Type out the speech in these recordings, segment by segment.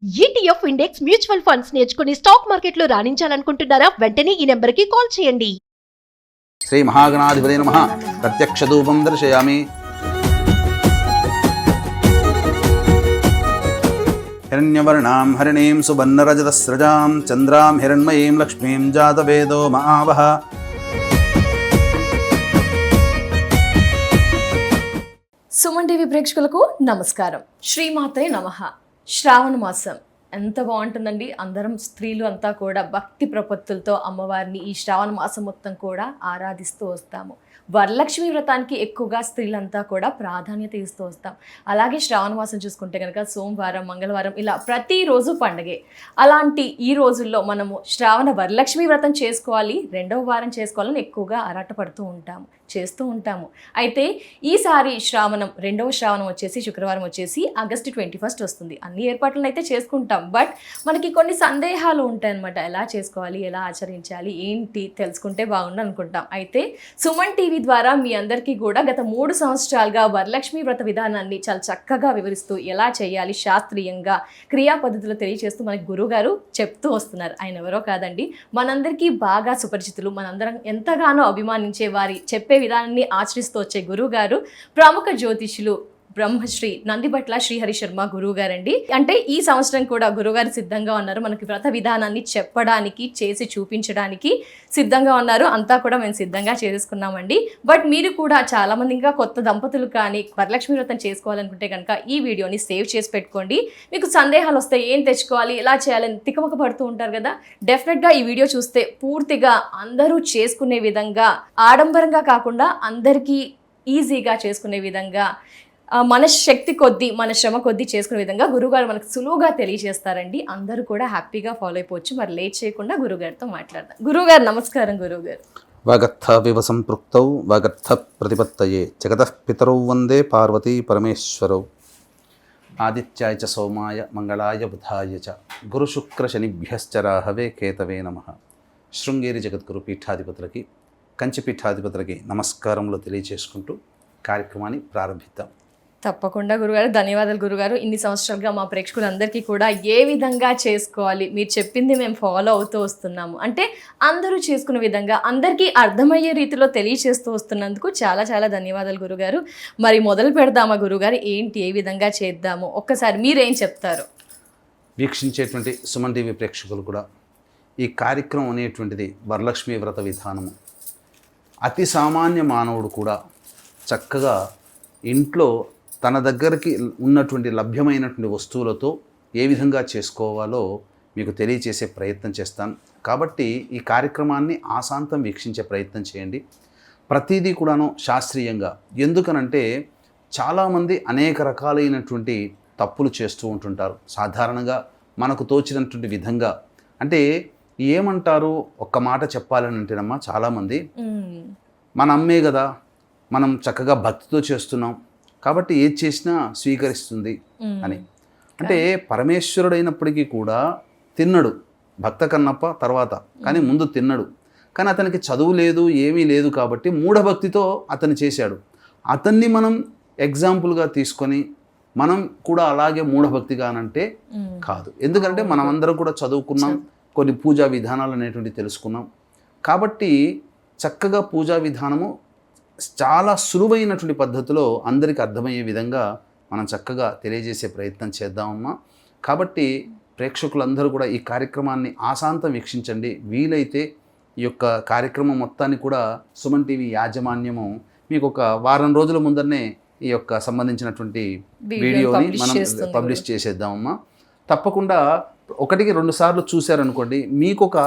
ETF index mutual funds నేర్చుకుని stock మార్కెట్లో రాణించాలనుకుంటున్నారా? వెంటనే ఈ నెంబర్కి కాల్ చేయండి. శ్రీ మహాగణాధిపతే నమః. ప్రత్యక్ష ధూపం దర్శయామి. హిరణ్యవర్ణాం హరిణీం సువర్ణరజతస్రజాం చంద్రాం హిరణ్మయీం లక్ష్మీం జాతవేదో మహావహ. సుమన్ టీవీ ప్రేక్షకులకు నమస్కారం. శ్రీమాత్రే నమః. శ్రావణ మాసం ఎంత బాగుంటుందండి. అందరం స్త్రీలు అంతా కూడా భక్తి ప్రపత్తులతో అమ్మవారిని ఈ శ్రావణ మాసం మొత్తం కూడా ఆరాధిస్తూ వస్తాము. వరలక్ష్మి వ్రతానికి ఎక్కువగా స్త్రీలంతా కూడా ప్రాధాన్యత ఇస్తూ వస్తాం. అలాగే శ్రావణ మాసం చూసుకుంటే కనుక సోమవారం, మంగళవారం ఇలా ప్రతిరోజు పండగే. అలాంటి ఈ రోజుల్లో మనము శ్రావణ వరలక్ష్మి వ్రతం చేసుకోవాలి, రెండవ వారం చేసుకోవాలని ఎక్కువగా ఆరాటపడుతూ ఉంటాము, చేస్తూ ఉంటాము. అయితే ఈసారి రెండవ శ్రావణం వచ్చేసి శుక్రవారం వచ్చేసి ఆగస్టు 21 వస్తుంది. అన్ని ఏర్పాట్లను అయితే చేసుకుంటాం, బట్ మనకి కొన్ని సందేహాలు ఉంటాయన్నమాట. ఎలా చేసుకోవాలి, ఎలా ఆచరించాలి, ఏంటి తెలుసుకుంటే బాగుండు అనుకుంటాం. అయితే సుమన్ టీవీ ద్వారా మీ అందరికీ కూడా గత 3 సంవత్సరాలుగా వరలక్ష్మి వ్రత విధానాన్ని చాలా చక్కగా వివరిస్తూ ఎలా చేయాలి శాస్త్రీయంగా క్రియా పద్ధతులు తెలియజేస్తూ మనకి గురువుగారు చెప్తూ వస్తున్నారు. ఆయన ఎవరో కాదండి, మనందరికీ బాగా సుపరిచితులు, మనందరం ఎంతగానో అభిమానించే వారి చెప్పే విధానాన్ని ఆచరిస్తూ వచ్చే గురువు గారు ప్రముఖ జ్యోతిష్యులు బ్రహ్మశ్రీ నందిబట్ల శ్రీహరి శర్మ గురువు గారండి. అంటే ఈ సంవత్సరం కూడా గురువుగారు సిద్ధంగా ఉన్నారు మనకి వ్రత విధానాన్ని చెప్పడానికి, చేసి చూపించడానికి సిద్ధంగా ఉన్నారు. అంతా కూడా మేము సిద్ధంగా చేసుకున్నామండి. బట్ మీరు కూడా చాలా మంది ఇంకా కొత్త దంపతులు కానీ వరలక్ష్మి వ్రతం చేసుకోవాలనుకుంటే కనుక ఈ వీడియోని సేవ్ చేసి పెట్టుకోండి. మీకు సందేహాలు వస్తే ఏం తెచ్చుకోవాలి, ఎలా చేయాలని తికమక పడుతూ ఉంటారు కదా, డెఫినెట్గా ఈ వీడియో చూస్తే పూర్తిగా అందరూ చేసుకునే విధంగా, ఆడంబరంగా కాకుండా అందరికీ ఈజీగా చేసుకునే విధంగా, మన శక్తి కొద్దీ, మన శ్రమ కొద్దీ చేసుకునే విధంగా గురువుగారు మనకు సులువుగా తెలియజేస్తారండి. అందరూ కూడా హ్యాపీగా ఫాలో అయిపోవచ్చు. మరి లేట్ చేయకుండా గురువుగారితో మాట్లాడదాం. గురువుగారు నమస్కారం. గురువుగారు, వాగర్థ వివ సంపృక్తౌ వాగర్థ ప్రతిపత్తయే జగతః పితరౌ వందే పార్వతీ పరమేశ్వరౌ. ఆదిత్యాయ చ సోమాయ మంగళాయ బుధాయ చ గురు శుక్ర శనిభ్యశ్చ రాహవే కేతవే నమః. శృంగేరి జగద్గురు పీఠాధిపతులకి, కంచి పీఠాధిపతులకి నమస్కారములు తెలియజేసుకుంటూ కార్యక్రమాన్ని ప్రారంభిద్దాం. తప్పకుండా గురుగారు. ధన్యవాదాలు గురుగారు. ఇన్ని సంవత్సరాలుగా మా ప్రేక్షకులందరికీ కూడా ఏ విధంగా చేసుకోవాలి మీరు చెప్పింది మేము ఫాలో అవుతూ వస్తున్నాము. అంటే అందరూ చేసుకునే విధంగా, అందరికీ అర్థమయ్యే రీతిలో తెలియచేస్తూ వస్తున్నందుకు చాలా చాలా ధన్యవాదాలు గురుగారు. మరి మొదలు పెడదామా గురుగారు? ఏంటి, ఏ విధంగా చేద్దాము, ఒక్కసారి మీరేం చెప్తారు? వీక్షించేటువంటి సుమన్ టీవీ ప్రేక్షకులు కూడా ఈ కార్యక్రమం అనేటువంటిది వరలక్ష్మి వ్రత విధానము అతి సామాన్య మానవుడు కూడా చక్కగా ఇంట్లో తన దగ్గరికి ఉన్నటువంటి లభ్యమైనటువంటి వస్తువులతో ఏ విధంగా చేసుకోవాలో మీకు తెలియచేసే ప్రయత్నం చేస్తాను. కాబట్టి ఈ కార్యక్రమాన్ని ఆశాంతం వీక్షించే ప్రయత్నం చేయండి. ప్రతిదీ కూడాను శాస్త్రీయంగా. ఎందుకనంటే చాలామంది అనేక రకాలైనటువంటి తప్పులు చేస్తూ ఉంటుంటారు. సాధారణంగా మనకు తోచినటువంటి విధంగా, అంటే ఏమంటారు, ఒక్క మాట చెప్పాలని అంటేనమ్మా, చాలామంది మన అమ్మే కదా, మనం చక్కగా భక్తితో చేస్తున్నాం కాబట్టి ఏది చేసినా స్వీకరిస్తుంది అని. అంటే పరమేశ్వరుడైనప్పటికీ కూడా తిన్నడు, భక్త కన్నప్ప తర్వాత, కానీ ముందు తిన్నడు. కానీ అతనికి చదువు లేదు, ఏమీ లేదు కాబట్టి మూఢభక్తితో అతను చేశాడు. అతన్ని మనం ఎగ్జాంపుల్గా తీసుకొని మనం కూడా అలాగే మూఢభక్తిగా అనంటే కాదు. ఎందుకంటే మనం అందరం కూడా చదువుకున్నాం, కొన్ని పూజా విధానాలు అనేటువంటివి తెలుసుకున్నాం. కాబట్టి చక్కగా పూజా విధానము చాలా సులువైనటువంటి పద్ధతిలో అందరికీ అర్థమయ్యే విధంగా మనం చక్కగా తెలియజేసే ప్రయత్నం చేద్దామమ్మా. కాబట్టి ప్రేక్షకులందరూ కూడా ఈ కార్యక్రమాన్ని ఆశాంతం వీక్షించండి. వీలైతే ఈ యొక్క కార్యక్రమం మొత్తాన్ని కూడా సుమన్ టీవీ యాజమాన్యము మీకు ఒక వారం రోజుల ముందరనే ఈ యొక్క సంబంధించినటువంటి వీడియోని మనం పబ్లిష్ చేసేద్దామమ్మా. తప్పకుండా 1-2 సార్లు చూశారనుకోండి, మీకు ఒక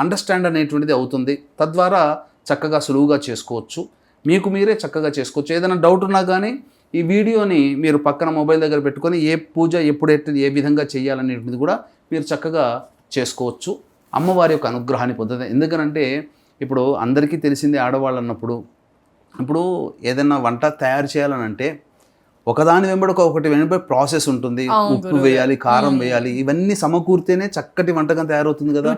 అండర్స్టాండ్ అనేటువంటిది అవుతుంది. తద్వారా చక్కగా సులువుగా చేసుకోవచ్చు, మీకు మీరే చక్కగా చేసుకోవచ్చు. ఏదైనా డౌట్ ఉన్నా కానీ ఈ వీడియోని మీరు పక్కన మొబైల్ దగ్గర పెట్టుకొని ఏ పూజ ఎప్పుడైతే ఏ విధంగా చేయాలనేటువంటిది కూడా మీరు చక్కగా చేసుకోవచ్చు. అమ్మవారి యొక్క అనుగ్రహాన్ని పొందుతుంది. ఎందుకనంటే ఇప్పుడు అందరికీ తెలిసిందే, ఆడవాళ్ళు అన్నప్పుడు ఇప్పుడు ఏదైనా వంట తయారు చేయాలని అంటే ఒకదాని వెంబడి ఒకటి వెంబడి ప్రాసెస్ ఉంటుంది. ఉప్పు వేయాలి, కారం వేయాలి, ఇవన్నీ సమకూరితేనే చక్కటి వంటకం తయారవుతుంది కదా.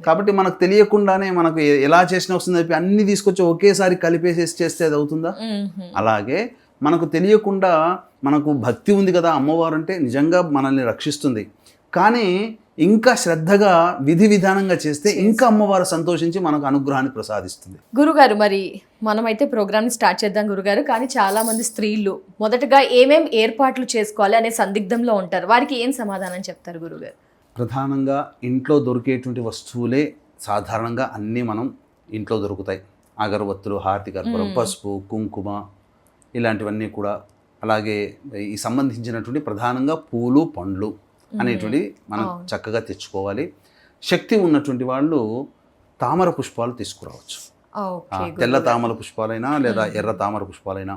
కాబట్టి మనకు తెలియకుండానే మనకు ఎలా చేసినా వస్తుంది చెప్పి అన్ని తీసుకొచ్చి ఒకేసారి కలిపేసేసి చేస్తే అది అవుతుందా? అలాగే మనకు తెలియకుండా మనకు భక్తి ఉంది కదా అమ్మవారు అంటే నిజంగా మనల్ని రక్షిస్తుంది, కానీ ఇంకా శ్రద్ధగా విధి విధానంగా చేస్తే ఇంకా అమ్మవారు సంతోషించి మనకు అనుగ్రహాన్ని ప్రసాదిస్తుంది. గురుగారు, మరి మనమైతే ప్రోగ్రామ్ని స్టార్ట్ చేద్దాం గురుగారు. కానీ చాలా మంది స్త్రీలు మొదటగా ఏమేం ఏర్పాట్లు చేసుకోవాలి అనే సందిగ్ధంలో ఉంటారు. వారికి ఏం సమాధానం చెప్తారు గురుగారు? ప్రధానంగా ఇంట్లో దొరికేటువంటి వస్తువులే సాధారణంగా అన్నీ మనం ఇంట్లో దొరుకుతాయి. అగరవత్తులు, హారతి కర్పూరం, పసుపు, కుంకుమ ఇలాంటివన్నీ కూడా, అలాగే ఈ సంబంధించినటువంటి ప్రధానంగా పూలు, పండ్లు అనేటువంటి మనం చక్కగా తెచ్చుకోవాలి. శక్తి ఉన్నటువంటి వాళ్ళు తామర పుష్పాలు తీసుకురావచ్చు. తెల్ల తామర పుష్పాలైనా లేదా ఎర్ర తామర పుష్పాలైనా.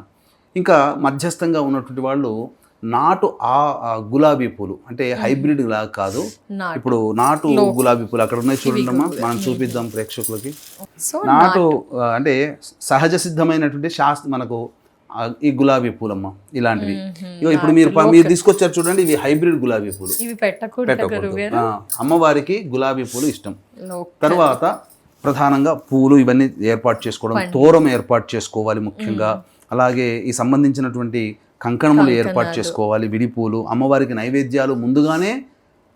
ఇంకా మధ్యస్థంగా ఉన్నటువంటి వాళ్ళు నాటు గులాబీ పూలు, అంటే హైబ్రిడ్ లాగా కాదు, ఇప్పుడు నాటు గులాబీ పూలు అక్కడ ఉన్నాయి చూడండమ్మా, మనం చూపిద్దాం ప్రేక్షకులకి. నాటు అంటే సహజ సిద్ధమైనటువంటి మనకు ఈ గులాబీ పూలమ్మ ఇలాంటివి. ఇప్పుడు మీరు తీసుకొచ్చారు చూడండి, ఇవి హైబ్రిడ్ గులాబీ పూలు. పెట్టకూడదు. అమ్మవారికి గులాబీ పూలు ఇష్టం. తర్వాత ప్రధానంగా పూలు ఇవన్నీ ఏర్పాటు చేసుకోవడం, తోరం ఏర్పాటు చేసుకోవాలి ముఖ్యంగా. అలాగే ఈ సంబంధించినటువంటి కంకణములు ఏర్పాటు చేసుకోవాలి, విడిపూలు. అమ్మవారికి నైవేద్యాలు ముందుగానే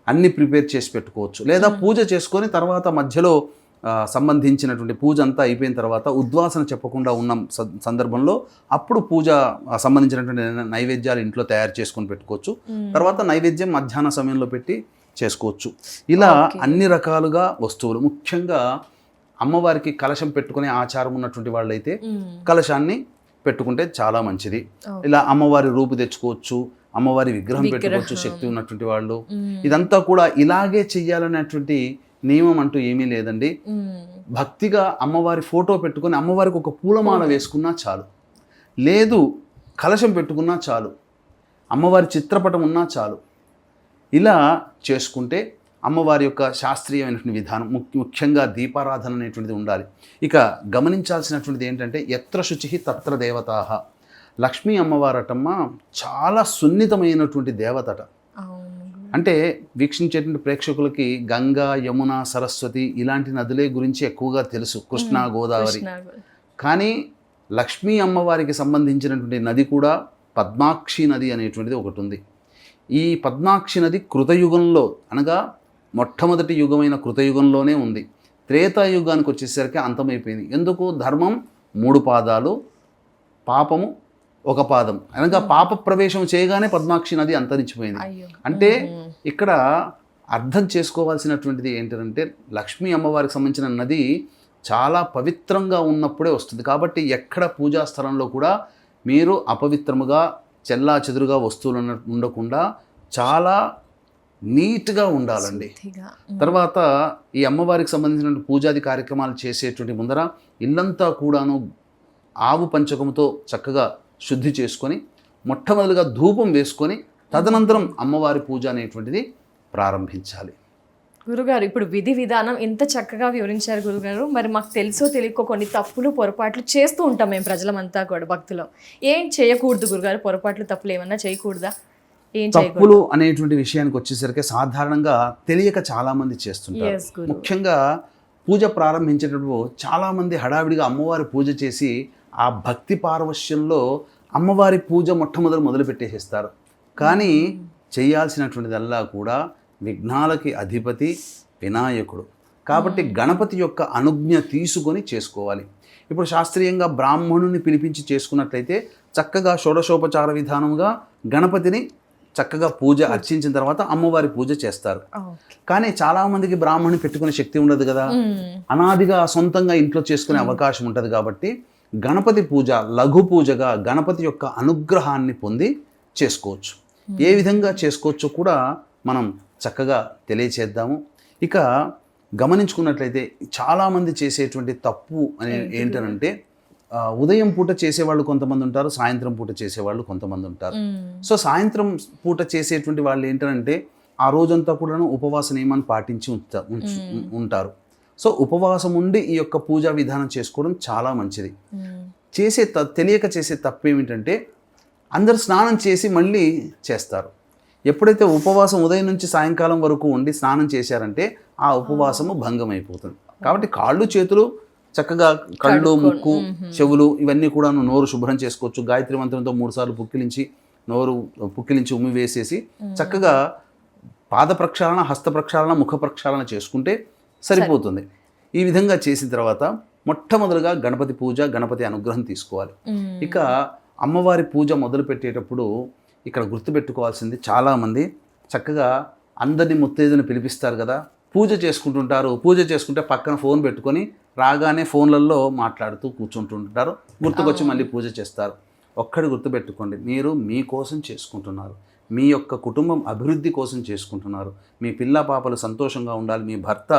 అన్ని ప్రిపేర్ చేసి పెట్టుకోవచ్చు, లేదా పూజ చేసుకొని తర్వాత మధ్యలో సంబంధించినటువంటి పూజ అంతా అయిపోయిన తర్వాత ఉద్వాసన చెప్పకుండా ఉన్న సందర్భంలో అప్పుడు పూజ సంబంధించినటువంటి నైవేద్యాలు ఇంట్లో తయారు చేసుకొని పెట్టుకోవచ్చు. తర్వాత నైవేద్యం మధ్యాహ్న సమయంలో పెట్టి చేసుకోవచ్చు. ఇలా అన్ని రకాలుగా వస్తువులు, ముఖ్యంగా అమ్మవారికి కలశం పెట్టుకునే ఆచారం ఉన్నటువంటి వాళ్ళైతే కలశాన్ని పెట్టుకుంటే చాలా మంచిది. ఇలా అమ్మవారి రూపు తెచ్చుకోవచ్చు, అమ్మవారి విగ్రహం పెట్టుకోవచ్చు శక్తి ఉన్నటువంటి వాళ్ళు. ఇదంతా కూడా ఇలాగే చెయ్యాలనేటువంటి నియమం అంటూ ఏమీ లేదండి. భక్తిగా అమ్మవారి ఫోటో పెట్టుకొని అమ్మవారికి ఒక పూలమాల వేసుకున్నా చాలు, లేదు కలశం పెట్టుకున్నా చాలు, అమ్మవారి చిత్రపటం ఉన్నా చాలు. ఇలా చేసుకుంటే అమ్మవారి యొక్క శాస్త్రీయమైనటువంటి విధానం, ముఖ్యంగా దీపారాధన అనేటువంటిది ఉండాలి. ఇక గమనించాల్సినటువంటిది ఏంటంటే ఎత్ర శుచి తత్ర దేవతాః. లక్ష్మీ అమ్మవారటమ్మ చాలా సున్నితమైనటువంటి దేవతట. అంటే వీక్షించేటువంటి ప్రేక్షకులకి గంగా, యమున, సరస్వతి ఇలాంటి నదులే గురించి ఎక్కువగా తెలుసు, కృష్ణా, గోదావరి. కానీ లక్ష్మీ అమ్మవారికి సంబంధించినటువంటి నది కూడా పద్మాక్షి నది అనేటువంటిది ఒకటి ఉంది. ఈ పద్మాక్షి నది కృతయుగంలో, అనగా మొట్టమొదటి యుగమైన కృతయుగంలోనే ఉంది. త్రేతాయుగానికి వచ్చేసరికి అంతమైపోయింది. ఎందుకు? ధర్మం 3 పాదాలు, పాపము 1 పాదం, అనగా పాప ప్రవేశం చేయగానే పద్మాక్షి నది అంతరించిపోయింది. అంటే ఇక్కడ అర్థం చేసుకోవాల్సినటువంటిది ఏంటంటే లక్ష్మీ అమ్మవారికి సంబంధించిన నది చాలా పవిత్రంగా ఉన్నప్పుడే వస్తుంది. కాబట్టి ఎక్కడ పూజా స్థలంలో కూడా మీరు అపవిత్రముగా చెల్లా చెదురుగా వస్తువులు ఉండకుండా చాలా నీట్గా ఉండాలండి. తర్వాత ఈ అమ్మవారికి సంబంధించిన పూజాది కార్యక్రమాలు చేసేటువంటి ముందర ఇల్లంతా కూడాను ఆవు పంచకముతో చక్కగా శుద్ధి చేసుకొని మొట్టమొదటిగా ధూపం వేసుకొని తదనంతరం అమ్మవారి పూజ అనేటువంటిది ప్రారంభించాలి. గురుగారు, ఇప్పుడు విధి విధానం ఎంత చక్కగా వివరించారు గురుగారు. మరి మాకు తెలుసో తెలియకో కొన్ని తప్పులు పొరపాట్లు చేస్తూ ఉంటాం మేము ప్రజలమంతా కూడా, భక్తులు. ఏం చేయకూడదు గురుగారు? పొరపాట్లు తప్పులు ఏమన్నా చేయకూడదా? తప్పులు అనేటువంటి విషయానికి వచ్చేసరికి సాధారణంగా తెలియక చాలామంది చేస్తుంటారు. ముఖ్యంగా పూజ ప్రారంభించేటప్పుడు చాలామంది హడావిడిగా అమ్మవారి పూజ చేసి ఆ భక్తి పారవశ్యంలో అమ్మవారి పూజ మొదలు పెట్టేసేస్తారు. కానీ చేయాల్సినటువంటిదల్లా కూడా విఘ్నాలకి అధిపతి వినాయకుడు కాబట్టి గణపతి యొక్క అనుజ్ఞ తీసుకొని చేసుకోవాలి. ఇప్పుడు శాస్త్రీయంగా బ్రాహ్మణుని పిలిపించి చేసుకున్నట్లయితే చక్కగా షోడశోపచార విధానంగా గణపతిని చక్కగా పూజ అర్చించిన తర్వాత అమ్మవారి పూజ చేస్తారు. కానీ చాలామందికి బ్రాహ్మణుని పెట్టుకునే శక్తి ఉండదు కదా, అనాదిగా సొంతంగా ఇంట్లో చేసుకునే అవకాశం ఉంటుంది. కాబట్టి గణపతి పూజ లఘు పూజగా గణపతి యొక్క అనుగ్రహాన్ని పొంది చేసుకోవచ్చు. ఏ విధంగా చేసుకోవచ్చో కూడా మనం చక్కగా తెలియచేద్దాము. ఇక గమనించుకున్నట్లయితే చాలామంది చేసేటువంటి తప్పు అనే ఏంటనంటే ఉదయం పూట చేసేవాళ్ళు కొంతమంది ఉంటారు, సాయంత్రం పూట చేసేవాళ్ళు కొంతమంది ఉంటారు. సో సాయంత్రం పూట చేసేటువంటి వాళ్ళు ఏంటంటే ఆ రోజంతా కూడాను ఉపవాస నియమాన్ని పాటించి ఉంటారు. సో ఉపవాసం ఉండి ఈ యొక్క పూజా విధానం చేసుకోవడం చాలా మంచిది. తెలియక చేసే తప్పు ఏమిటంటే అందరు స్నానం చేసి మళ్ళీ చేస్తారు. ఎప్పుడైతే ఉపవాసం ఉదయం నుంచి సాయంకాలం వరకు ఉండి స్నానం చేశారంటే ఆ ఉపవాసము భంగం అయిపోతుంది. కాబట్టి కాళ్ళు చేతులు చక్కగా కళ్ళు, ముక్కు, చెవులు ఇవన్నీ కూడా నోరు శుభ్రం చేసుకోవచ్చు. గాయత్రి మంత్రంతో 3 సార్లు పుక్కిలించి ఉమ్మి వేసేసి చక్కగా పాద ప్రక్షాళన, హస్త ప్రక్షాళన, ముఖ ప్రక్షాళన చేసుకుంటే సరిపోతుంది. ఈ విధంగా చేసిన తర్వాత మొట్టమొదలుగా గణపతి పూజ, గణపతి అనుగ్రహం తీసుకోవాలి. ఇక అమ్మవారి పూజ మొదలు పెట్టేటప్పుడు ఇక్కడ గుర్తుపెట్టుకోవాల్సింది, చాలామంది చక్కగా అందరినీ ముత్తైదుని పిలిపిస్తారు కదా, పూజ చేసుకుంటుంటారు. పూజ చేసుకుంటే పక్కన ఫోన్ పెట్టుకొని రాగానే ఫోన్లలో మాట్లాడుతూ కూర్చుంటుంటారు, గుర్తుకొచ్చి మళ్ళీ పూజ చేస్తారు. ఒక్కటి గుర్తుపెట్టుకోండి, మీరు మీకోసం చేసుకుంటున్నారు, మీ యొక్క కుటుంబం అభివృద్ధి కోసం చేసుకుంటున్నారు, మీ పిల్ల పాపలు సంతోషంగా ఉండాలి, మీ భర్త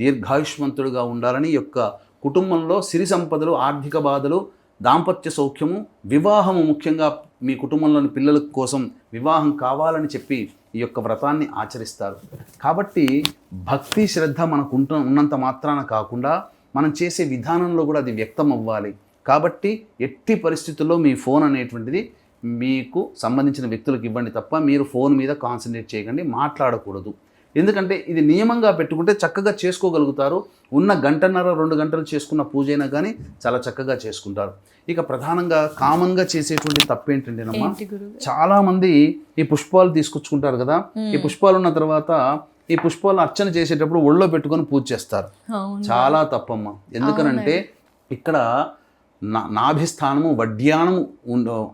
దీర్ఘాయుష్మంతుడుగా ఉండాలని యొక్క కుటుంబంలో సిరి సంపదలు, ఆర్థిక బాధలు, దాంపత్య సౌఖ్యము, వివాహము, ముఖ్యంగా మీ కుటుంబంలోని పిల్లల కోసం వివాహం కావాలని చెప్పి ఈ యొక్క వ్రతాన్ని ఆచరిస్తారు. కాబట్టి భక్తి శ్రద్ధ మనకు ఉన్నంత మాత్రాన కాకుండా మనం చేసే విధానంలో కూడా అది వ్యక్తం అవ్వాలి. కాబట్టి ఎట్టి పరిస్థితుల్లో మీ ఫోన్ అనేటువంటిది మీకు సంబంధించిన వ్యక్తులకు ఇవ్వండి తప్ప మీరు ఫోన్ మీద కాన్సన్ట్రేట్ చేయకండి, మాట్లాడకూడదు. ఎందుకంటే ఇది నియమంగా పెట్టుకుంటే చక్కగా చేసుకోగలుగుతారు. ఉన్న 1.5-2 గంటలు చేసుకున్న పూజ అయినా కానీ చాలా చక్కగా చేసుకుంటారు. ఇక ప్రధానంగా కామన్గా చేసేటువంటి తప్పేంటంటేనమ్మా, చాలామంది ఈ పుష్పాలు తీసుకొచ్చుకుంటారు కదా, ఈ పుష్పాలు ఉన్న తర్వాత ఈ పుష్పాలను అర్చన చేసేటప్పుడు ఒళ్ళో పెట్టుకొని పూజ చేస్తారు. చాలా తప్పమ్మా. ఎందుకనంటే ఇక్కడ నాభిస్థానము, వడ్డ్యానము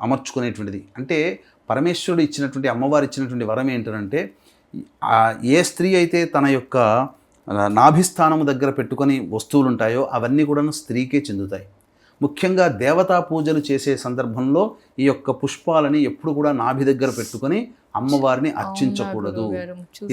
అమర్చుకునేటువంటిది. అంటే పరమేశ్వరుడు ఇచ్చినటువంటి, అమ్మవారు ఇచ్చినటువంటి వరం ఏంటంటే, ఏ స్త్రీ అయితే తన యొక్క నాభిస్థానము దగ్గర పెట్టుకొని వస్తువులు ఉంటాయో అవన్నీ కూడా స్త్రీకే చెందుతాయి. ముఖ్యంగా దేవతా పూజలు చేసే సందర్భంలో ఈ యొక్క పుష్పాలని ఎప్పుడు కూడా నాభి దగ్గర పెట్టుకొని అమ్మవారిని అర్చించకూడదు.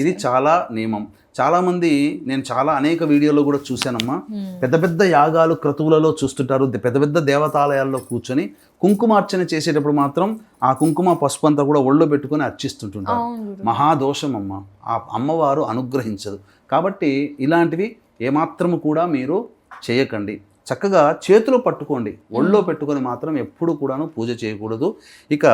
ఇది చాలా నియమం. చాలామంది, నేను అనేక వీడియోలో కూడా చూశానమ్మా, పెద్ద పెద్ద యాగాలు, క్రతువులలో చూస్తుంటారు, పెద్ద పెద్ద దేవతాలయాల్లో కూర్చొని కుంకుమార్చన చేసేటప్పుడు మాత్రం ఆ కుంకుమ పసుపు అంతా కూడా ఒళ్ళో పెట్టుకొని అర్చిస్తుంటుంటారు. మహాదోషం అమ్మ, ఆ అమ్మవారు అనుగ్రహించదు. కాబట్టి ఇలాంటివి ఏమాత్రము కూడా మీరు చేయకండి. చక్కగా చేతిలో పట్టుకోండి, ఒళ్ళో పెట్టుకొని మాత్రం ఎప్పుడు కూడాను పూజ చేయకూడదు. ఇక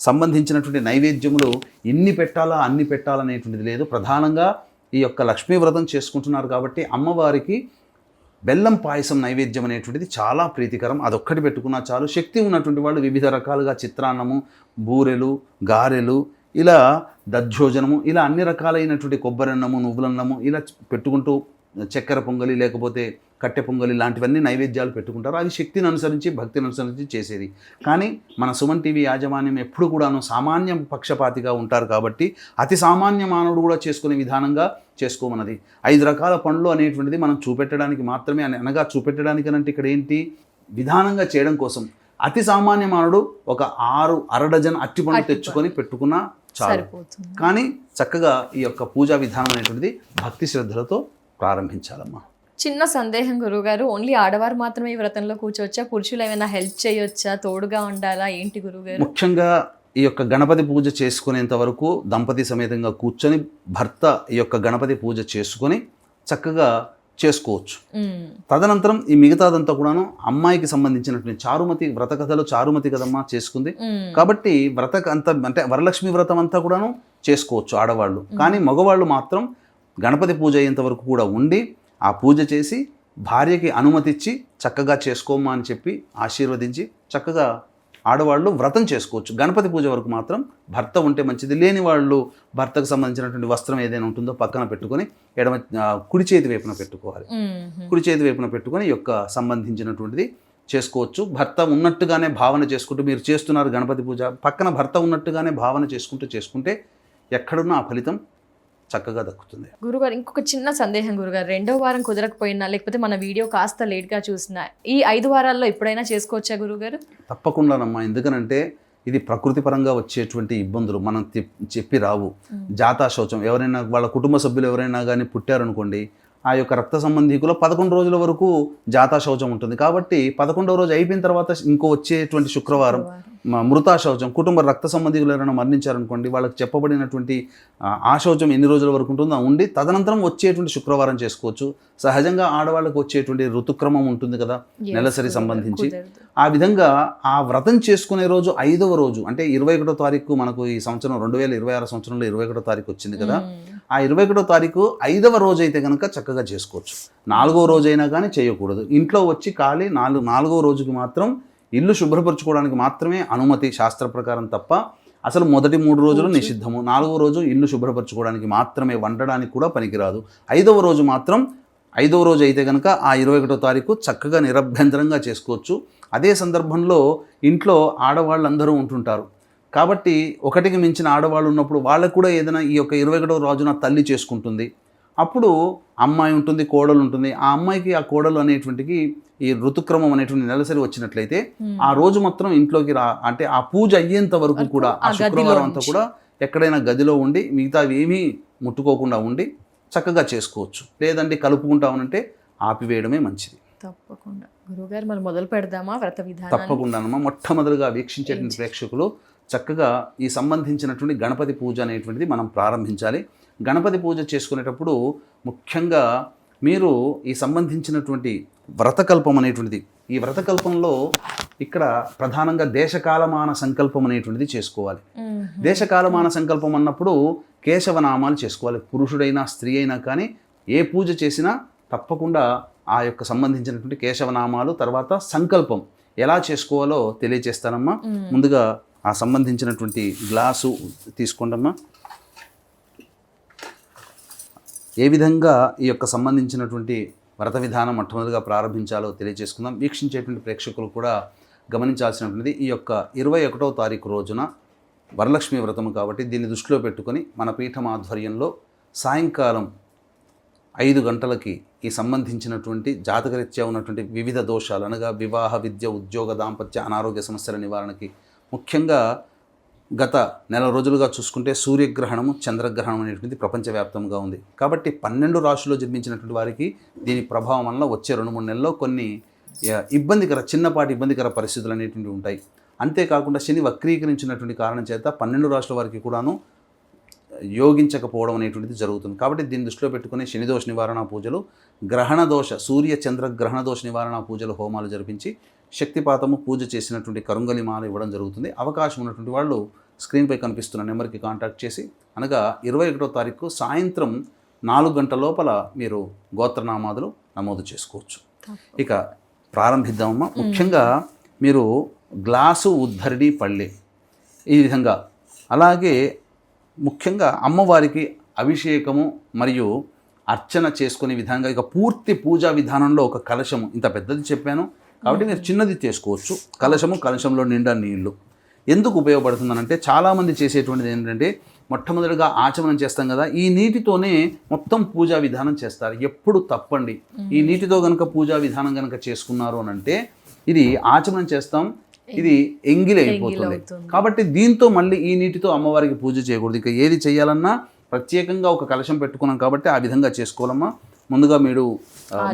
సంబంధించినటువంటి నైవేద్యములు ఇన్ని పెట్టాలా అన్ని పెట్టాలనేటువంటిది లేదు. ప్రధానంగా ఈ యొక్క లక్ష్మీ వ్రతం చేసుకుంటున్నారు కాబట్టి అమ్మవారికి బెల్లం పాయసం నైవేద్యం అనేటువంటిది చాలా ప్రీతికరం. అదొక్కటి పెట్టుకున్నా చాలు. శక్తి ఉన్నటువంటి వాళ్ళు వివిధ రకాలుగా చిత్రాన్నము, బూరెలు, గారెలు, ఇలా దధ్యోజనము, ఇలా అన్ని రకాలైనటువంటి కొబ్బరన్నము, నువ్వులన్నము ఇలా పెట్టుకుంటూ, చక్కెర పొంగలి లేకపోతే కట్టె పొంగలి లాంటివన్నీ నైవేద్యాలు పెట్టుకుంటారు. అది శక్తిని అనుసరించి, భక్తిని అనుసరించి చేసేది. కానీ మన సుమన్ టీవీ యాజమాన్యం ఎప్పుడు కూడాను సామాన్య పక్షపాతిగా ఉంటారు కాబట్టి అతి సామాన్య మానవుడు కూడా చేసుకునే విధానంగా చేసుకోమన్నది. 5 రకాల పండ్లు అనేటువంటిది మనం చూపెట్టడానికి మాత్రమే, అనగా చూపెట్టడానికి అంటే ఇక్కడ ఏంటి, విధానంగా చేయడం కోసం. అతి సామాన్య మానవుడు ఒక 6 అరడజన్ అట్టి పండ్లు తెచ్చుకొని పెట్టుకున్నా చాలు. కానీ చక్కగా ఈ యొక్క పూజా విధానం అనేటువంటిది భక్తి శ్రద్ధలతో ప్రారంభించాలమ్మా. చిన్న సందేహం గురువుగారు, ఓన్లీ ఆడవారు మాత్రమే ఈ వ్రతంలో కూర్చోవచ్చా? పురుషులు ఏమైనా హెల్ప్ చేయొచ్చా? తోడుగా ఉండాలా? ఏంటి గురువుగారు? ముఖ్యంగా ఈ యొక్క గణపతి పూజ చేసుకునేంత వరకు దంపతి సమేతంగా కూర్చొని భర్త ఈ యొక్క గణపతి పూజ చేసుకొని చక్కగా చేసుకోవచ్చు. తదనంతరం ఈ మిగతాదంతా కూడాను అమ్మాయికి సంబంధించినటువంటి చారుమతి వ్రత కథలు, చారుమతి కదమ్మా చేసుకుంది కాబట్టి అంటే వరలక్ష్మి వ్రతం అంతా కూడాను చేసుకోవచ్చు ఆడవాళ్ళు. కానీ మగవాళ్ళు మాత్రం గణపతి పూజ అయ్యేంత వరకు కూడా ఉండి ఆ పూజ చేసి భార్యకి అనుమతిచ్చి చక్కగా చేసుకోమా అని చెప్పి ఆశీర్వదించి చక్కగా ఆడవాళ్ళు వ్రతం చేసుకోవచ్చు. గణపతి పూజ వరకు మాత్రం భర్త ఉంటే మంచిది. లేని వాళ్ళు భర్తకు సంబంధించినటువంటి వస్త్రం ఏదైనా ఉంటుందో పక్కన పెట్టుకొని కుడి చేతి వైపున పెట్టుకోవాలి. కుడి చేతి వైపున పెట్టుకొని ఈ యొక్క సంబంధించినటువంటిది చేసుకోవచ్చు. భర్త ఉన్నట్టుగానే భావన చేసుకుంటూ, మీరు చేస్తున్నారు గణపతి పూజ, పక్కన భర్త ఉన్నట్టుగానే భావన చేసుకుంటే ఎక్కడున్నా ఆ ఫలితం చక్కగా దక్కుతుంది. గురుగారు, ఇంకొక చిన్న సందేహం గురుగారు, 2వ వారం కుదరకపోయినా లేకపోతే మన వీడియో కాస్త లేట్గా చూసినా ఈ 5 వారాల్లో ఎప్పుడైనా చేసుకోవచ్చా గురుగారు? తప్పకుండానమ్మా. ఎందుకనంటే ఇది ప్రకృతి పరంగా వచ్చేటువంటి ఇబ్బందులు మనం చెప్పి రావు. జాతా శౌచం, ఎవరైనా వాళ్ళ కుటుంబ సభ్యులు ఎవరైనా కానీ పుట్టారనుకోండి, ఆ యొక్క రక్త సంబంధికులో 11 రోజుల వరకు జాతా శౌచం ఉంటుంది. కాబట్టి 11వ రోజు అయిపోయిన తర్వాత ఇంకో వచ్చేటువంటి శుక్రవారం మృతా శౌచం, కుటుంబ రక్త సంబంధికులు ఎవరైనా మరణించారనుకోండి, వాళ్ళకి చెప్పబడినటువంటి ఆ శౌచం ఎన్ని రోజుల వరకు ఉంటుందో ఉండి తదనంతరం వచ్చేటువంటి శుక్రవారం చేసుకోవచ్చు. సహజంగా ఆడవాళ్ళకు వచ్చేటువంటి ఋతుక్రమం ఉంటుంది కదా, నెలసరి సంబంధించి. ఆ విధంగా ఆ వ్రతం చేసుకునే రోజు 5వ రోజు అంటే 21వ తారీఖు, మనకు ఈ సంవత్సరం 2026 సంవత్సరంలో 21వ తారీఖు వచ్చింది కదా, ఆ 21వ తారీఖు 5వ రోజు అయితే కనుక చక్కగా చేసుకోవచ్చు. 4వ రోజైనా కానీ చేయకూడదు. ఇంట్లో వచ్చి ఖాళీ 4వ రోజుకి మాత్రం ఇల్లు శుభ్రపరచుకోవడానికి మాత్రమే అనుమతి శాస్త్ర ప్రకారం తప్ప అసలు మొదటి 3 రోజులు నిషిద్ధము. 4వ రోజు ఇల్లు శుభ్రపరచుకోవడానికి మాత్రమే, వండడానికి కూడా పనికిరాదు. 5వ రోజు మాత్రం 5వ రోజు అయితే కనుక ఆ 21వ తారీఖు చక్కగా నిరభ్యంతరంగా చేసుకోవచ్చు. అదే సందర్భంలో ఇంట్లో ఆడవాళ్ళందరూ ఉంటుంటారు కాబట్టి ఒకటికి మించిన ఆడవాళ్ళు ఉన్నప్పుడు వాళ్ళకు కూడా ఏదైనా ఈ యొక్క 21వ రోజున తల్లి చేసుకుంటుంది. అప్పుడు అమ్మాయి ఉంటుంది, కోడలు ఉంటుంది. ఆ అమ్మాయికి ఆ కోడలు అనేటువంటికి ఈ ఋతుక్రమం అనేటువంటి నెలసరి వచ్చినట్లయితే ఆ రోజు మాత్రం ఇంట్లోకి అంటే ఆ పూజ అయ్యేంత వరకు కూడా ఆ శుక్రవారం అంతా కూడా ఎక్కడైనా గదిలో ఉండి మిగతావి ఏమీ ముట్టుకోకుండా ఉండి చక్కగా చేసుకోవచ్చు. లేదంటే కలుపుకుంటామనంటే ఆపివేయడమే మంచిది. తప్పకుండా గురువుగారు మనం మొదలు పెడదామా వ్రత విధానం? తప్పకుండానమ్మా. మొట్టమొదటిగా వీక్షించేటువంటి ప్రేక్షకులు చక్కగా ఈ సంబంధించినటువంటి గణపతి పూజ అనేటువంటిది మనం ప్రారంభించాలి. గణపతి పూజ చేసుకునేటప్పుడు ముఖ్యంగా మీరు ఈ సంబంధించినటువంటి వ్రతకల్పం అనేటువంటిది, ఈ వ్రతకల్పంలో ఇక్కడ ప్రధానంగా దేశకాలమాన సంకల్పం అనేటువంటిది చేసుకోవాలి. దేశకాలమాన సంకల్పం అన్నప్పుడు కేశవనామాలు చేసుకోవాలి. పురుషుడైనా స్త్రీ అయినా కానీ ఏ పూజ చేసినా తప్పకుండా ఆ యొక్క సంబంధించినటువంటి కేశవనామాలు, తర్వాత సంకల్పం ఎలా చేసుకోవాలో తెలియజేస్తానమ్మా. ముందుగా ఆ సంబంధించినటువంటి గ్లాసు తీసుకోండమ్మా. ఏ విధంగా ఈ యొక్క సంబంధించినటువంటి వ్రత విధానం మొట్టమొదటిగా ప్రారంభించాలో తెలియజేసుకుందాం. వీక్షించేటువంటి ప్రేక్షకులు కూడా గమనించాల్సినటువంటిది, ఈ యొక్క 21వ తారీఖు రోజున వరలక్ష్మి వ్రతము కాబట్టి దీన్ని దృష్టిలో పెట్టుకొని మన పీఠం ఆధ్వర్యంలో సాయంకాలం 5 గంటలకి ఈ సంబంధించినటువంటి జాతకరీత్యా ఉన్నటువంటి వివిధ దోషాలు అనగా వివాహ, విద్య, ఉద్యోగ, దాంపత్య, అనారోగ్య సమస్యల నివారణకి, ముఖ్యంగా గత నెల రోజులుగా చూసుకుంటే సూర్యగ్రహణము, చంద్రగ్రహణం అనేటువంటిది ప్రపంచవ్యాప్తంగా ఉంది. కాబట్టి 12 రాశుల్లో జన్మించినటువంటి వారికి దీని ప్రభావం వల్ల వచ్చే 2-3 నెలల్లో కొన్ని చిన్నపాటి ఇబ్బందికర పరిస్థితులు అనేటువంటివి ఉంటాయి. అంతేకాకుండా శని వక్రీకరించినటువంటి కారణం చేత 12 రాశుల వారికి కూడాను యోగించకపోవడం అనేటువంటిది జరుగుతుంది. కాబట్టి దీన్ని దృష్టిలో పెట్టుకుని శనిదోష నివారణ పూజలు, గ్రహణ దోష సూర్య చంద్ర గ్రహణ దోష నివారణ పూజలు, హోమాలు జరిపించి శక్తిపాతము పూజ చేసినటువంటి కరుంగలి మాల ఇవ్వడం జరుగుతుంది. అవకాశం ఉన్నటువంటి వాళ్ళు స్క్రీన్పై కనిపిస్తున్న నెంబర్కి కాంటాక్ట్ చేసి అనగా 21వ తారీఖు సాయంత్రం 4 గంటల లోపల మీరు గోత్రనామాదులు నమోదు చేసుకోవచ్చు. ఇక ప్రారంభిద్దామమ్మా. ముఖ్యంగా మీరు గ్లాసు, ఉద్ధరిడి, పళ్ళె ఈ విధంగా, అలాగే ముఖ్యంగా అమ్మవారికి అభిషేకము మరియు అర్చన చేసుకునే విధంగా ఇక పూర్తి పూజా విధానంలో ఒక కలశము, ఇంత పెద్దది చెప్పాను కాబట్టి మీరు చిన్నది చేసుకోవచ్చు. కలశంలో నిండా నీళ్లు ఎందుకు ఉపయోగపడుతుందనంటే చాలామంది చేసేటువంటిది ఏంటంటే మొట్టమొదటిగా ఆచమనం చేస్తాం కదా, ఈ నీటితోనే మొత్తం పూజా విధానం చేస్తారు. ఎప్పుడు తప్పండి. ఈ నీటితో కనుక పూజా విధానం కనుక చేసుకున్నారు అని అంటే ఇది ఆచమనం చేస్తాం, ఇది ఎంగిలి అయిపోతుంది. కాబట్టి దీంతో మళ్ళీ ఈ నీటితో అమ్మవారికి పూజ చేయకూడదు. ఇక ఏది చేయాలన్నా ప్రత్యేకంగా ఒక కలశం పెట్టుకున్నాం కాబట్టి ఆ విధంగా చేసుకోవాలమ్మా. ముందుగా మీరు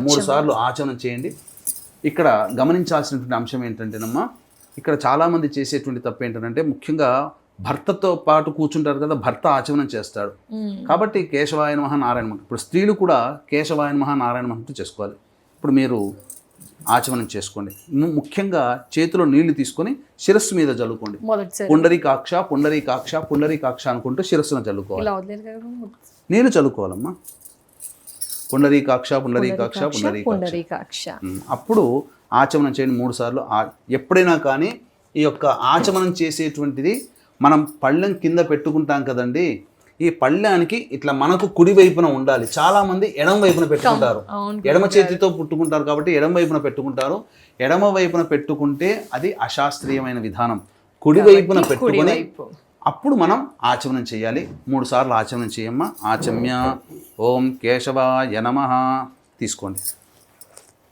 3 సార్లు ఆచమనం చేయండి. ఇక్కడ గమనించాల్సినటువంటి అంశం ఏంటంటేనమ్మా, ఇక్కడ చాలామంది చేసేటువంటి తప్పు ఏంటంటే ముఖ్యంగా భర్తతో పాటు కూర్చుంటారు కదా, భర్త ఆచమనం చేస్తాడు కాబట్టి కేశవాయ నమః నారాయణ నమః. ఇప్పుడు స్త్రీలు కూడా కేశవాయ నమః నారాయణ నమః చేసుకోవాలి. ఇప్పుడు మీరు ఆచమనం చేసుకోండి. ముఖ్యంగా చేతిలో నీళ్లు తీసుకొని శిరస్సు మీద చల్లుకోండి. పుండరీకాక్ష పుండరీకాక్ష పుండరీకాక్ష అనుకుంటూ శిరస్సును చల్లుకోవాలి. నీళ్లు చల్లుకోవాలమ్మా. పుండరీకాక్ష పుండరీకాక్ష పుండరీకాక్ష. అప్పుడు ఆచమనం చేయండి 3 సార్లు. ఎప్పుడైనా కానీ ఈ యొక్క ఆచమనం చేసేటువంటిది మనం పళ్ళెం కింద పెట్టుకుంటాం కదండి, ఈ పళ్ళానికి ఇట్లా మనకు కుడి వైపున ఉండాలి. చాలా మంది ఎడమ వైపున పెట్టుకుంటారు, ఎడమ చేతితో పుట్టుకుంటారు కాబట్టి ఎడమ వైపున పెట్టుకుంటారు. ఎడమ వైపున పెట్టుకుంటే అది అశాస్త్రీయమైన విధానం. కుడి వైపున పెట్టుకొని అప్పుడు మనం ఆచమనం చేయాలి. 3 సార్లు ఆచమనం చేయమ్మా. ఆచమ్య ఓం కేశవాయ నమః తీసుకోండి.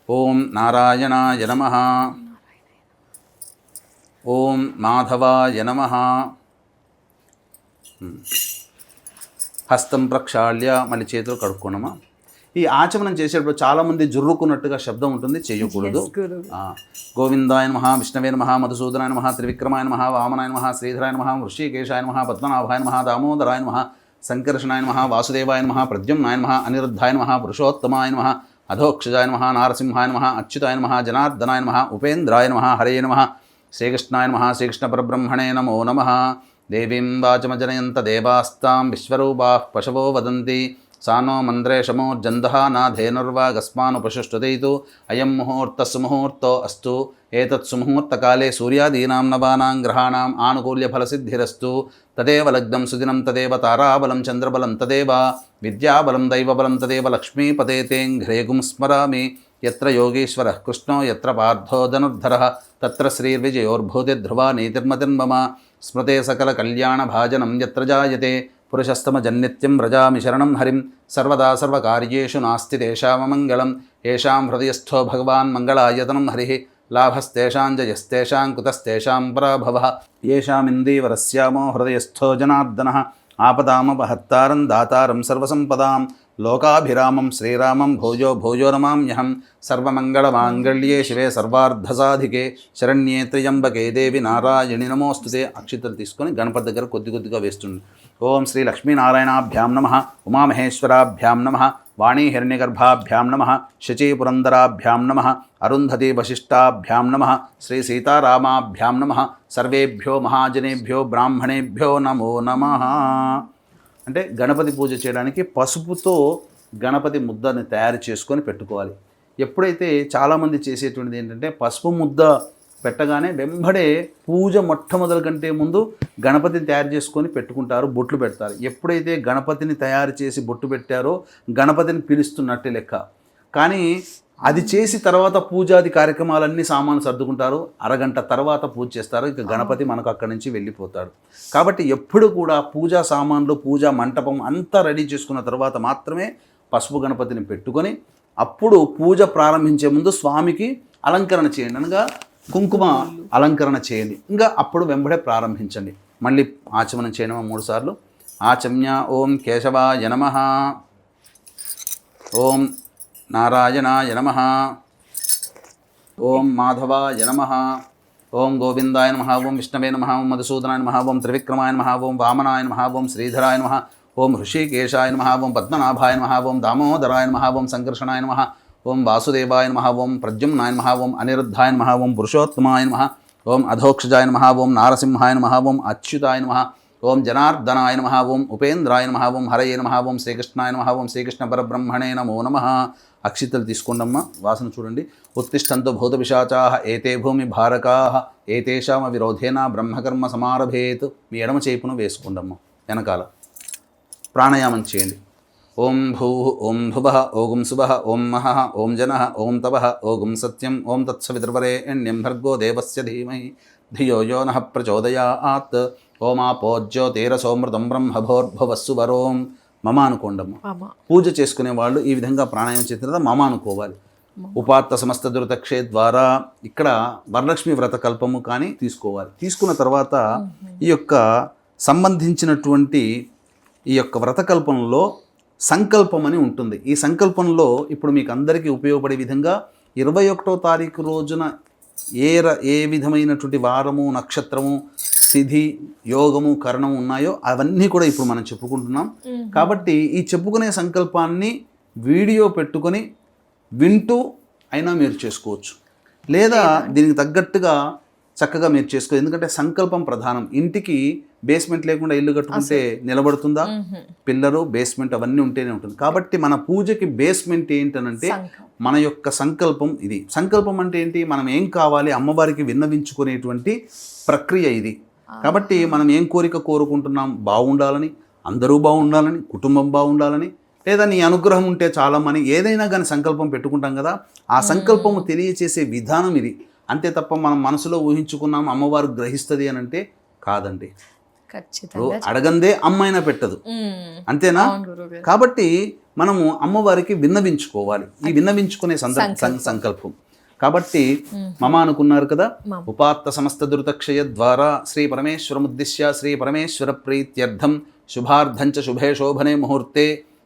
ఓం నారాయణాయ నమః, ఓం మాధవాయ నమః. హస్తం ప్రక్షాళ్య మళ్ళీ చేతులు కడుక్కోనమ్మా. ఈ ఆచమనం చేసేటప్పుడు చాలామంది జుర్రుకున్నట్టుగా శబ్దం ఉంటుంది, చేయకూడదు. గోవిందాయ నమః, విష్ణవే నమః, మధుసూదనాయ నమః, త్రివిక్రమాయ నమః, వామనాయ నమః, శ్రీధరాయ నమః, వృషికేశాయ నమః, పద్మనాభాయ నమః, దామోదరాయ నమః, సంకర్షణాయ నమః, వాసుదేవాయ నమః, ప్రద్యుమ్నాయ నమః, అనిరుద్ధాయ నమః, పురుషోత్తమాయ నమః, అధోక్షజాయ నమః, నారసింహాయ నమః, అచ్యుతాయ నమః, జనార్దనాయ నమః, ఉపేంద్రాయ నమః, హరయే నమః, శ్రీకృష్ణాయ నమః, శ్రీకృష్ణ పరబ్రహ్మణే నమో నమః, దేవీం వాచమజనయంత దేవాస్తాం విశ్వరూపాః పశవో వదంతి సానో మంద్రే శమోర్జందః నాధేనుర్వాగస్మానుపశుష్టుదైతు అయం ముహూర్తః సుముహూర్తో అస్తు ఏతత్ సుముహూర్తకాలే సూర్యాదీనాం నవానాం గ్రహాణాం ఆనుకూల్యఫలసిద్ధిరస్తు తదేవ లగ్నం సుదినం తదేవ తారాబలం చంద్రబలం తదేవ విద్యాబలం దైవబలం తదేవ లక్ష్మీపతే తేంఘ్రేగుం స్మరామి యత్ర యోగీశ్వరః కృష్ణో యత్ర పార్థో ధనుర్ధరః తత్ర శ్రీర్విజయోర్భూతిర్ధ్రువా నీతిర్మతిర్మమ స్మృతే సకల కళ్యాణభాజనం యత్ర జాయతే పురుషస్తమజన్నిత్యం వ్రజామి శరణం హరిం సర్వదా సర్వకార్యేషు నాస్తి తేషామమంగళం ఏషాం హృదయస్థో భగవాన్ మంగళాయతనం హరిః లాభస్తేషాం జయస్తేషాం కుతస్తేషాం పరాభవః యేషామిందీవరస్యామో హృదయస్థో జనార్దనః ఆపదామపహర్తారం దాతారం సర్వసంపదాం లోకాభిరామం శ్రీరామం భోజో భోజో నమామ్యహం సర్వమంగళమాంగళ్యే శివే సర్వార్ధసాధికే శరణ్యే త్ర్యంబకే దేవి నారాయణి నమోస్తుతే. అక్షితలు తీసుకొని గణపతి దగ్గర కొద్దిగా వేస్తుంది. ఓం శ్రీ లక్ష్మీనారాయణాభ్యాం నమః, ఉమామహేశ్వరాభ్యాం నమః, వాణీ హిరణ్యగర్భాభ్యాం నమః, శచీపురందరాభ్యాం నమః, అరుంధతి వశిష్టాభ్యాం నమః, శ్రీ సీతారామాభ్యాం నమః. సర్వేభ్యో మహాజనేభ్యో బ్రాహ్మణేభ్యో నమో నమః. అంటే గణపతి పూజ చేయడానికి పసుపుతో గణపతి ముద్దని తయారు చేసుకొని పెట్టుకోవాలి. ఎప్పుడైతే చాలామంది చేసేటువంటిది ఏంటంటే పసుపు ముద్ద పెట్టగానే వెంబడే పూజ మొట్టమొదటి కంటే ముందు గణపతిని తయారు చేసుకొని పెట్టుకుంటారు, బొట్లు పెడతారు. ఎప్పుడైతే గణపతిని తయారు చేసి బొట్టు పెట్టారో గణపతిని పిలుస్తున్నట్టే లెక్క. కానీ అది చేసి తర్వాత పూజాది కార్యక్రమాలన్నీ సామాను సర్దుకుంటారు, అరగంట తర్వాత పూజ చేస్తారు, ఇక గణపతి మనకు అక్కడి నుంచి వెళ్ళిపోతాడు. కాబట్టి ఎప్పుడు కూడా పూజా సామాన్లు, పూజా మంటపం అంతా రెడీ చేసుకున్న తర్వాత మాత్రమే పసుపు గణపతిని పెట్టుకొని అప్పుడు పూజ ప్రారంభించే ముందు స్వామికి అలంకరణ చేయండి, అనగా కుంకుమ అలంకరణ చేయండి. ఇంకా అప్పుడు వెంబడే ప్రారంభించండి. మళ్ళీ ఆచమనం చేయడం 3 సార్లు. ఆచమ్య ఓం కేశవాయ నమః, ఓం నారాయణాయ నమః, ఓం మాధవాయ నమః, ఓం గోవిందాయ నమః, ఓం విష్ణవే నమః, ఓం మధుసూదనాయ నమః, ఓం త్రివిక్రమాయ నమః, ఓం వామనాయ నమః, ఓం శ్రీధరాయ నమః, ఓం హృషికేశాయ నమః, ఓం పద్మనాభాయ నమః, ఓం దామోదరాయ నమః, ఓం సంకర్షణాయ నమః, ఓం వాసుదేవాయ నమః, ఓం ప్రద్యుమ్నాయ నమః, ఓం అనిరుద్ధాయ నమః, ఓం పురుషోత్తమాయ నమః, ఓం అధోక్షజాయ నమః, ఓం నారసింహాయ నమః, ఓం అచ్యుతాయ నమః, ఓం జనార్దనాయ నమః, ఓం ఉపేంద్రాయ నమః, ఓం హరయే నమః, ఓం శ్రీకృష్ణాయ నమః, ఓం శ్రీకృష్ణ పరబ్రహ్మణే నమో నమః. అక్షితలు తీసుకోండమ్మా, వాసన చూడండి. ఉత్తిష్టంతో భూత పిశాచాః ఏతే భూమి భారకాః ఏతేషామ విరోధేన బ్రహ్మకర్మ సమారభేత్. మీ ఎడమ చేపును వేసుకోండమ్మా వెనకాల. ప్రాణాయామం చేయండి. ఓం భూః, ఓం భువః, ఓం శుభః, ఓం మహః, ఓం జనః, ఓం తపః, ఓం సత్యం, ఓం తత్సవితుర్వరేణ్యం భర్గో దేవస్య ధీమహి ధియో యో నః ప్రచోదయాత్. ఓమాపోజ్యోతిరసోమృతం బ్రహ్మభోర్భువస్సు వరోం. మమ అనుకోండమ్మ. పూజ చేసుకునే వాళ్ళు ఈ విధంగా ప్రాణాయామం చేసిన తర్వాత మమ అనుకోవాలి. ఉపాత్త సమస్త దురితక్షే ద్వారా ఇక్కడ వరలక్ష్మి వ్రత కల్పము కానీ తీసుకోవాలి. తీసుకున్న తర్వాత ఈ యొక్క సంబంధించినటువంటి ఈ యొక్క వ్రతకల్పంలో సంకల్పం అని ఉంటుంది. ఈ సంకల్పంలో ఇప్పుడు మీకు అందరికీ ఉపయోగపడే విధంగా 21వ తారీఖు రోజున ఏ విధమైనటువంటి వారము, నక్షత్రము, తిథి, యోగము, కరణము ఉన్నాయో అవన్నీ కూడా ఇప్పుడు మనం చెప్పుకుంటున్నాం. కాబట్టి ఈ చెప్పుకునే సంకల్పాన్ని వీడియో పెట్టుకొని వింటూ అయినా మీరు చేసుకోవచ్చు, లేదా దీనికి తగ్గట్టుగా చక్కగా మీరు చేసుకో. ఎందుకంటే సంకల్పం ప్రధానం. ఇంటికి బేస్మెంట్ లేకుండా ఇల్లు కట్టుకుంటే నిలబడుతుందా? పిల్లరు, బేస్మెంట్ అవన్నీ ఉంటేనే ఉంటుంది. కాబట్టి మన పూజకి బేస్మెంట్ ఏంటనంటే మన యొక్క సంకల్పం. ఇది సంకల్పం అంటే ఏంటి? మనం ఏం కావాలి అమ్మవారికి విన్నవించుకునేటువంటి ప్రక్రియ ఇది. కాబట్టి మనం ఏం కోరిక కోరుకుంటున్నాం? బాగుండాలని, అందరూ బాగుండాలని, కుటుంబం బాగుండాలని, లేదా నీ అనుగ్రహం ఉంటే చాలమని ఏదైనా కానీ సంకల్పం పెట్టుకుంటాం కదా. ఆ సంకల్పము తెలియచేసే విధానం ఇది. అంతే తప్ప మనం మనసులో ఊహించుకున్నాం అమ్మవారు గ్రహిస్తుంది అని అంటే కాదండి. అడగందే అమ్మైనా పెట్టదు, అంతేనా? కాబట్టి మనము అమ్మవారికి విన్నవించుకోవాలి. ఈ విన్నవించుకునే సంకల్పం. కాబట్టి మమ అనుకున్నారు కదా. ఉపాత్త సమస్త దురితక్షయ ద్వారా శ్రీ పరమేశ్వరముద్దిశ్య శ్రీ పరమేశ్వర ప్రీత్యర్థం శుభార్థంచ శుభే శోభనే ముహూర్తే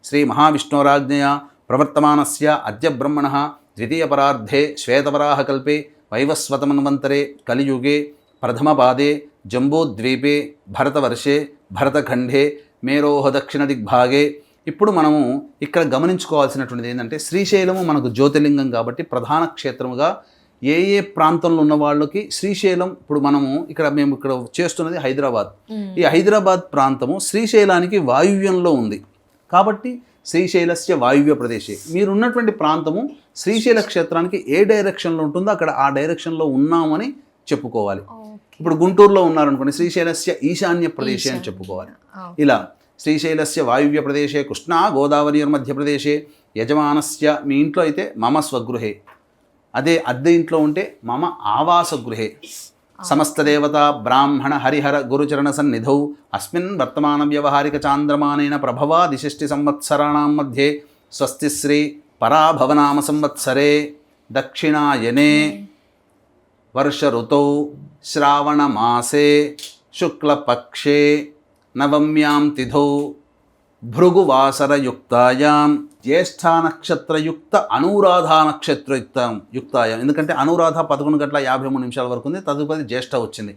శ్రీ మహావిష్ణోరాజ్ఞయా ప్రవర్తమానస్య అద్య బ్రహ్మణః ద్వితీయపరార్ధే శ్వేతవరాహకల్పే వైవస్వతమన్వంతరే కలియుగే ప్రథమపాదే జంబూద్వీపే భరతవర్షే భరతఖండే మేరోహ దక్షిణ దిగ్భాగే. ఇప్పుడు మనము ఇక్కడ గమనించుకోవాల్సినటువంటిది ఏంటంటే శ్రీశైలము మనకు జ్యోతిర్లింగం కాబట్టి ప్రధాన క్షేత్రముగా ఏ ఏ ప్రాంతంలో ఉన్న వాళ్ళకి శ్రీశైలం, ఇప్పుడు మేము ఇక్కడ చేస్తున్నది హైదరాబాద్. ఈ హైదరాబాద్ ప్రాంతము శ్రీశైలానికి వాయువ్యంలో ఉంది కాబట్టి శ్రీశైలస్య వాయువ్య ప్రదేశే. మీరున్నటువంటి ప్రాంతము శ్రీశైల క్షేత్రానికి ఏ డైరెక్షన్లో ఉంటుందో అక్కడ ఆ డైరెక్షన్లో ఉన్నామని చెప్పుకోవాలి. ఇప్పుడు గుంటూరులో ఉన్నారనుకోండి, శ్రీశైలస్య ఈశాన్య ప్రదేశే అని చెప్పుకోవాలి. ఇలా శ్రీశైలస్య వాయువ్య ప్రదేశే కృష్ణా గోదావరి మధ్యప్రదేశే యజమానస్య, మీ ఇంట్లో అయితే మమ స్వగృహే, అదే అద్దె ఇంట్లో ఉంటే మమ ఆవాస గృహే, సమస్త దేవత బ్రాహ్మణ హరిహర గురుచరణ సన్నిధౌ అస్మిన్ వర్తమాన వ్యవహారిక చాంద్రమానేన ప్రభవా దిశష్టి సంవత్సరాణం మధ్యే స్వస్తి శ్రీ పరాభవనామ సంవత్సరే దక్షిణాయనే వర్ష ఋతౌ శ్రావణ మాసే శుక్లపక్షే నవమ్యాం తిథౌ భృగువాసరయుక్తాయాం జ్యేష్ఠానక్షత్రయుక్త అనురాధానక్షత్రయుక్తాయాం. ఎందుకంటే అనురాధ 11:53 వరకు ఉంది, తదుపరి జ్యేష్ఠ వచ్చింది.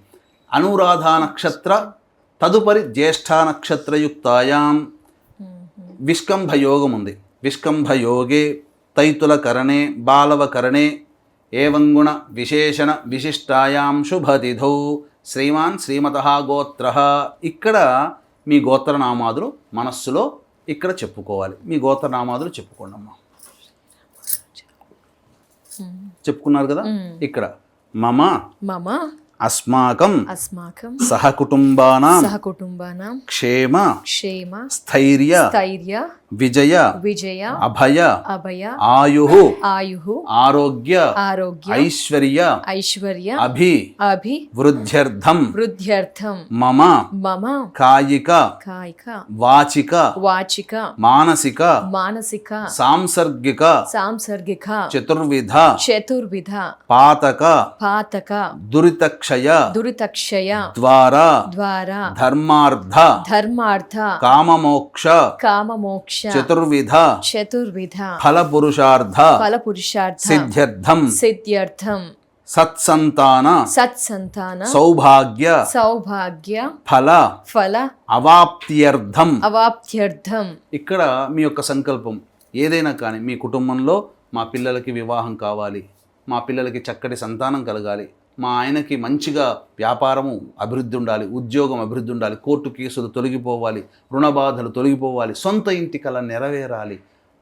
అనురాధా నక్షత్ర తదుపరి జ్యేష్ఠానక్షత్రయుక్తాయాం విష్కంభయోగం ఉంది. విష్కంభయోగే తైతులకరణే బాలవకరణే ఏవంగుణ విశేషణ విశిష్టాయాం శుభతిథౌ శ్రీమాన్ శ్రీమతః గోత్రః. ఇక్కడ మీ గోత్రనామాదులు మనస్సులో ఇక్కడ చెప్పుకోవాలి. మీ గోత్రనామాదులు చెప్పుకోండి అమ్మా. చెప్పుకున్నారు కదా. ఇక్కడ మమ అస్మాకం సహకుటుంబానాం క్షేమ స్థైర్య విజయ అభయ ఆయుః ఆరోగ్య ఐశ్వర్య వృద్ధ్యర్థం మమ కాయిక వాచిక మానసిక సాంసర్గిక చతుర్విధ పాతక దురితక్షయ ద్వారా ధర్మార్థ కామమోక్ష చతుర్విధ ఫలపురుషార్థ సిద్ధ్యర్థం సత్సంతాన సౌభాగ్య ఫల అవాప్త్యర్థం. ఇక్కడ మీ యొక్క సంకల్పం ఏదైనా కానీ, మీ కుటుంబంలో మా పిల్లలకి వివాహం కావాలి, మా పిల్లలకి చక్కటి సంతానం కలగాలి, మా ఆయనకి మంచిగా వ్యాపారము అభివృద్ధి ఉండాలి, ఉద్యోగం అభివృద్ధి ఉండాలి, కోర్టు కేసులు తొలగిపోవాలి, రుణబాధలు తొలగిపోవాలి, సొంత ఇంటి కల నెరవేరాలి,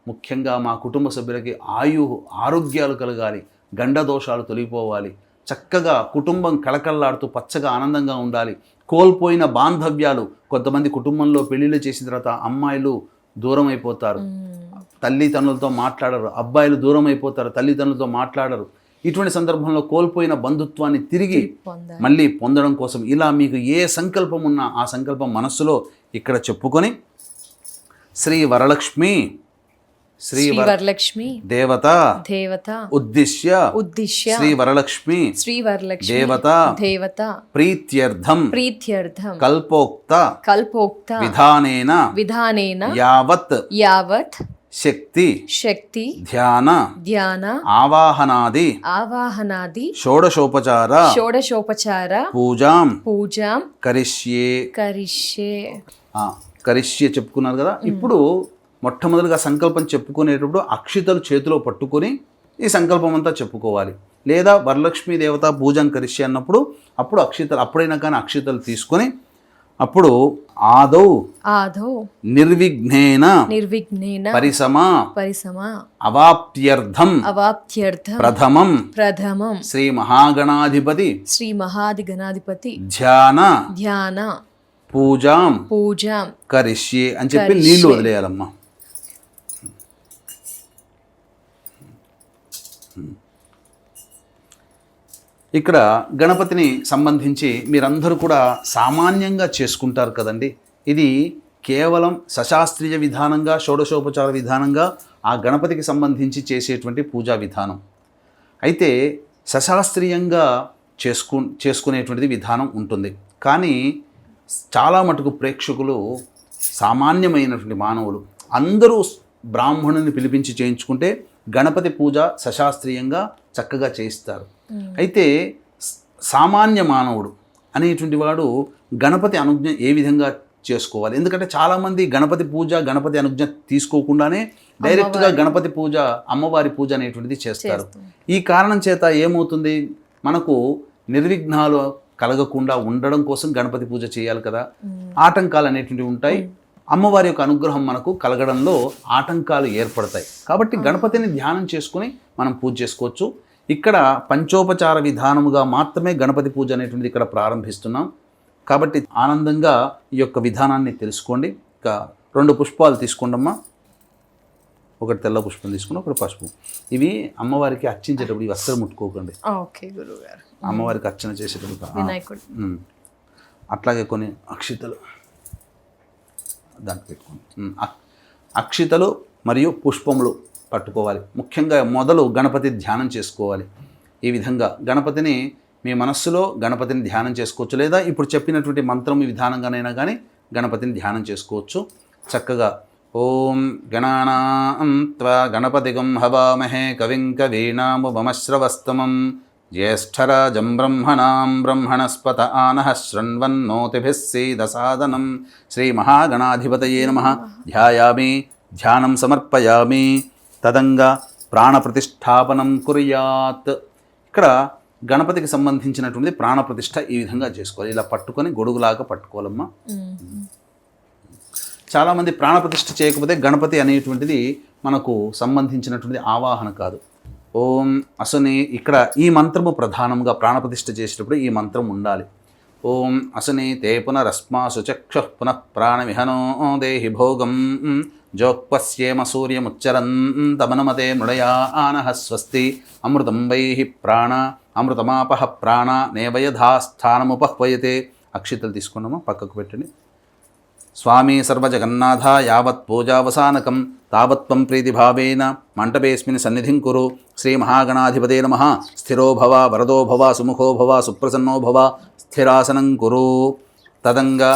ముఖ్యంగా మా కుటుంబ సభ్యులకి ఆరోగ్యాలు కలగాలి, గండదోషాలు తొలగిపోవాలి, చక్కగా కుటుంబం కళకళలాడుతూ పచ్చగా ఆనందంగా ఉండాలి, కోల్పోయిన బాంధవ్యాలు, కొంతమంది కుటుంబంలో పెళ్లిళ్ళు చేసిన తర్వాత అమ్మాయిలు దూరం అయిపోతారు, తల్లిదండ్రులతో మాట్లాడరు, అబ్బాయిలు దూరం అయిపోతారు, తల్లిదండ్రులతో మాట్లాడరు. ఇటువంటి సందర్భంలో కోల్పోయిన బంధుత్వాన్ని తిరిగి మళ్ళీ పొందడం కోసం ఇలా మీకు ఏ సంకల్పం ఉన్నా ఆ సంకల్పం మనస్సులో ఇక్కడ చెప్పుకొని శ్రీ వరలక్ష్మి దేవత ఉద్దిశ్య శ్రీ వరలక్ష్మి దేవత ప్రీత్యర్థం కల్పోక్త విధానేన యావత్ శక్తి ధ్యాన ఆవాహనాది షోడశోపచార పూజాం కరిష్యే చెప్పుకున్నారు కదా. ఇప్పుడు మొట్టమొదటిగా సంకల్పం చెప్పుకునేటప్పుడు అక్షితలు చేతిలో పట్టుకొని ఈ సంకల్పం అంతా చెప్పుకోవాలి. లేదా వరలక్ష్మీ దేవత పూజం కరిష్యే అన్నప్పుడు అప్పుడు అక్షితలు, అప్పుడైనా కానీ అక్షితలు తీసుకొని అప్పుడు ఆదౌ నిర్విఘ్నేన పరిసమా అవాప్త్యర్థం ప్రథమం శ్రీ మహాగణాధిపతి ధ్యాన పూజాం కరిష్యే అని చెప్పి నీళ్లు వదిలేయాలమ్మా. ఇక్కడ గణపతిని సంబంధించి మీరందరూ కూడా సామాన్యంగా చేసుకుంటారు కదండి. ఇది కేవలం సశాస్త్రీయ విధానంగా, షోడశోపచార విధానంగా ఆ గణపతికి సంబంధించి చేసేటువంటి పూజా విధానం. అయితే సశాస్త్రీయంగా చేసుకునేటువంటిది విధానం ఉంటుంది. కానీ చాలా మటుకు ప్రేక్షకులు సామాన్యమైనటువంటి మానవులు అందరూ బ్రాహ్మణుని పిలిపించి చేయించుకుంటే గణపతి పూజ సశాస్త్రీయంగా చక్కగా చేయిస్తారు. అయితే సామాన్య మానవుడు అనేటువంటి వాడు గణపతి అనుజ్ఞ ఏ విధంగా చేసుకోవాలి. ఎందుకంటే చాలామంది గణపతి పూజ, గణపతి అనుజ్ఞ తీసుకోకుండానే డైరెక్ట్గా గణపతి పూజ, అమ్మవారి పూజ అనేటువంటిది చేస్తారు. ఈ కారణం చేత ఏమవుతుంది, మనకు నిర్విఘ్నాలు కలగకుండా ఉండడం కోసం గణపతి పూజ చేయాలి కదా, ఆటంకాలు అనేటువంటివి ఉంటాయి. అమ్మవారి యొక్క అనుగ్రహం మనకు కలగడంలో ఆటంకాలు ఏర్పడతాయి. కాబట్టి గణపతిని ధ్యానం చేసుకుని మనం పూజ చేసుకోవచ్చు. ఇక్కడ పంచోపచార విధానముగా మాత్రమే గణపతి పూజ అనేటువంటిది ఇక్కడ ప్రారంభిస్తున్నాం. కాబట్టి ఆనందంగా ఈ యొక్క విధానాన్ని తెలుసుకోండి. ఇక 2 పుష్పాలు తీసుకోండమ్మా. ఒకటి తెల్ల పుష్పం తీసుకుని, ఒకటి పసుపు. ఇవి అమ్మవారికి అర్చించేటప్పుడు ఈ వస్త్రం ముట్టుకోకండి. ఓకే గురుగారు. అమ్మవారికి అర్చన చేసేటప్పుడు వినాయకుడు. అట్లాగే కొన్ని అక్షితలు దాంట్లో పెట్టుకోండి. అక్షితలు మరియు పుష్పములు పట్టుకోవాలి. ముఖ్యంగా మొదలు గణపతి ధ్యానం చేసుకోవాలి. ఈ విధంగా గణపతిని మీ మనస్సులో గణపతిని ధ్యానం చేసుకోవచ్చు, లేదా ఇప్పుడు చెప్పినటువంటి మంత్రం విధానంగానైనా కానీ గణపతిని ధ్యానం చేసుకోవచ్చు. చక్కగా ఓం గణానాం త్వా గణపతిగం హవామహే కవిం కవీనాముపమశ్రవస్తమం జ్యేష్ఠరాజం బ్రహ్మణాం బ్రహ్మణస్పత ఆనః శృణ్వన్నోతిభిः సీదసాదనం. శ్రీమహాగణాధిపతయే నమః. ధ్యాయామి, ధ్యానం సమర్పయామి. తదంగా ప్రాణప్రతిష్ఠాపనం కుర్యాత్. ఇక్కడ గణపతికి సంబంధించినటువంటి ప్రాణప్రతిష్ఠ ఈ విధంగా చేసుకోవాలి. ఇలా పట్టుకొని గొడుగులాగా పట్టుకోవాలమ్మా. చాలామంది ప్రాణప్రతిష్ఠ చేయకపోతే గణపతి అనేటువంటిది మనకు సంబంధించినటువంటి ఆవాహన కాదు. ఓం అసుని, ఇక్కడ ఈ మంత్రము ప్రధానంగా ప్రాణప్రతిష్ఠ చేసేటప్పుడు ఈ మంత్రం ఉండాలి. ఓం అసుని తే పునరస్మాసు చక్షుః పునః ప్రాణమిహనో దేహి భోగం జోక్పశ్యేమ సూర్యముచ్చరంతమనుమతే మృడయా ఆనః స్వస్తి అమృతం వైః ప్రాణ అమృతమాపః ప్రాణ నేవయధాస్థానముపహ్వయతే. అక్షితలు తీసుకున్నామా, పక్కకు పెట్టండి. స్వామి సర్వజగన్నాథ యావత్ పూజావసానకం తావత్వం ప్రీతిభావేన మంటపేస్మిన్ సన్నిధిం కురు. శ్రీ మహాగణాధిపతే నమః. స్థిరో భవ, వరదో భవ, సుముఖో భవ, సుప్రసన్నో భవ. స్థిరాసనం కురు. తదంగా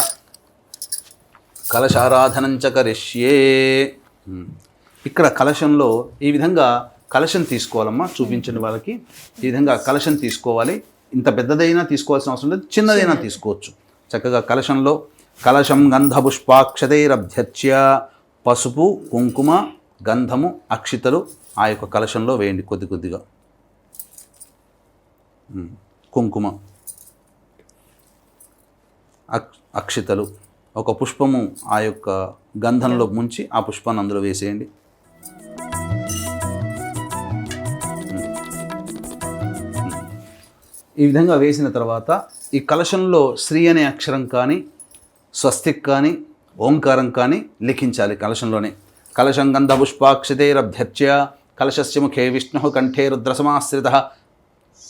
కలశారాధనం చ కరిష్యే. ఇక్కడ కలశంలో ఈ విధంగా కలశం తీసుకోవాలమ్మా. చూపించండి వాళ్ళకి. ఈ విధంగా కలశం తీసుకోవాలి. ఇంత పెద్దదైనా తీసుకోవాల్సిన అవసరం లేదు, చిన్నదైనా తీసుకోవచ్చు. చక్కగా కలశంలో కలశం గంధపుష్పాక్షతైరభ్యర్చ్య, పసుపు, కుంకుమ, గంధము, అక్షితలు ఆ యొక్క కలశంలో వేయండి. కొద్ది కొద్దిగా కుంకుమ, అక్షితలు, ఒక పుష్పము ఆ యొక్క గంధంలో ముంచి ఆ పుష్పాన్ని అందులో వేసేయండి. ఈ విధంగా వేసిన తర్వాత ఈ కలశంలో శ్రీ అనే అక్షరం కానీ, స్వస్తిక్ కానీ, ఓంకారం కానీ లిఖించాలి కలశంలోనే. కలశం గంధపుష్పాక్షతైరభ్యర్చ్య, కలశస్య ముఖే విష్ణుః కంఠే రుద్రసమాశ్రితః,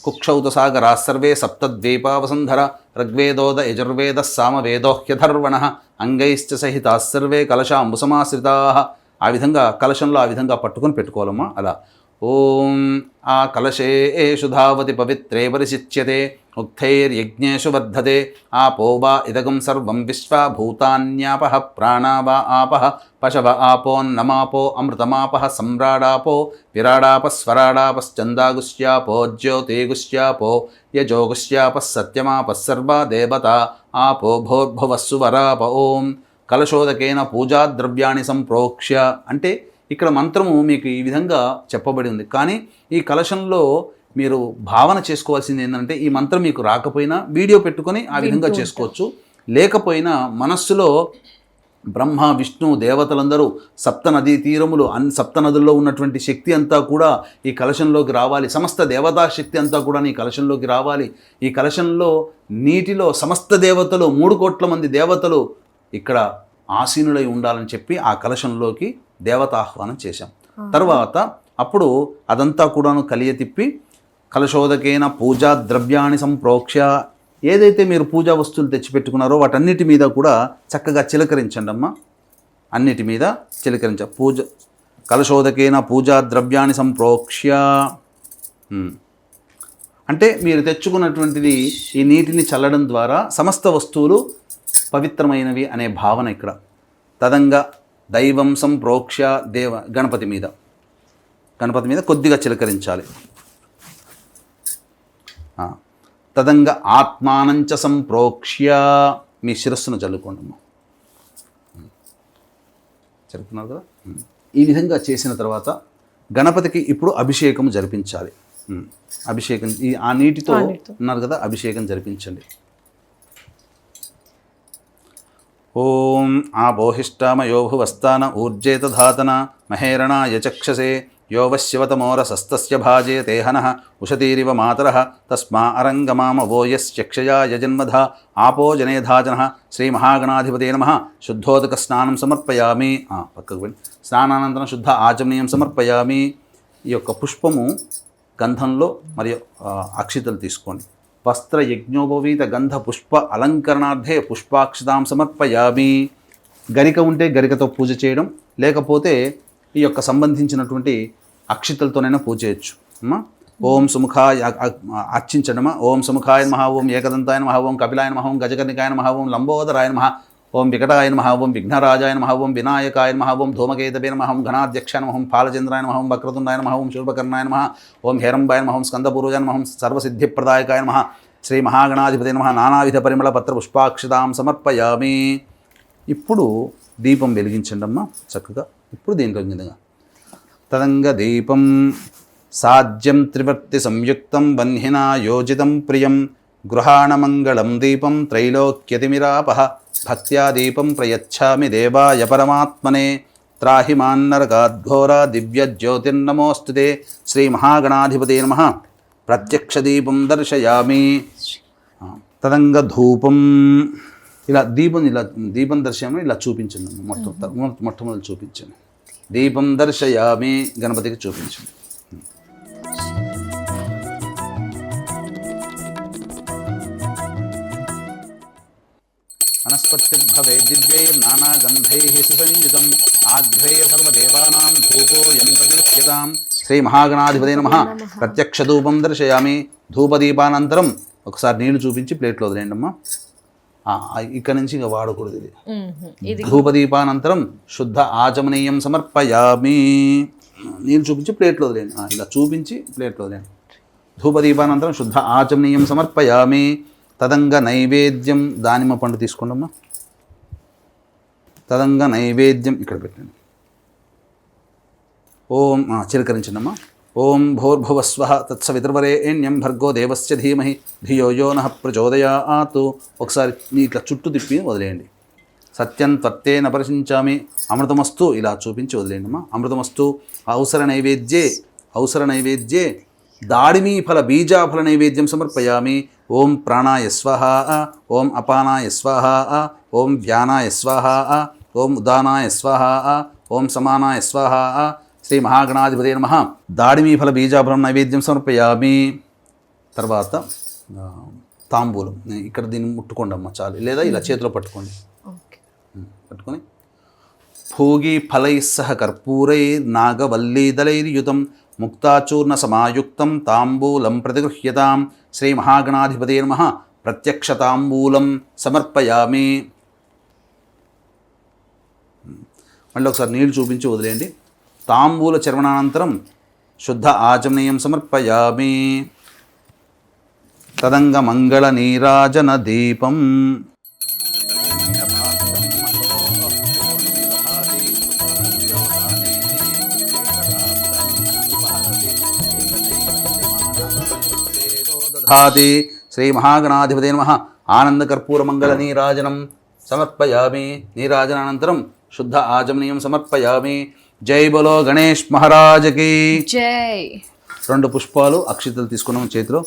కుక్షౌత సాగరా సర్వే సప్తద్వీపావసుంధర, ఋగ్వేదోద యజుర్వేద సామవేదోహ్యధర్వణః, అంగైశ్చ సహితా సర్వే కలశాంబుసమాశ్రితాః. ఆ విధంగా కలశంలో ఆ విధంగా పట్టుకొని పెట్టుకోవాలమ్మా. అలా ఓం ఆ కలశేషు ధావతి పవిత్రే పరిశిచ్యతే, ఉక్తైర్యజ్ఞేషు వర్ధతే, ఆపో వా ఇదగం సర్వం విశ్వా భూతాన్యాపః ప్రాణా వా ఆపః పశవ ఆపోన్నమాపో అమృతమాపః సమ్రాడాపో విరాడాపస్వరాడాపశ్చందాగుశ్యాపో జ్యోతిగుశ్యాపో యజోగుశ్యాపः సత్యమాపः సర్వా దేవతా ఆపో భోర్భువస్సు వరాప. ఓం కలశోదకేన పూజాద్రవ్యాన్ని సంప్రోక్ష్య అంటే ఇక్కడ మంత్రము మీకు ఈ విధంగా చెప్పబడి ఉంది. కానీ ఈ కలశంలో మీరు భావన చేసుకోవాల్సింది ఏంటంటే, ఈ మంత్రం మీకు రాకపోయినా వీడియో పెట్టుకొని ఆ విధంగా చేసుకోవచ్చు. లేకపోయినా మనస్సులో బ్రహ్మ, విష్ణు, దేవతలందరూ, సప్త నదీ తీరములు, సప్త నదుల్లో ఉన్నటువంటి శక్తి అంతా కూడా ఈ కలశంలోకి రావాలి. సమస్త దేవతా శక్తి అంతా కూడా ఈ కలశంలోకి రావాలి. ఈ కలశంలో నీటిలో సమస్త దేవతలు, 3 కోట్ల మంది దేవతలు ఇక్కడ ఆసీనులై ఉండాలని చెప్పి ఆ కలశంలోకి దేవతాహ్వానం చేశాం. తర్వాత అప్పుడు అదంతా కూడాను కలియ తిప్పి కలశోదకేన పూజా ద్రవ్యాన్ని సంప్రోక్ష్య, ఏదైతే మీరు పూజా వస్తువులు తెచ్చిపెట్టుకున్నారో వాటన్నిటి మీద కూడా చక్కగా చిలకరించండి అమ్మ. అన్నిటి మీద చిలకరించ. కలశోదకేన పూజా ద్రవ్యాన్ని సంప్రోక్ష్య అంటే మీరు తెచ్చుకున్నటువంటిది ఈ నీటిని చల్లడం ద్వారా సమస్త వస్తువులు పవిత్రమైనవి అనే భావన ఇక్కడ. తదంగా దైవం సంప్రోక్ష్య గణపతి మీద కొద్దిగా చిలకరించాలి. తదంగా ఆత్మానంచ సంప్రోక్ష్య మీ శిరస్సును చల్లుకోండి. జరుపుతున్నారు కదా. ఈ విధంగా చేసిన తర్వాత గణపతికి ఇప్పుడు అభిషేకం జరిపించాలి. అభిషేకం ఆ నీటితో ఉన్నారు కదా, అభిషేకం జరిపించండి. ఓం ఆబోహిష్టామయోభువస్తాన ఊర్జేతధాతన మహేరణాయ చక్షసే యోవశివతమోరసస్తస్య భాజే తేహనః ఉషతీరివ మాతరః తస్మా అరంగమామవోయశ్చక్షయాయ జన్మధ ఆపో జనేధాజనః శ్రీమహాగణాధిపతే నమః. శుద్ధోదక స్నానం సమర్పయామి. పక్కకు వెళ్ళి స్నానానంతరం శుద్ధ ఆచమనీయం సమర్పయామి. ఈ యొక్క పుష్పము గంధంలో మరియు అక్షితలు తీసుకోండి. వస్త్ర యజ్ఞోపవీత గంధ పుష్ప అలంకరణార్థే పుష్పాక్షితాం సమర్పయామి. గరిక ఉంటే గరికతో పూజ చేయడం, లేకపోతే ఈ యొక్క సంబంధించినటువంటి అక్షితలతోనైనా పూజ చేయొచ్చు. ఓం సుముఖాయ అర్చించడమా. ఓం సుముఖాయ నమః, ఓం ఏకదంతాయ నమః, ఓం కపిలాయ నమః, ఓం గజకర్ణికాయ నమః, ఓం లంబోదరాయ నమః, ఓం వికటాయ నమః, ఓం విఘ్నరాజాయ నమః, ఓం వినాయకాయ నమః, ఓం ధూమకేతవే నమః, ఓం ఘనాధ్యక్షాయ నమః, ఓం ఫాలచంద్రాయ నమః, ఓం వక్రతుండాయ నమః, ఓం శూర్పకర్ణాయ నమః, ఓం హేరంబాయ నమః, ఓం స్కందపూర్వజాయ నమః, ఓం సర్వసిద్ధిప్రదాయకాయ నమః, శ్రీ మహాగణాధిపతే నమః. నానావిధ పరిమళ పత్ర పుష్పాక్షితాం సమర్పయామి. ఇప్పుడు దీపం వెలిగించండి అమ్మా చక్కగా. ఇప్పుడు దీంట్లో విధంగా తదంగ దీపం సాధ్యం త్రివర్తి సంయుక్తం వన్హినా యోజితం ప్రియం గృహాణమంగళం దీపం త్రైలోక్యతిమిరాపహ భక్త్యా దీపం ప్రయచ్ఛామి దేవాయ పరమాత్మనే త్రాహి మాన్నరకాద్ఘోర దివ్య జ్యోతిర్నమోస్తుతే. శ్రీ మహాగణాధిపతే నమః. ప్రత్యక్ష దీపం దర్శయామి. తదంగ ధూపం ఇలా దీపం దర్శయామి. ఇలా చూపించండి మొట్టమొదటి చూపించండి. దీపం దర్శయామి, గణపతికి చూపించండి. వనస్పతిర్భవే దివ్యైర్నానాగంధైః సుసంయుతం ఆఘ్రేయ సర్వదేవానాం ధూపోయం ప్రతిగృహ్యతాం. శ్రీ మహాగణాధిపతే నమః. ప్రత్యక్ష ధూపం దర్శయామి. ధూపదీపానంతరం ఒకసారి నీళ్లు చూపించి ప్లేట్లో వదిలేయండి అమ్మా. ఇక్కడ నుంచి ఇంకా వాడకూడదు ఇది. ధూపదీపానంతరం శుద్ధ ఆచమనీయం సమర్పయామి. నీళ్ళు చూపించి ప్లేట్లో వదిలేండి. ఇలా చూపించి ప్లేట్లో వదిలేండి. ధూపదీపానంతరం శుద్ధ ఆచమనీయం సమర్పయామి. తదంగ నైవేద్యం దానిమ్మ పండు తీసుకోండి అమ్మా. తదంగ నైవేద్యం ఇక్కడ పెట్టండి. ఓం చిలకరించండి అమ్మా. ఓం భూర్భువస్వః తత్సవితుర్వరేణ్యం భర్గో దేవస్య ధీమహి ధియో యో నః ప్రచోదయాత్. ఒకసారి ఇట్లా చుట్టూ తిప్పి వదిలేయండి. సత్యం త్వత్తేన పరిశించామి. అమృతమస్తు ఇలా చూపించి వదిలేయండి అమ్మా. అమృతమస్తు. ఔసర నైవేద్యే దాడిమీ ఫల బీజాఫల నైవేద్యం సమర్పయామి. ఓం ప్రాణాయ స్వాహ, ఓం అపానాయ స్వాహ, ఓం వ్యానాయ స్వాహ, ఓం ఉదానాయ స్వాహ, ఓం సమానాయ స్వాహ. శ్రీ మహాగణాధిపతే నమః. దాడిమీ ఫల బీజాఫలం నైవేద్యం సమర్పయామి. తర్వాత తాంబూలం. ఇక్కడ దీన్ని ముట్టుకోండి అమ్మ చాలు, లేదా ఇలా చేతిలో పట్టుకోండి. పట్టుకొని భోగి ఫలై సహ కర్పూరై నాగవల్లీదలైర్యుతం ముక్తాచూర్ణ సమాయుక్తం తాంబూలం ప్రతిగృహ్యతాం. శ్రీ మహాగణాధిపతే నమః. ప్రత్యక్ష తాంబూలం సమర్పయామి. మళ్ళీ ఒకసారి నీళ్ళు చూపించి వదిలేయండి. తాంబూల చర్వణానంతరం శుద్ధ ఆచమనీయం సమర్పయామి. తదంగ మంగళ నీరాజన దీపం. శ్రీ మహాగణాధిపతే నమః. ఆనంద కర్పూర మంగళ నీరాజనం సమర్పయామి. నీరాజనానంతరం శుద్ధ ఆచమనీయం సమర్పయామి. జై బలో గణేష్ మహారాజకి జై. 2 పుష్పాలు అక్షితలు తీసుకున్నాం చేతిలో.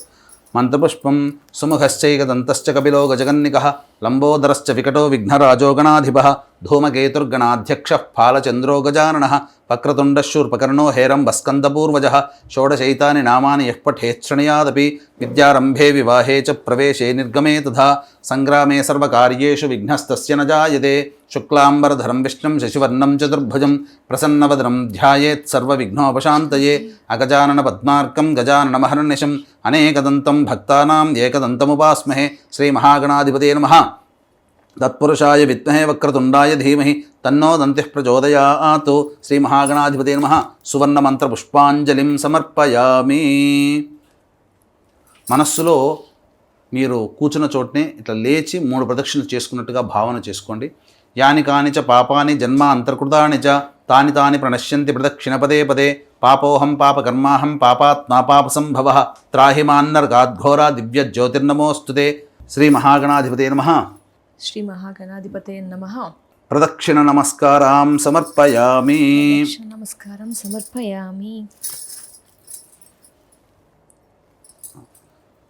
మంత్రపుష్పం సుముఖశ్చైకదంతశ్చ కపిలో గజగన్నికః లంబోదరశ్చ వికటో విఘ్నరాజో గణాధిపః ధూమకేతుర్గణాధ్యక్షః ఫాలచంద్రో గజాననః వక్రతుండశూర్పకర్ణో హేరంబస్కందపూర్వజः షోడశైతాని నామాని యః పఠేచ్చృణయాదపి విద్యారంభే వివాహే చ ప్రవేశే నిర్గమే తథా సంగ్రామే సర్వకార్యేషు విఘ్నస్తస్య న జాయతే. శుక్లాంబరధరం విష్ణుం శశివర్ణం చతుర్భుజం ప్రసన్నవదనం ధ్యాయేత్ సర్వవిఘ్నోపశాంతయే. అగజానన పద్మార్కం గజాననమహర్నిశం అనేకదంతం భక్తానాం ఏకదంతముపాస్మహే. శ్రీ మహాగణాధిపతే నమః. తత్పురుషాయ విద్మహే వక్రతుండాయ ధీమహి తన్నో దంతిః ప్రచోదయాత్. శ్రీ మహాగణాధిపతే నమః. సువర్ణమంత్ర పుష్పాంజలిం సమర్పయామి. మనస్సులో మీరు కూర్చున్న చోటనే ఇట్లా లేచి 3 ప్రదక్షిణలు చేసుకున్నట్టుగా భావన చేసుకోండి. యాని కాని చ పాపాని జన్మ అంతర్కృతాని చ తాని తాని ప్రణశ్యంతి ప్రదక్షిణ పదే పదే పాపోహం పాపకర్మాహం పాపాత్మా పాప సంభవ త్రాహి మాన్నర్గాద్ఘోరా దివ్య జ్యోతిర్నమోస్తుతే. శ్రీ మహాగణాధిపతే నమః. శ్రీ మహాగణాధిపతే నమః. ప్రదక్షిణ నమస్కారం సమర్పయామి. నమస్కారం సమర్పయామి.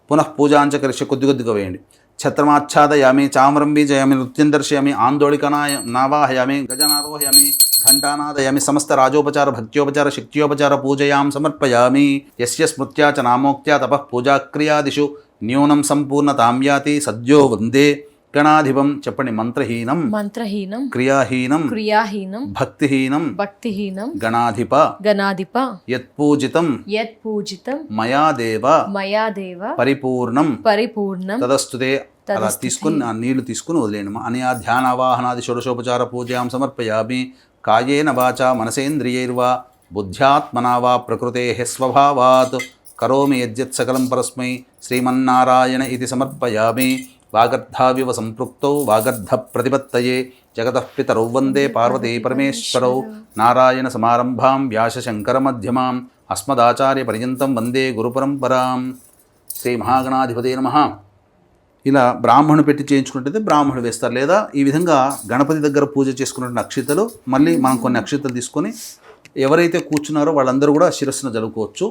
పునః పూజాంచ కరిష్య కొద్దిగా వేయండి. ఛత్రమాచ్ఛాదయామి, చామరం బీజయామి, నృత్యం దర్శయామి, ఆందోళికనాయ నావాహయామి, గజనారోహయామి, ఘంటానాదయామి, సమస్త రాజోపచార భక్త్యోపచార శక్త్యోపచార పూజయాం సమర్పయామి. యస్య స్మృత్యా చ నామోక్త్యా తపః పూజాక్రియాదిషు న్యూనం సంపూర్ణతాం యాతి సద్యో వందే గణాధిపం. చెప్పండి. మంత్రహీనం మంత్రహీనం క్రియాహీనం క్రియాహీనం భక్తిహీనం భక్తిహీనం గణాధిప గణాధిప యత్పూజితం యత్పూజితం మయా దేవ మయా దేవ పరిపూర్ణం పరిపూర్ణం తదస్తుతే. అలా తీసుకుని ఆ నీళ్లు తీసుకుని వదిలేయడమా. అని ఆ ధ్యానావాహనాది షోడశోపచార పూజాం సమర్పయామి. కాయేన వాచా మనసేంద్రియైర్వా బుద్ధ్యాత్మనా వా ప్రకృతేః స్వభావాత్ కరోమి యద్యత్ సకలం పరస్మై శ్రీమన్నారాయణ ఇది సమర్పయామి. వాగర్ధావివ సంపృక్తౌ వాగర్ధ ప్రతిపత్తయే జగతః పితరౌ వందే పార్వతీ పరమేశ్వరౌ. నారాయణ సమారంభాం వ్యాసశంకర మధ్యమాం అస్మదాచార్య పర్యంతం వందే గురుపరంపరాం. శ్రీ మహాగణాధిపతే నమః. ఇలా బ్రాహ్మణు పెట్టి చేయించుకుంటే బ్రాహ్మణుడు వేస్తారు. లేదా ఈ విధంగా గణపతి దగ్గర పూజ చేసుకున్న అక్షితలు మళ్ళీ మనం కొన్ని అక్షితలు తీసుకొని ఎవరైతే కూర్చున్నారో వాళ్ళందరూ కూడా శిరస్సును జల్లుకోవచ్చు.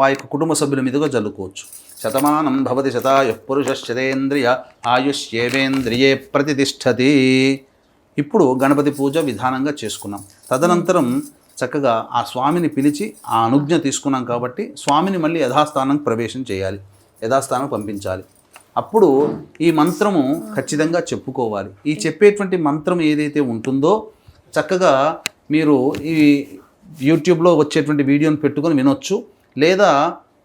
ఆ యొక్క కుటుంబ సభ్యుల మీదుగా జల్లుకోవచ్చు. శతమానం భవతి శతాయుః పురుషశ్చతేంద్రియ ఆయుష్యేవేంద్రియే ప్రతిష్టతి. ఇప్పుడు గణపతి పూజ విధానంగా చేసుకున్నాం. తదనంతరం చక్కగా ఆ స్వామిని పిలిచి ఆ అనుజ్ఞ తీసుకున్నాం కాబట్టి స్వామిని మళ్ళీ యథాస్థానం ప్రవేశం చేయాలి, యథాస్థానం పంపించాలి. అప్పుడు ఈ మంత్రము ఖచ్చితంగా చెప్పుకోవాలి. ఈ చెప్పేటువంటి మంత్రం ఏదైతే ఉంటుందో చక్కగా మీరు ఈ యూట్యూబ్లో వచ్చేటువంటి వీడియోని పెట్టుకొని వినొచ్చు. లేదా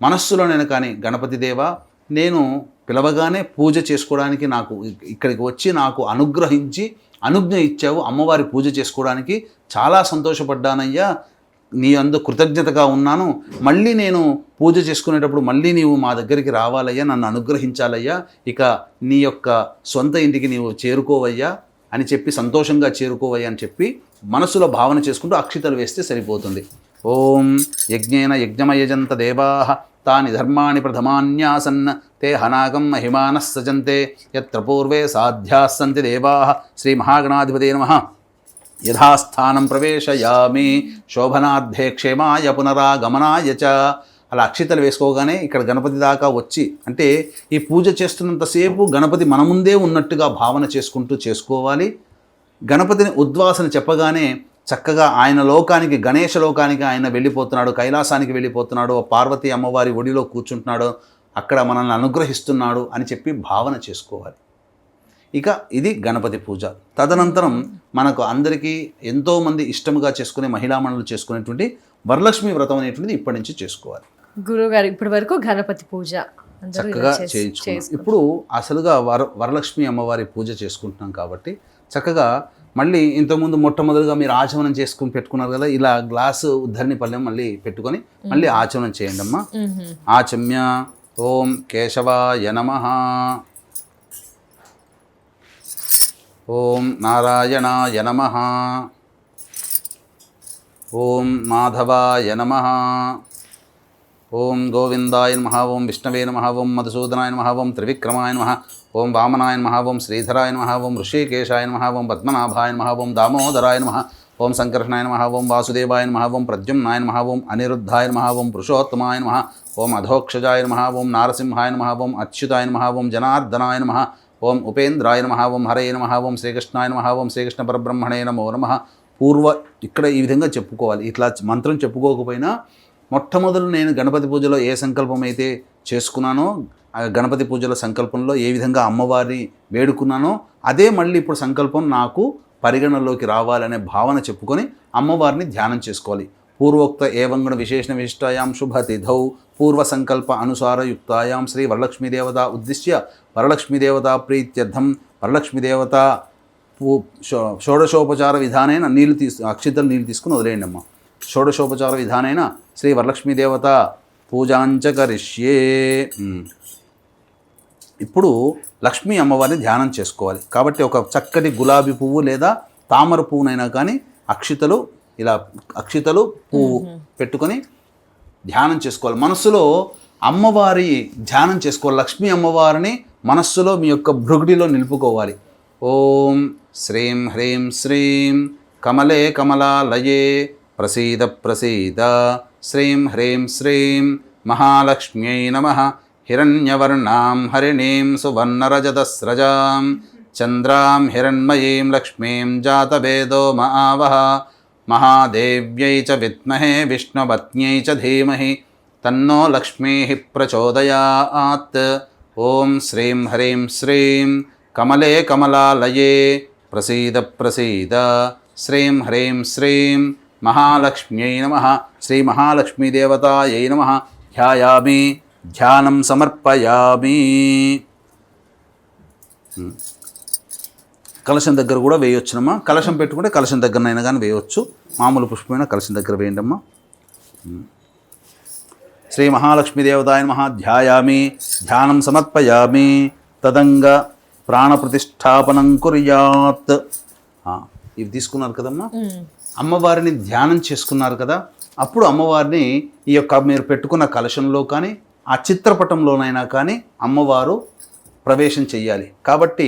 మనస్సులోనైనా కానీ గణపతి దేవా, నేను పిలవగానే పూజ చేసుకోవడానికి నాకు ఇక్కడికి వచ్చి నాకు అనుగ్రహించి అనుజ్ఞ ఇచ్చావు, అమ్మవారి పూజ చేసుకోవడానికి చాలా సంతోషపడ్డానయ్యా, నీ అందు కృతజ్ఞతగా ఉన్నాను. మళ్ళీ నేను పూజ చేసుకునేటప్పుడు మళ్ళీ నీవు మా దగ్గరికి రావాలయ్యా, నన్ను అనుగ్రహించాలయ్యా, ఇక నీ యొక్క సొంత ఇంటికి నీవు చేరుకోవయ్యా అని చెప్పి సంతోషంగా చేరుకోవయ్యా అని చెప్పి మనసులో భావన చేసుకుంటూ అక్షితలు వేస్తే సరిపోతుంది. ఓం యజ్ఞేన యజ్ఞమయజంత దేవాః తాని ధర్మాణి ప్రథమాన్యాసన్ తే హనాగం మహిమానః సజంతే యత్ర పూర్వే సాధ్యాः సంతి దేవాః. శ్రీ మహాగణాధిపతే నమః. యథాస్థానం ప్రవేశయామి శోభనార్థే క్షేమాయ పునరాగమనాయ చ. అలా అక్షితలు వేసుకోగానే ఇక్కడ గణపతి దాకా వచ్చి, అంటే ఈ పూజ చేస్తున్నంతసేపు గణపతి మన ముందే ఉన్నట్టుగా భావన చేసుకుంటూ చేసుకోవాలి. గణపతిని ఉద్వాసన చెప్పగానే చక్కగా ఆయన లోకానికి, గణేష లోకానికి ఆయన వెళ్ళిపోతున్నాడు, కైలాసానికి వెళ్ళిపోతున్నాడు, పార్వతీ అమ్మవారి ఒడిలో కూర్చుంటున్నాడు, అక్కడ మనల్ని అనుగ్రహిస్తున్నాడు అని చెప్పి భావన చేసుకోవాలి. ఇక ఇది గణపతి పూజ. తదనంతరం మనకు అందరికీ ఎంతోమంది ఇష్టముగా చేసుకునే మహిళామణులు చేసుకునేటువంటి వరలక్ష్మి వ్రతం అనేటువంటిది ఇప్పటి నుంచి చేసుకోవాలి. గురువుగారు ఇప్పటి వరకు గణపతి పూజ చక్కగా చేయించుకున్నాం. ఇప్పుడు అసలుగా వరలక్ష్మి అమ్మవారి పూజ చేసుకుంటున్నాం కాబట్టి చక్కగా మళ్ళీ ఇంతకుముందు మొట్టమొదటిగా మీరు ఆచమనం చేసుకుని పెట్టుకున్నారు కదా, ఇలా గ్లాసు ఉద్ధరణి పళ్ళెం మళ్ళీ పెట్టుకొని మళ్ళీ ఆచమనం చేయండి అమ్మా. ఆచమ్య. ఓం కేశవాయ నమః. ఓం నారాయణాయ నమః. ఓం మాధవాయ నమః. ఓం గోవిందాయ నమః. ఓం విష్ణవే నమః. ఓం మధుసూదనాయ నమః. ఓం త్రివిక్రమాయ నమః. ఓం వామనాయ నమః. ఓం శ్రీధరాయ నమః. ఓం ఋషికేశాయ నమః. ఓం పద్మనాభాయ నమః. ఓం దామోదరాయ నమః. ఓం సంకర్షణాయ నమః. ఓం వాసుదేవాయ నమః. ఓం ప్రద్యుమ్నాయ నమః. ఓం అనిరుద్ధాయ నమః. ఓం పురుషోత్తమాయ నమః. ఓం అధోక్షజాయ నమః. ఓం నారసింహాయ నమః. ఓం అచ్యుతాయ నమః. ఓం జనార్దనాయ నమః. ఓం ఉపేంద్రాయ నమః. ఓం హరయ నమః. ఓం శ్రీకృష్ణాయ నమః. ఓం శ్రీకృష్ణ పరబ్రహ్మణే నమో నమః. ఇక్కడ ఈ విధంగా చెప్పుకోవాలి. ఇట్లా మంత్రం చెప్పుకోకపోయినా మొట్టమొదలు నేను గణపతి పూజలో ఏ సంకల్పం అయితే చేసుకున్నానో, ఆ గణపతి పూజల సంకల్పంలో ఏ విధంగా అమ్మవారిని వేడుకున్నానో అదే మళ్ళీ ఇప్పుడు సంకల్పం నాకు పరిగణలోకి రావాలనే భావన చెప్పుకొని అమ్మవారిని ధ్యానం చేసుకోవాలి. పూర్వోక్త ఏవంగుణ విశేషణ విశిష్టాయాం శుభతిథౌ పూర్వ సంకల్ప అనుసారయుక్తాయాం శ్రీ వరలక్ష్మీదేవత ఉద్దిశ్య వరలక్ష్మీదేవత ప్రీత్యర్థం వరలక్ష్మీదేవత షోడశోపచార విధానైన అక్షితలు నీళ్ళు తీసుకుని వదిలేయండి అమ్మ. షోడశోపచార విధానైన శ్రీ వరలక్ష్మీదేవత పూజాంచ కరిష్యే. ఇప్పుడు లక్ష్మీ అమ్మవారిని ధ్యానం చేసుకోవాలి. కాబట్టి ఒక చక్కటి గులాబీ పువ్వు లేదా తామర పువ్వునైనా కానీ అక్షితలు పువ్వు పెట్టుకొని ధ్యానం చేసుకోవాలి. మనస్సులో అమ్మవారి ధ్యానం చేసుకోవాలి. లక్ష్మీ అమ్మవారిని మనస్సులో మీ యొక్క భృగుడిలో నిలుపుకోవాలి. ఓం శ్రీం హ్రీం శ్రీం కమలే కమలాలయే ప్రసీద ప్రసీద శ్రీం హ్రీం శ్రీం మహాలక్ష్మ్యై నమః హిరణ్యవర్ణాం హరిణీం సువర్ణరజతస్రజాం చంద్రాం హిరణ్మయీం లక్ష్మీం జాతవేదో మహావహ మహాదేవ్యై చ విద్మహే విష్ణుపత్న్యై చ ధీమహి తన్నో లక్ష్మీః ప్రచోదయాత్. ఓం శ్రీం హ్రీం శ్రీం కమలే కమలాలయే ప్రసీద ప్రసీద శ్రీం హ్రీం శ్రీం మహాలక్ష్మ్యై నమః శ్రీ మహాలక్ష్మీదేవతాయై నమః ధ్యాయామి ధ్యానం సమర్పయామి. కలశం దగ్గర కూడా వేయొచ్చునమ్మా. కలశం పెట్టుకుంటే కలశం దగ్గరనైనా కానీ వేయవచ్చు. మామూలు పుష్పమైన కలశం దగ్గర వేయండమ్మా. శ్రీ మహాలక్ష్మీదేవతాయ నమః ధ్యాయామి ధ్యానం సమర్పయామి. తదంగ ప్రాణప్రతిష్టాపనం కుర్యాత్. ఇవి తీసుకున్నారు కదమ్మా. అమ్మవారిని ధ్యానం చేసుకున్నారు కదా. అప్పుడు అమ్మవారిని ఈ యొక్క మీరు పెట్టుకున్న కలశంలో కానీ ఆ చిత్రపటంలోనైనా కానీ అమ్మవారు ప్రవేశం చెయ్యాలి. కాబట్టి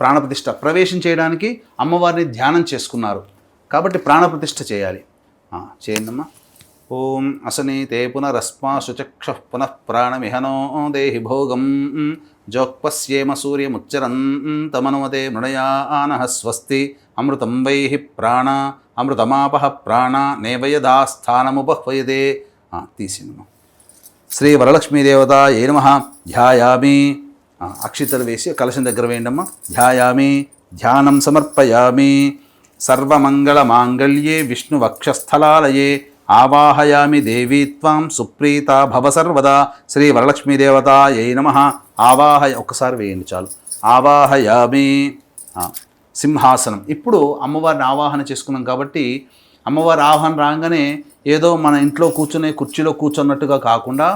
ప్రాణప్రతిష్ఠ ప్రవేశం చేయడానికి అమ్మవారిని ధ్యానం చేసుకున్నారు కాబట్టి ప్రాణప్రతిష్ఠ చేయాలి. చేయండమ్మా. ఓం అసనీతే పునరస్మా శుచక్ష పునః ప్రాణమిహనో దేహి భోగం జోక్పస్యేమ సూర్యముచ్చరంతమనుమతే మృణయానః స్వస్తి అమృతం వైహి ప్రాణ అమృతమాపః ప్రాణ నేవయదాస్థానముపహ్వయతే. తీసిందమ్మా. శ్రీ వరలక్ష్మీదేవతాయై నమః ధ్యాయామి. అక్షితలు వేసి కలశం దగ్గర వేయండమ్మా. ధ్యాయామి ధ్యానం సమర్పయామి. సర్వమంగళమాంగళ్యే విష్ణువక్షస్థలాలయే ఆవాహయామి దేవీ త్వాం సుప్రీత భవ సర్వదా. శ్రీ వరలక్ష్మీదేవతాయై నమః ఒక్కసారి వేయండి చాలు. ఆవాహయామి. సింహాసనం. ఇప్పుడు అమ్మవారిని ఆవాహన చేసుకున్నాం కాబట్టి అమ్మవారి ఆవాహన రాగానే ఏదో మన ఇంట్లో కూర్చునే కుర్చీలో కూర్చున్నట్టుగా కాకుండా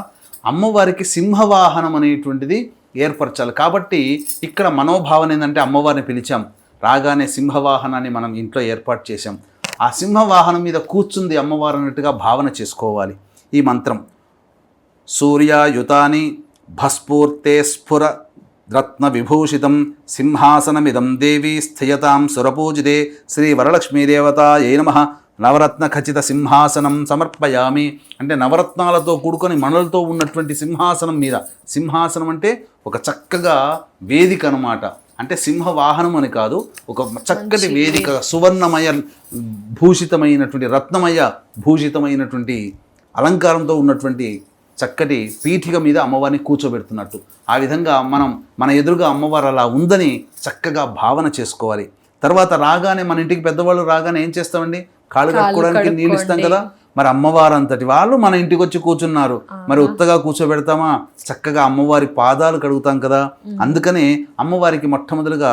అమ్మవారికి సింహవాహనం అనేటువంటిది ఏర్పరచాలి. కాబట్టి ఇక్కడ మనోభావన ఏంటంటే అమ్మవారిని పిలిచాం, రాగానే సింహవాహనాన్ని మనం ఇంట్లో ఏర్పాటు చేశాం. ఆ సింహవాహనం మీద కూర్చుంది అమ్మవారు అన్నట్టుగా భావన చేసుకోవాలి. ఈ మంత్రం సూర్యాయుతాని భస్ఫూర్తే స్ఫుర రత్న విభూషితం సింహాసనమిదం దేవీ స్థియతాం సురపూజితే. శ్రీ వరలక్ష్మీదేవతాయై నమః నవరత్న ఖచ్చిత సింహాసనం సమర్పయామి. అంటే నవరత్నాలతో కూడుకొని మణులతో ఉన్నటువంటి సింహాసనం మీద, సింహాసనం అంటే ఒక చక్కగా వేదిక అన్నమాట. అంటే సింహవాహనం అని కాదు, ఒక చక్కటి వేదిక, సువర్ణమయ భూషితమైనటువంటి రత్నమయ భూషితమైనటువంటి అలంకారంతో ఉన్నటువంటి చక్కటి పీఠిక మీద అమ్మవారిని కూర్చోబెడుతున్నట్టు. ఆ విధంగా మన ఎదురుగా అమ్మవారు అలా ఉందని చక్కగా భావన చేసుకోవాలి. తర్వాత రాగానే మన ఇంటికి పెద్దవాళ్ళు రాగానే ఏం చేస్తామండి? కాళ్ళు కట్టుకోవడానికి నీళ్ళు ఇస్తాం కదా. మరి అమ్మవారు అంతటి వాళ్ళు మన ఇంటికి వచ్చి కూర్చున్నారు, మరి ఉత్తగా కూర్చోబెడతామా? చక్కగా అమ్మవారి పాదాలు కడుగుతాం కదా. అందుకనే అమ్మవారికి మొట్టమొదలుగా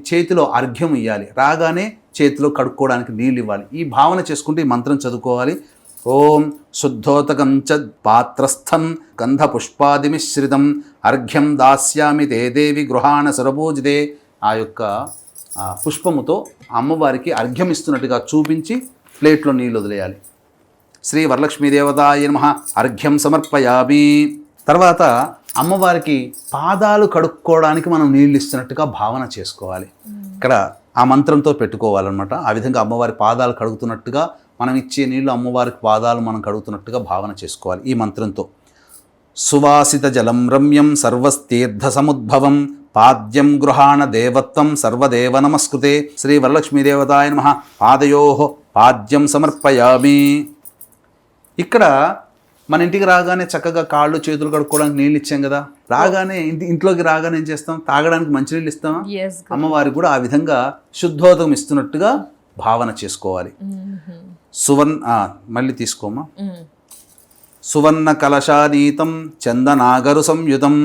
చేతిలో అర్ఘ్యం ఇవ్వాలి, రాగానే చేతిలో కడుక్కోవడానికి నీళ్ళు ఇవ్వాలి. ఈ భావన చేసుకుంటే ఈ మంత్రం చదువుకోవాలి. ఓం శుద్ధోతకం చ పాత్రస్థం గంధపుష్పాదిమిశ్రితం అర్ఘ్యం దాస్యామి తే దేవి గృహాణ సురపూజితే. ఆ యొక్క పుష్పముతో అమ్మవారికి అర్ఘ్యం ఇస్తున్నట్టుగా చూపించి ప్లేట్లో నీళ్ళు వదిలేయాలి. శ్రీ వరలక్ష్మీదేవతాయై నమః అర్ఘ్యం సమర్పయామి. తర్వాత అమ్మవారికి పాదాలు కడుక్కోవడానికి మనం నీళ్ళు ఇస్తున్నట్టుగా భావన చేసుకోవాలి. ఇక్కడ ఆ మంత్రంతో పెట్టుకోవాలన్నమాట. ఆ విధంగా అమ్మవారి పాదాలు కడుగుతున్నట్టుగా, మనం ఇచ్చే నీళ్ళు అమ్మవారికి పాదాలు మనం కడుగుతున్నట్టుగా భావన చేసుకోవాలి ఈ మంత్రంతో. సువాసిత జలం రమ్యం సర్వస్తీర్థ సముద్భవం పాద్యం గృహాణ దేవత్వం సర్వదేవ నమస్కృతే. శ్రీ వరలక్ష్మీదేవతాయ నమః పాదయోః పాద్యం సమర్పయామి. ఇక్కడ మన ఇంటికి రాగానే చక్కగా కాళ్ళు చేతులు కడుక్కోవడానికి నీళ్ళు ఇచ్చాం కదా. రాగానే ఇంట్లోకి రాగానే ఏం చేస్తాం? తాగడానికి మంచినీళ్ళు ఇస్తామా? అమ్మవారికి కూడా ఆ విధంగా శుద్ధోదకం ఇస్తున్నట్టుగా భావన చేసుకోవాలి. మళ్ళీ తీసుకోమా. సువర్ణ కలశానీతం చందనాగరు సంయుతం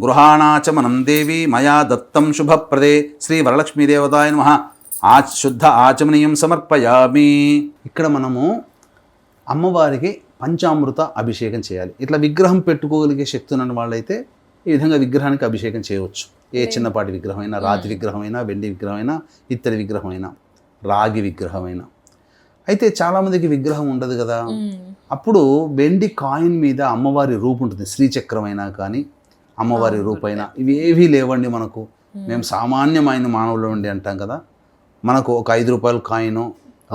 గృహాణాచమనం దేవి మయా దత్తం శుభప్రదే. శ్రీ వరలక్ష్మీదేవతాయ నమః శుద్ధ ఆచమనీయం సమర్పయామి. ఇక్కడ మనము అమ్మవారికి పంచామృత అభిషేకం చేయాలి. ఇట్లా విగ్రహం పెట్టుకోగలిగే శక్తి ఉన్న వాళ్ళైతే ఈ విధంగా విగ్రహానికి అభిషేకం చేయవచ్చు. ఏ చిన్నపాటి విగ్రహమైనా, రాతి విగ్రహమైనా, వెండి విగ్రహమైనా, ఇత్తడి విగ్రహమైనా, రాగి విగ్రహమైనా. అయితే చాలామందికి విగ్రహం ఉండదు కదా, అప్పుడు వెండి కాయిన్ మీద అమ్మవారి రూపు ఉంటుంది. శ్రీచక్రమైనా కానీ అమ్మవారి రూపైనా ఇవి ఏవీ లేవండి మనకు. మేము సామాన్యమైన మానవులు ఉండి అంటాం కదా, మనకు ఒక 5 రూపాయల కాయిన్,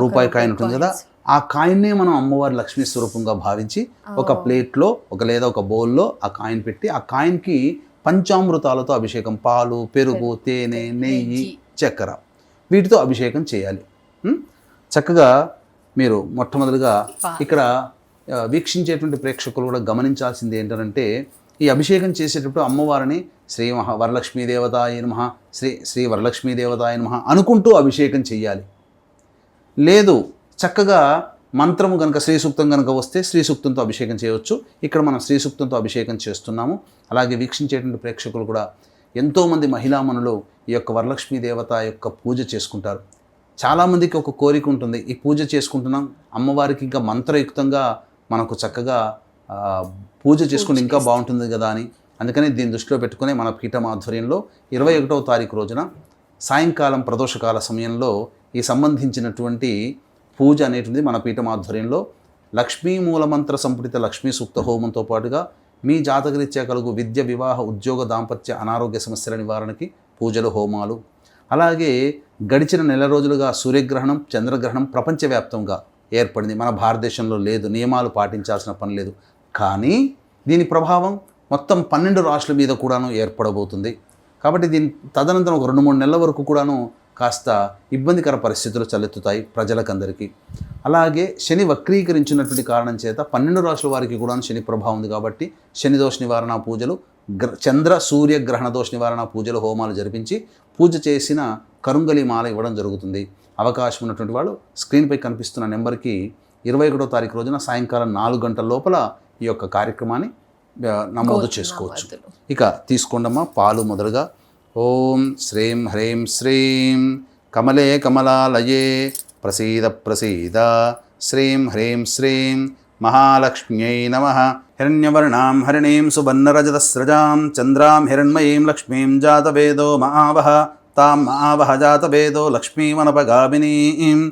రూపాయి కాయిన్ ఉంటుంది కదా, ఆ కాయిన్నే మనం అమ్మవారి లక్ష్మీ స్వరూపంగా భావించి ఒక ప్లేట్లో లేదా ఒక బౌల్లో ఆ కాయిన్ పెట్టి ఆ కాయిన్కి పంచామృతాలతో అభిషేకం, పాలు, పెరుగు, తేనె, నెయ్యి, చక్కెర, వీటితో అభిషేకం చేయాలి. చక్కగా మీరు మొట్టమొదటిగా ఇక్కడ వీక్షించేటువంటి ప్రేక్షకులు కూడా గమనించాల్సింది ఏంటంటే, ఈ అభిషేకం చేసేటప్పుడు అమ్మవారిని శ్రీ వరలక్ష్మీదేవతాయ నమః, శ్రీ వరలక్ష్మీదేవతాయ నమః అనుకుంటూ అభిషేకం చెయ్యాలి. లేదు చక్కగా మంత్రము కనుక శ్రీ సూక్తం కనుక వస్తే శ్రీ సూక్తంతో అభిషేకం చేయవచ్చు. ఇక్కడ మనం శ్రీ సూక్తంతో అభిషేకం చేస్తున్నాము. అలాగే వీక్షించేటువంటి ప్రేక్షకులు కూడా ఎంతోమంది మహిళామణులు ఈ యొక్క వరలక్ష్మీ దేవత యొక్క పూజ చేసుకుంటారు. చాలామందికి ఒక కోరిక ఉంటుంది, ఈ పూజ చేసుకుంటున్నాం అమ్మవారికి ఇంకా మంత్రయుక్తంగా మనకు చక్కగా పూజ చేసుకుంటే ఇంకా బాగుంటుంది కదా అని. అందుకని దీన్ని దృష్టిలో పెట్టుకుని మన పీఠం ఆధ్వర్యంలో 21వ తారీఖు రోజున సాయంకాలం ప్రదోషకాల సమయంలో ఈ సంబంధించినటువంటి పూజ అనేటువంటిది మన పీఠం ఆధ్వర్యంలో లక్ష్మీ మూలమంత్ర సంపుటిత లక్ష్మీ సూక్త హోమంతో పాటుగా మీ జాతకరీత్యా కలుగు విద్య, వివాహ, ఉద్యోగ, దాంపత్య, అనారోగ్య సమస్యల నివారణకి పూజలు, హోమాలు. అలాగే గడిచిన నెల రోజులుగా సూర్యగ్రహణం, చంద్రగ్రహణం ప్రపంచవ్యాప్తంగా ఏర్పడింది. మన భారతదేశంలో లేదు, నియమాలు పాటించాల్సిన పని లేదు. కానీ దీని ప్రభావం మొత్తం 12 రాష్ట్రాల మీద కూడాను ఏర్పడబోతుంది. కాబట్టి దీని తదనంతరం ఒక 2-3 నెలల వరకు కూడాను కాస్త ఇబ్బందికర పరిస్థితులు తలెత్తుతాయి ప్రజలకందరికీ. అలాగే శని వక్రీకరించినటువంటి కారణం చేత 12 రాశుల వారికి కూడా శని ప్రభావం ఉంది. కాబట్టి శని దోష నివారణ పూజలు, చంద్ర సూర్య గ్రహణ దోష నివారణ పూజలు, హోమాలు జరిపించి పూజ చేసిన కరుంగలి మాల ఇవ్వడం జరుగుతుంది. అవకాశం ఉన్నటువంటి వాళ్ళు స్క్రీన్పై కనిపిస్తున్న నెంబర్కి 21వ తారీఖు రోజున సాయంకాలం 4 గంటల లోపల ఈ యొక్క కార్యక్రమాన్ని నమోదు చేసుకోవచ్చు. ఇక తీసుకోండమ్మా పాలు. మొదలుగా ఓం శ్రీం హ్రీం శ్రీం కమలే కమలాలయే ప్రసీద ప్రసీద శ్రీం హ్రీం శ్రీం మహాలక్ష్మ్యై నమః. హిరణ్యవర్ణాం హరిణీం సువర్ణరజతస్రజాం చంద్రాం హిరణ్మయీం లక్ష్మీం జాతవేదో మహావహ తాం మహావహ జాతవేదో లక్ష్మీమనపగామినీం.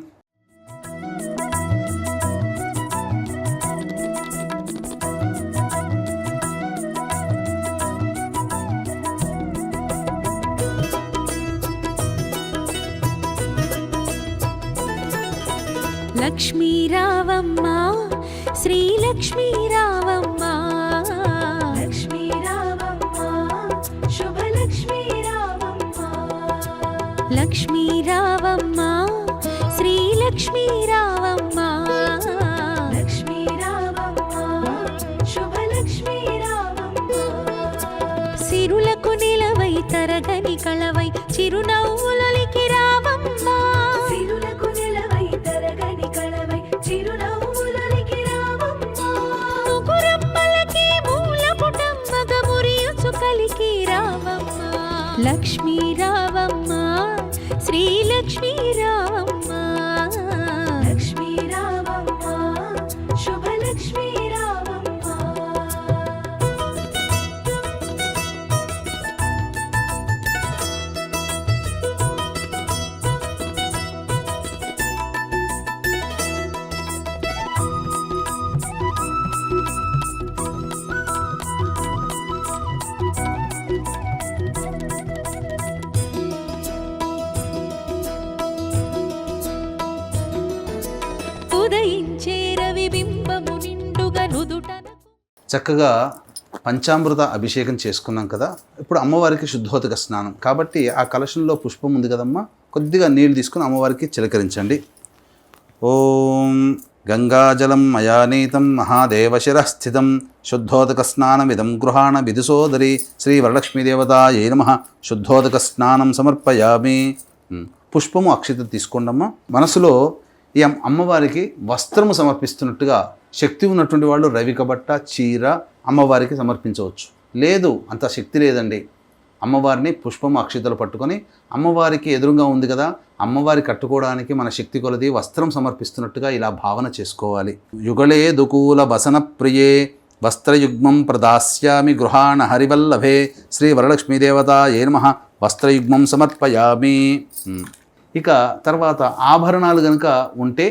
లక్ష్మీ రావమ్మ, శ్రీ లక్ష్మీ రావమ్మ, లక్ష్మీ రావమ్మ, శుభ లక్ష్మీ రావమ్మ, లక్ష్మీ రావమ్మ, శ్రీ లక్ష్మీ రావమ్మ, లక్ష్మీ రావమ్మ, శుభ లక్ష్మీ రావమ్మ. సిరులకు నిలవై తరగని కళవై చిరునవ్వులొలికి రావమ్మ, సిరులకు నిలవై తరగని కళవై చిరునవ్వులొలికి రావమ్మ. ముగురమ్మలకి మూలపుటమ్మగ మురియుచు కలికి రావమ్మ, లక్ష్మీ రావమ్మ, శ్రీ లక్ష్మీ రావమ్మ, లక్ష్మీ రావమ్మ, శుభ లక్ష్మీ రావమ్మ. చక్కగా పంచామృత అభిషేకం చేసుకున్నాం కదా. ఇప్పుడు అమ్మవారికి శుద్ధోదక స్నానం కాబట్టి ఆ కలశంలో పుష్పం ఉంది కదమ్మా, కొద్దిగా నీళ్ళు తీసుకుని అమ్మవారికి చిలకరించండి. ఓం గంగాజలం మయానీతం మహాదేవశిరస్థితం శుద్ధోదక స్నానమిదం గృహాణ విదుసోదరి శ్రీ వరలక్ష్మీదేవతాయై నమః. శుద్ధోదక స్నానం సమర్పయామి. పుష్పము, అక్షత తీసుకోండమ్మా. మనసులో ఈ అమ్మవారికి వస్త్రము సమర్పిస్తున్నట్టుగా శక్తి ఉన్నటువంటి వాళ్ళు రవిక బట్ట, చీర అమ్మవారికి సమర్పించవచ్చు. లేదు అంత శక్తి లేదండి, అమ్మవారిని పుష్పము, అక్షతలు పట్టుకొని అమ్మవారికి ఎదురుగా ఉంది కదా, అమ్మవారి కట్టుకోవడానికి మన శక్తి కొలది వస్త్రం సమర్పిస్తున్నట్టుగా ఇలా భావన చేసుకోవాలి. యుగళే దుకూల వసన ప్రియే వస్త్రయుగ్మం ప్రదాస్యామి గృహాణ హరివల్లభే శ్రీ వరలక్ష్మీదేవతాయై నమః వస్త్రయుగ్మం సమర్పయామి. ఇక తర్వాత ఆభరణాలు కనుక ఉంటే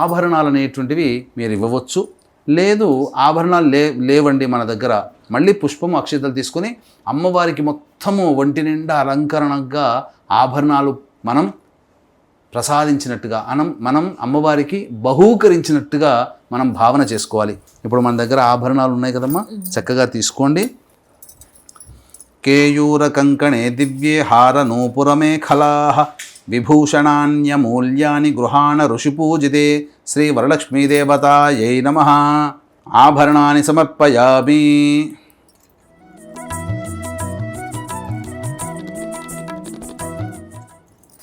ఆభరణాలు అనేటువంటివి మీరు ఇవ్వవచ్చు. లేదు ఆభరణాలు లేవండి మన దగ్గర, మళ్ళీ పుష్పము అక్షతలు తీసుకొని అమ్మవారికి మొత్తము ఒంటి నిండా అలంకరణగా ఆభరణాలు మనం ప్రసాదించినట్టుగా మనం అమ్మవారికి బహూకరించినట్టుగా మనం భావన చేసుకోవాలి. ఇప్పుడు మన దగ్గర ఆభరణాలు ఉన్నాయి కదమ్మా, చక్కగా తీసుకోండి. కేయూర కంకణే దివ్యే హార నూపురమేఖలాః విభూషణాన్యమూల్యాని గృహాణ ఋషిపూజితే శ్రీ వరలక్ష్మీదేవతాయై నమః ఆభరణాన్ని సమర్పయామి.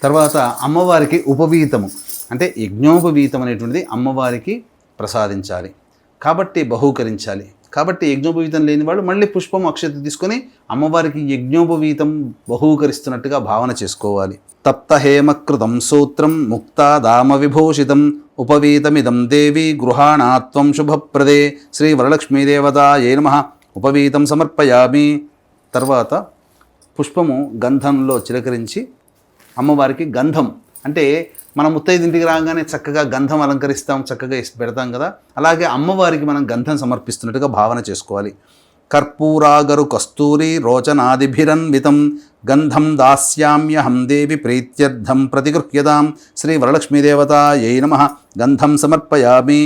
తర్వాత అమ్మవారికి ఉపవీతము అంటే యజ్ఞోపవీతం అనేటువంటిది అమ్మవారికి ప్రసాదించాలి కాబట్టి బహూకరించాలి. కాబట్టి యజ్ఞోపవీతం లేని వాళ్ళు మళ్ళీ పుష్పం అక్షత తీసుకొని అమ్మవారికి యజ్ఞోపవీతం బహూకరిస్తున్నట్టుగా భావన చేసుకోవాలి. తప్త హేమకృతం సూత్రం ముక్తా దామ విభూషితం ఉపవీతమిదం దేవి గృహాణాత్వం శుభప్రదే శ్రీ వరలక్ష్మీదేవతాయై నమః ఉపవీతం సమర్పయామి. తర్వాత పుష్పము గంధంలో చిలకరించి అమ్మవారికి గంధం అంటే మనం ముత్తైదింటికి రాగానే చక్కగా గంధం అలంకరిస్తాం, చక్కగా పెడతాం కదా, అలాగే అమ్మవారికి మనం గంధం సమర్పిస్తున్నట్టుగా భావన చేసుకోవాలి. కర్పూరాగరు కస్తూరి రోచనాదిభిరన్వితం గంధం దాస్యామ్యహం దేవి ప్రీత్యర్థం ప్రతిగృహ్యతాం శ్రీ వరలక్ష్మీదేవతాయై నమః గంధం సమర్పయామి.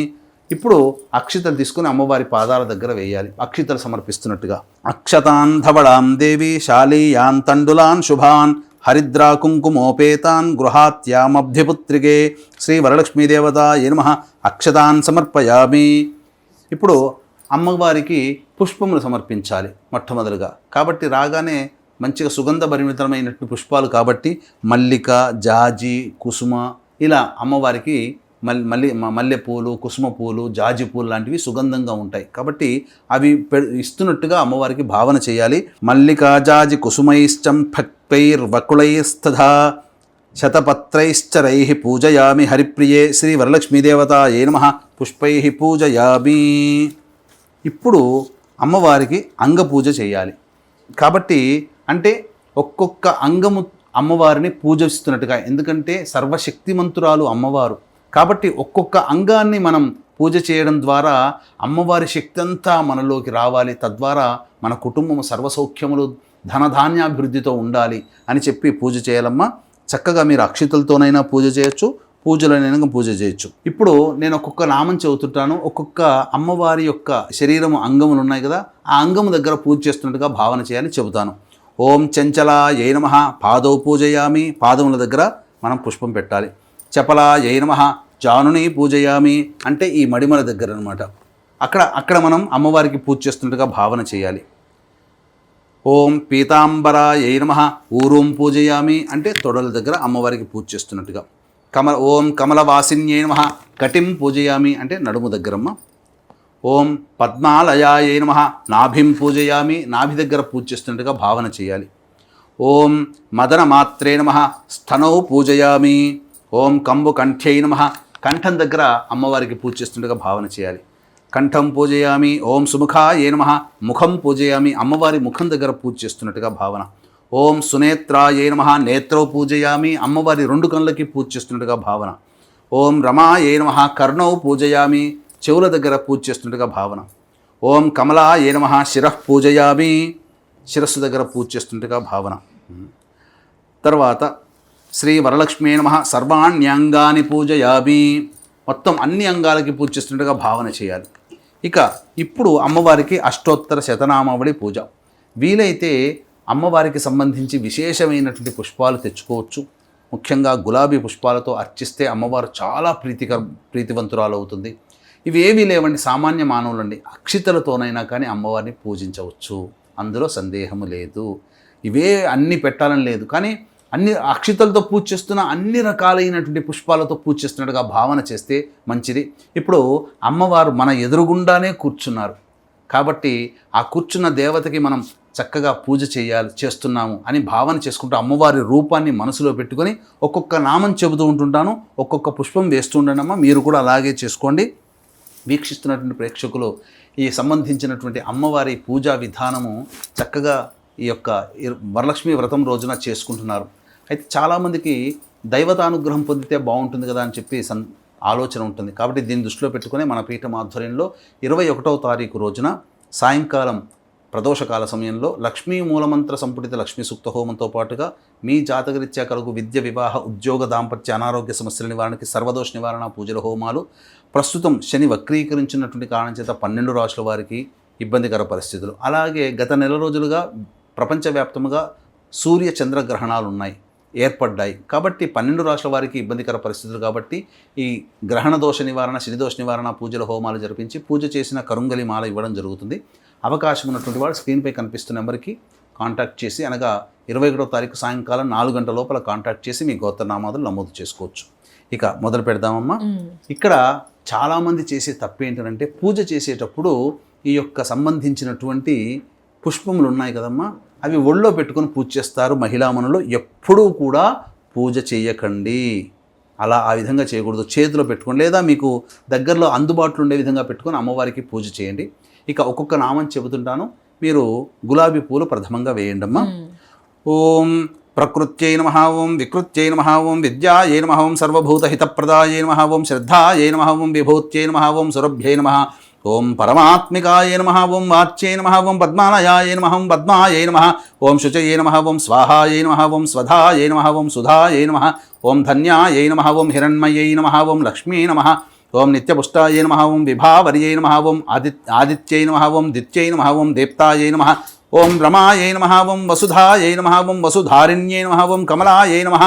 ఇప్పుడు అక్షితలు తీసుకుని అమ్మవారి పాదాల దగ్గర వేయాలి, అక్షితలు సమర్పిస్తున్నట్టుగా. అక్షతాన్ ధవళాం దేవి శాలీయాన్ తండులాన్ శుభాన్ హరిద్రా కుంకుమోపేతాన్ గృహాత్యామభ్యపుత్రికే శ్రీ వరలక్ష్మీదేవతాయై నమః అక్షతాన్ సమర్పయామి. ఇప్పుడు అమ్మవారికి పుష్పములు సమర్పించాలి మొట్టమొదలుగా. కాబట్టి రాగానే మంచిగా సుగంధభరిమితమైనటువంటి పుష్పాలు కాబట్టి మల్లిక, జాజి, కుసుమ ఇలా అమ్మవారికి మల్లెపూలు, కుసుమ పూలు, జాజి పూలు లాంటివి సుగంధంగా ఉంటాయి కాబట్టి అవి ఇస్తున్నట్టుగా అమ్మవారికి భావన చేయాలి. మల్లికా జాజి కుసుమైశ్చం భక్తైర్వకుళైస్తథా శతపత్రైశ్చరైః పూజయామి హరిప్రియే శ్రీ వరలక్ష్మీదేవతాయై నమః పుష్పైః పూజయామి. ఇప్పుడు అమ్మవారికి అంగపూజ చేయాలి కాబట్టి అంటే ఒక్కొక్క అంగము అమ్మవారిని పూజిస్తున్నట్టుగా, ఎందుకంటే సర్వశక్తిమంతురాలు అమ్మవారు కాబట్టి ఒక్కొక్క అంగాన్ని మనం పూజ చేయడం ద్వారా అమ్మవారి శక్తి అంతా మనలోకి రావాలి, తద్వారా మన కుటుంబం సర్వసౌఖ్యములు ధనధాన్యాభివృద్ధితో ఉండాలి అని చెప్పి పూజ చేయాలమ్మా. చక్కగా మీరు అక్షితలతోనైనా పూజ చేయొచ్చు, పూజలనైనా పూజ చేయొచ్చు. ఇప్పుడు నేను ఒక్కొక్క నామం చెబుతుంటాను, ఒక్కొక్క అమ్మవారి యొక్క శరీరము అంగములు ఉన్నాయి కదా, ఆ అంగము దగ్గర పూజ చేస్తున్నట్టుగా భావన చేయాలి చెబుతాను. ఓం చంచలాయై నమః పాదౌ పూజయామి, పాదముల దగ్గర మనం పుష్పం పెట్టాలి. చపలాయై నమః జానుని పూజయామి అంటే ఈ మడిమల దగ్గర అనమాట, అక్కడ మనం అమ్మవారికి పూజ చేస్తున్నట్టుగా భావన చేయాలి. ఓం పీతాంబరాయై నమః ఊరూం పూజయామి అంటే తొడల దగ్గర అమ్మవారికి పూజ చేస్తున్నట్టుగా. ఓం కమలవాసిన్యై నమః కటిం పూజయామి అంటే నడుము దగ్గరమ్మ. ఓం పద్మాలయాయై నమః నాభిం పూజయామి నాభి దగ్గర పూజ చేస్తున్నట్టుగా భావన చేయాలి. ఓం మదనమాత్రే నమః స్థనౌ పూజయామి. ఓం కంబుకంఠ్యై నమః కంఠం దగ్గర అమ్మవారికి పూజ చేస్తుండగా భావన చేయాలి. కంఠం పూజయామి. ఓం సుముఖాయై నమః ముఖం పూజయామి అమ్మవారి ముఖం దగ్గర పూజ చేస్తున్నట్టుగా భావన. ఓం సునేత్రాయై నమః నేత్రౌ పూజయామి అమ్మవారి రెండు కళ్ళకి పూజ చేస్తున్నట్టుగా భావన. ఓం రమాయై నమః కర్ణౌ పూజయామి చెవుల దగ్గర పూజ చేస్తున్నట్టుగా భావన. ఓం కమలాయై నమః శిరః పూజయామి శిరస్సు దగ్గర పూజ చేస్తున్నట్టుగా భావన. తర్వాత శ్రీ వరలక్ష్మీ నమః సర్వాణ్యంగాని పూజయామి మొత్తం అన్ని అంగాలకి పూజ చేస్తున్నట్టుగా భావన చేయాలి. ఇక ఇప్పుడు అమ్మవారికి అష్టోత్తర శతనామావళి పూజ. వీలైతే అమ్మవారికి సంబంధించి విశేషమైనటువంటి పుష్పాలు తెచ్చుకోవచ్చు. ముఖ్యంగా గులాబీ పుష్పాలతో అర్చిస్తే అమ్మవారు చాలా ప్రీతివంతురాలు అవుతుంది. ఇవేమీ లేవండి, సామాన్య మానవులండి, అక్షితలతోనైనా కానీ అమ్మవారిని పూజించవచ్చు, అందులో సందేహము లేదు. ఇవే అన్నీ పెట్టాలని లేదు, కానీ అన్ని అక్షితలతో పూజ చేస్తున్న అన్ని రకాలైనటువంటి పుష్పాలతో పూజ చేస్తున్నట్టుగా భావన చేస్తే మంచిది. ఇప్పుడు అమ్మవారు మన ఎదురుగుండానే కూర్చున్నారు కాబట్టి ఆ కూర్చున్న దేవతకి మనం చక్కగా పూజ చేస్తున్నాము అని భావన చేసుకుంటూ అమ్మవారి రూపాన్ని మనసులో పెట్టుకొని ఒక్కొక్క నామం చెబుతూ ఉంటుంటాను, ఒక్కొక్క పుష్పం వేస్తూ ఉండనమ్మా. మీరు కూడా అలాగే చేసుకోండి. వీక్షిస్తున్నటువంటి ప్రేక్షకులు ఈ సంబంధించినటువంటి అమ్మవారి పూజా విధానము చక్కగా ఈ యొక్క వరలక్ష్మి వ్రతం రోజున చేసుకుంటున్నారు. అయితే చాలామందికి దైవతానుగ్రహం పొందితే బాగుంటుంది కదా అని చెప్పి ఆలోచన ఉంటుంది. కాబట్టి దీన్ని దృష్టిలో పెట్టుకుని మన పీఠం ఆధ్వర్యంలో 21వ తారీఖు రోజున సాయంకాలం ప్రదోషకాల సమయంలో లక్ష్మీ మూలమంత్ర సంపుటిత లక్ష్మీ సూక్త హోమంతో పాటుగా మీ జాతకరీత్యా కలుగు విద్య, వివాహ, ఉద్యోగ, దాంపత్య, అనారోగ్య సమస్యల నివారణకి సర్వదోష నివారణ పూజల హోమాలు, ప్రస్తుతం శని వక్రీకరించినటువంటి కారణం చేత 12 రాశుల వారికి ఇబ్బందికర పరిస్థితులు, అలాగే గత నెల రోజులుగా ప్రపంచవ్యాప్తంగా సూర్య చంద్రగ్రహణాలు ఏర్పడ్డాయి. కాబట్టి 12 రాశుల వారికి ఇబ్బందికర పరిస్థితులు. కాబట్టి ఈ గ్రహణ దోష నివారణ, శని దోష నివారణ పూజల హోమాలు జరిపించి పూజ చేసిన కరుంగలి మాల ఇవ్వడం జరుగుతుంది. అవకాశం ఉన్నటువంటి వాళ్ళు స్క్రీన్పై కనిపిస్తున్న నెంబర్కి కాంటాక్ట్ చేసి, అనగా 21వ తారీఖు సాయంకాలం 4 గంటల లోపల కాంటాక్ట్ చేసి మీ గోత్రనామాదులు నమోదు చేసుకోవచ్చు. ఇక మొదలు పెడదామమ్మా. ఇక్కడ చాలామంది చేసే తప్పు ఏంటంటే పూజ చేసేటప్పుడు ఈ యొక్క సంబంధించినటువంటి పుష్పములు ఉన్నాయి కదమ్మా, అవి ఒళ్ళో పెట్టుకొని పూజ చేస్తారు మహిళామణులు. ఎప్పుడూ కూడా పూజ చేయకండి, ఆ విధంగా చేయకూడదు. చేతిలో పెట్టుకొని లేదా మీకు దగ్గరలో అందుబాటులో ఉండే విధంగా పెట్టుకొని అమ్మవారికి పూజ చేయండి. ఇక ఒక్కొక్క నామం చెబుతుంటాను, మీరు గులాబీ పూలు ప్రథమంగా వేయండి అమ్మా. ఓం ప్రకృత్యై నమః, ఓం వికృత్యై నమః, ఓం విద్యాయై నమః, ఓం సర్వభూతహితప్రదాయై నమః, ఓం శ్రద్ధాయై నమః, ఓం విభూత్యై నమః, ఓం సురభ్యై నమః, ఓం పరమాత్మికాయ నమః, ఓం వాచ్యై నమః, ఓం పద్మాలయాయ నమః, ఓం పద్మాయై నమః, ఓం శుచయై నమః, ఓం స్వాహాయై నమః, ఓం స్వధాయై నమః, ఓం సుధాయై నమః, ఓం ధన్యాయై నమః, ఓం హిరణ్మయై నమః, ఓం లక్ష్మీ నమః, ఓం నిత్యపుష్టాయై నమః, ఓం విభావర్యై నమః, ఓం ఆదిత్యై నమః, ఓం దిత్యై నమః, ఓం దీప్తాయై నమః, ఓం రమాయై నమః, ఓం వసుధాయై నమః, ఓం వసుధారిణ్యై నమః, ఓం కమలాయై నమః,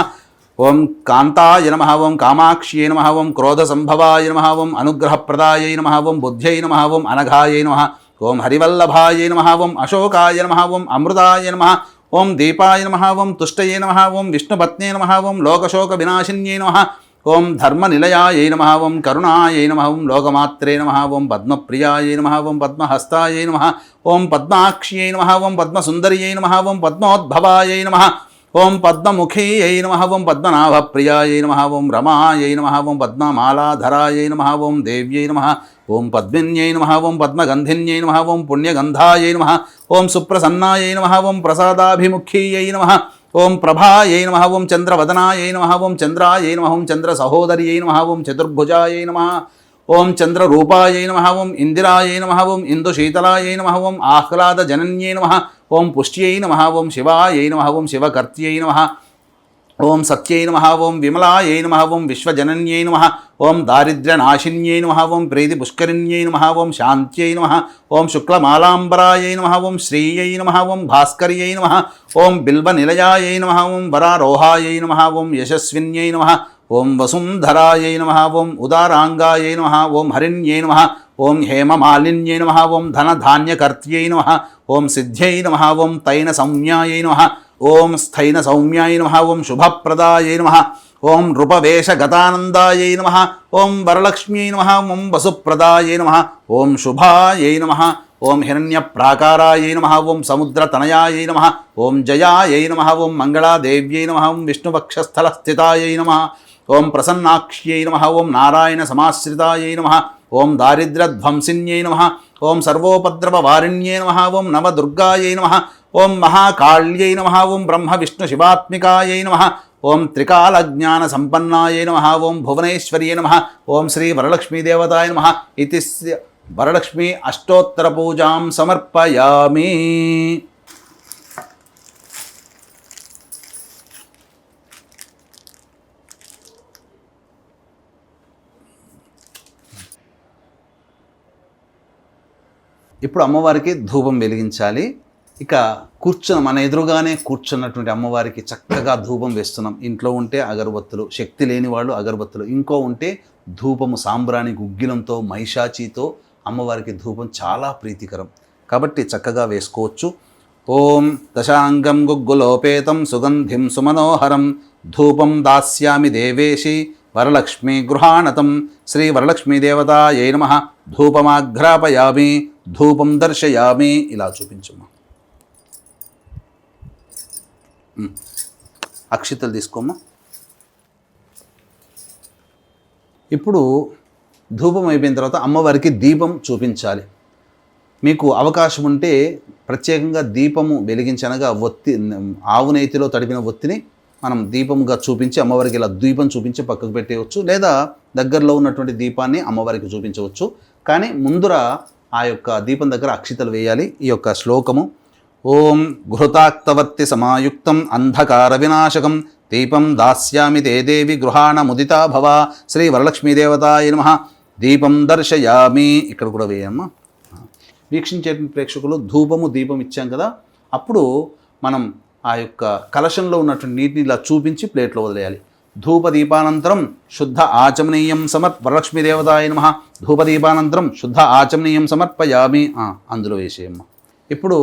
ఓం కాంతాయ నమః, ఓం కామాక్ష్యై నమః, ఓం క్రోధసంభవాయ నమః, ఓం అనుగ్రహప్రదాయై నమః, ఓం బుద్ధ్యై నమః, ఓం అనఘాయై నమః, ఓం హరివల్లభాయై నమః, ఓం అశోకాయ నమః, ఓం అమృతాయ నమః, ఓం దీపాయ నమః, ఓం తుష్టయై నమః, ఓం విష్ణుపత్నే నమః, ఓం లోకశోక వినాశిన్యై నమః, ఓం ధర్మనిలయాయై నమః, ఓం కరుణాయై నమః, ఓం లోకమాత్రే నమః, ఓం పద్మప్రియాయై నమః, ఓం పద్మహస్తాయై నమః, ఓం పద్మాక్ష్యై నమః, ఓం పద్మసుందర్యై నమః, ఓం పద్మోద్భవాయై నమః, ఓం పద్మముఖీయై నమః, ఓం పద్మనాభప్రియాయై నమః, ఓం రమాయై నమః, ఓం పద్మమాలాధరాయై నమః, ఓం దేవ్యై నమః, ఓం పద్మిన్యై నమః, ఓం పద్మగంధిన్యై నమః, ఓం పుణ్యగంధాయై నమః, ఓం సుప్రసన్నాయై నమః, ఓం ప్రసాదాభిముఖీయై నమః, ఓం ప్రభాయై నమః, ఓం చంద్రవదనాయై నమః, ఓం చంద్రాయై నమః, ఓం చంద్రసహోదర్యై నమః, ఓం చతుర్భుజాయై నమః, ఓం చంద్రరూపాయై నమః, ఓం ఇందిరాయై నమః, ఓం ఇందుశీతలాయై నమః, ఓం ఆహ్లాదజనన్యై నమః, ఓం పుష్ట్యై నమః, ఓం శివాయై నమః, ఓం శివకర్త్యై నమః, ఓం సత్యై నమః, ఓం విమలాయై నమః, ఓం విశ్వజనన్యై నమః, ఓం దారిద్ర్యనాశిన్యై నమః, ఓం ప్రీతిపుష్కరిణ్యై నమః, ఓం శాంత్యై నమః, ఓం శుక్లమాలాంబరాయై నమః, ఓం శ్రీయై నమః, ఓం భాస్కర్యై నమః, ఓం బిల్వనిలయాయై నమః, ఓం వరారోహాయై నమః, ఓం యశస్విన్యై నమః, ఓం వసుంధరాయై నమః, ఓం ఉదారాంగాయై నమః, ఓం హరిణ్యై నమః, ఓం హేమమాలిన్యై నమః, ఓం ధనధాన్యకర్త్యై నమః, ఓం సిద్ధ్యై నమః, ఓం తైన సౌమ్యాయై నమః, ఓం స్థైన సౌమ్యాయ నమః, ఓం శుభప్రదాయై నమః, ఓం నృపవేషగతానందాయై నమః, ఓం వరలక్ష్మ్యై నమః, ఓం వసుప్రదాయై నమః, ఓం శుభాయై నమః, ఓం హిరణ్యప్రాకారాయై నమః, ఓం సముద్రతనయాయై నమః, ఓం జయాయై నమః, ఓం మంగళాదేవ్యై నమః, ఓం విష్ణువక్షస్థలస్థితాయై నమః, ఓం ప్రసన్నాక్ష్యై నమః, ఓం నారాయణ సమాశ్రితాయై నమః, ఓం దారిద్ర్యధ్వంసిన్యై నమః, ఓం సర్వోపద్రవవారిణ్యై నమః, ఓం నవదుర్గాయై నమః, ఓం మహాకాళ్యై నమః, ఓం బ్రహ్మ విష్ణు శివాత్మికాయై నమః, ఓం త్రికాలజ్ఞాన సంపన్నాయై నమః, ఓం భువనేశ్వర్యై నమః, ఓం శ్రీ వరలక్ష్మీదేవతాయ నమః ఇతి వరలక్ష్మీ అష్టోత్తర పూజాం సమర్పయామి. ఇప్పుడు అమ్మవారికి ధూపం వెలిగించాలి. ఇక మన ఎదురుగానే కూర్చున్నటువంటి అమ్మవారికి చక్కగా ధూపం వేస్తున్నాం. ఇంట్లో ఉంటే అగరబత్తులు, శక్తి లేని వాళ్ళు అగరబత్తులు, ఇంకో ఉంటే ధూపము సాంబ్రాణి గుగ్గిలంతో మైషాచితో అమ్మవారికి ధూపం చాలా ప్రీతికరం కాబట్టి చక్కగా వేసుకోవచ్చు. ఓం దశాంగం గుగ్గులోపేతం సుగంధిం సుమనోహరం ధూపం దాస్యామి దేవేశి వరలక్ష్మీ గృహాణతం శ్రీ వరలక్ష్మీదేవతాయై నమః ధూపమాఘ్రాపయామి ధూపం దర్శయామి. ఇలా చూపించమ్మా. అక్షితలు తీసుకోమ్మా. ఇప్పుడు ధూపం అయిపోయిన తర్వాత అమ్మవారికి దీపం చూపించాలి. మీకు అవకాశం ఉంటే ప్రత్యేకంగా దీపము వెలిగించనగా ఒత్తి, ఆవు నేతిలో తడిపిన ఒత్తిని మనం దీపంగా చూపించి అమ్మవారికి ఇలా దీపం చూపించి పక్కకు పెట్టేయవచ్చు, లేదా దగ్గరలో ఉన్నటువంటి దీపాన్ని అమ్మవారికి చూపించవచ్చు. కానీ ముందర ఆ యొక్క దీపం దగ్గర అక్షితలు వేయాలి. ఈ యొక్క శ్లోకము: ఓం ఘృతాక్తవర్తి సమాయుక్తం అంధకార వినాశకం దీపం దాస్యామి తే దేవి గృహాణ ముదితా భవ శ్రీ వరలక్ష్మీదేవతాయ నమః దీపం దర్శయామి. ఇక్కడ కూడా వేయమ్మా. వీక్షించే ప్రేక్షకులు ధూపము దీపం ఇచ్చాం కదా, అప్పుడు మనం ఆ యొక్క కలశంలో ఉన్నటువంటి నీటిని ఇలా చూపించి ప్లేట్లో వదిలేయాలి. ధూపదీపానంతరం శుద్ధ ఆచమనీయం వరలక్ష్మీదేవతాయ నమః ధూపదీపానంతరం శుద్ధ ఆచమనీయం సమర్పయామి. అందులో వేసేయమ్మ. ఇప్పుడు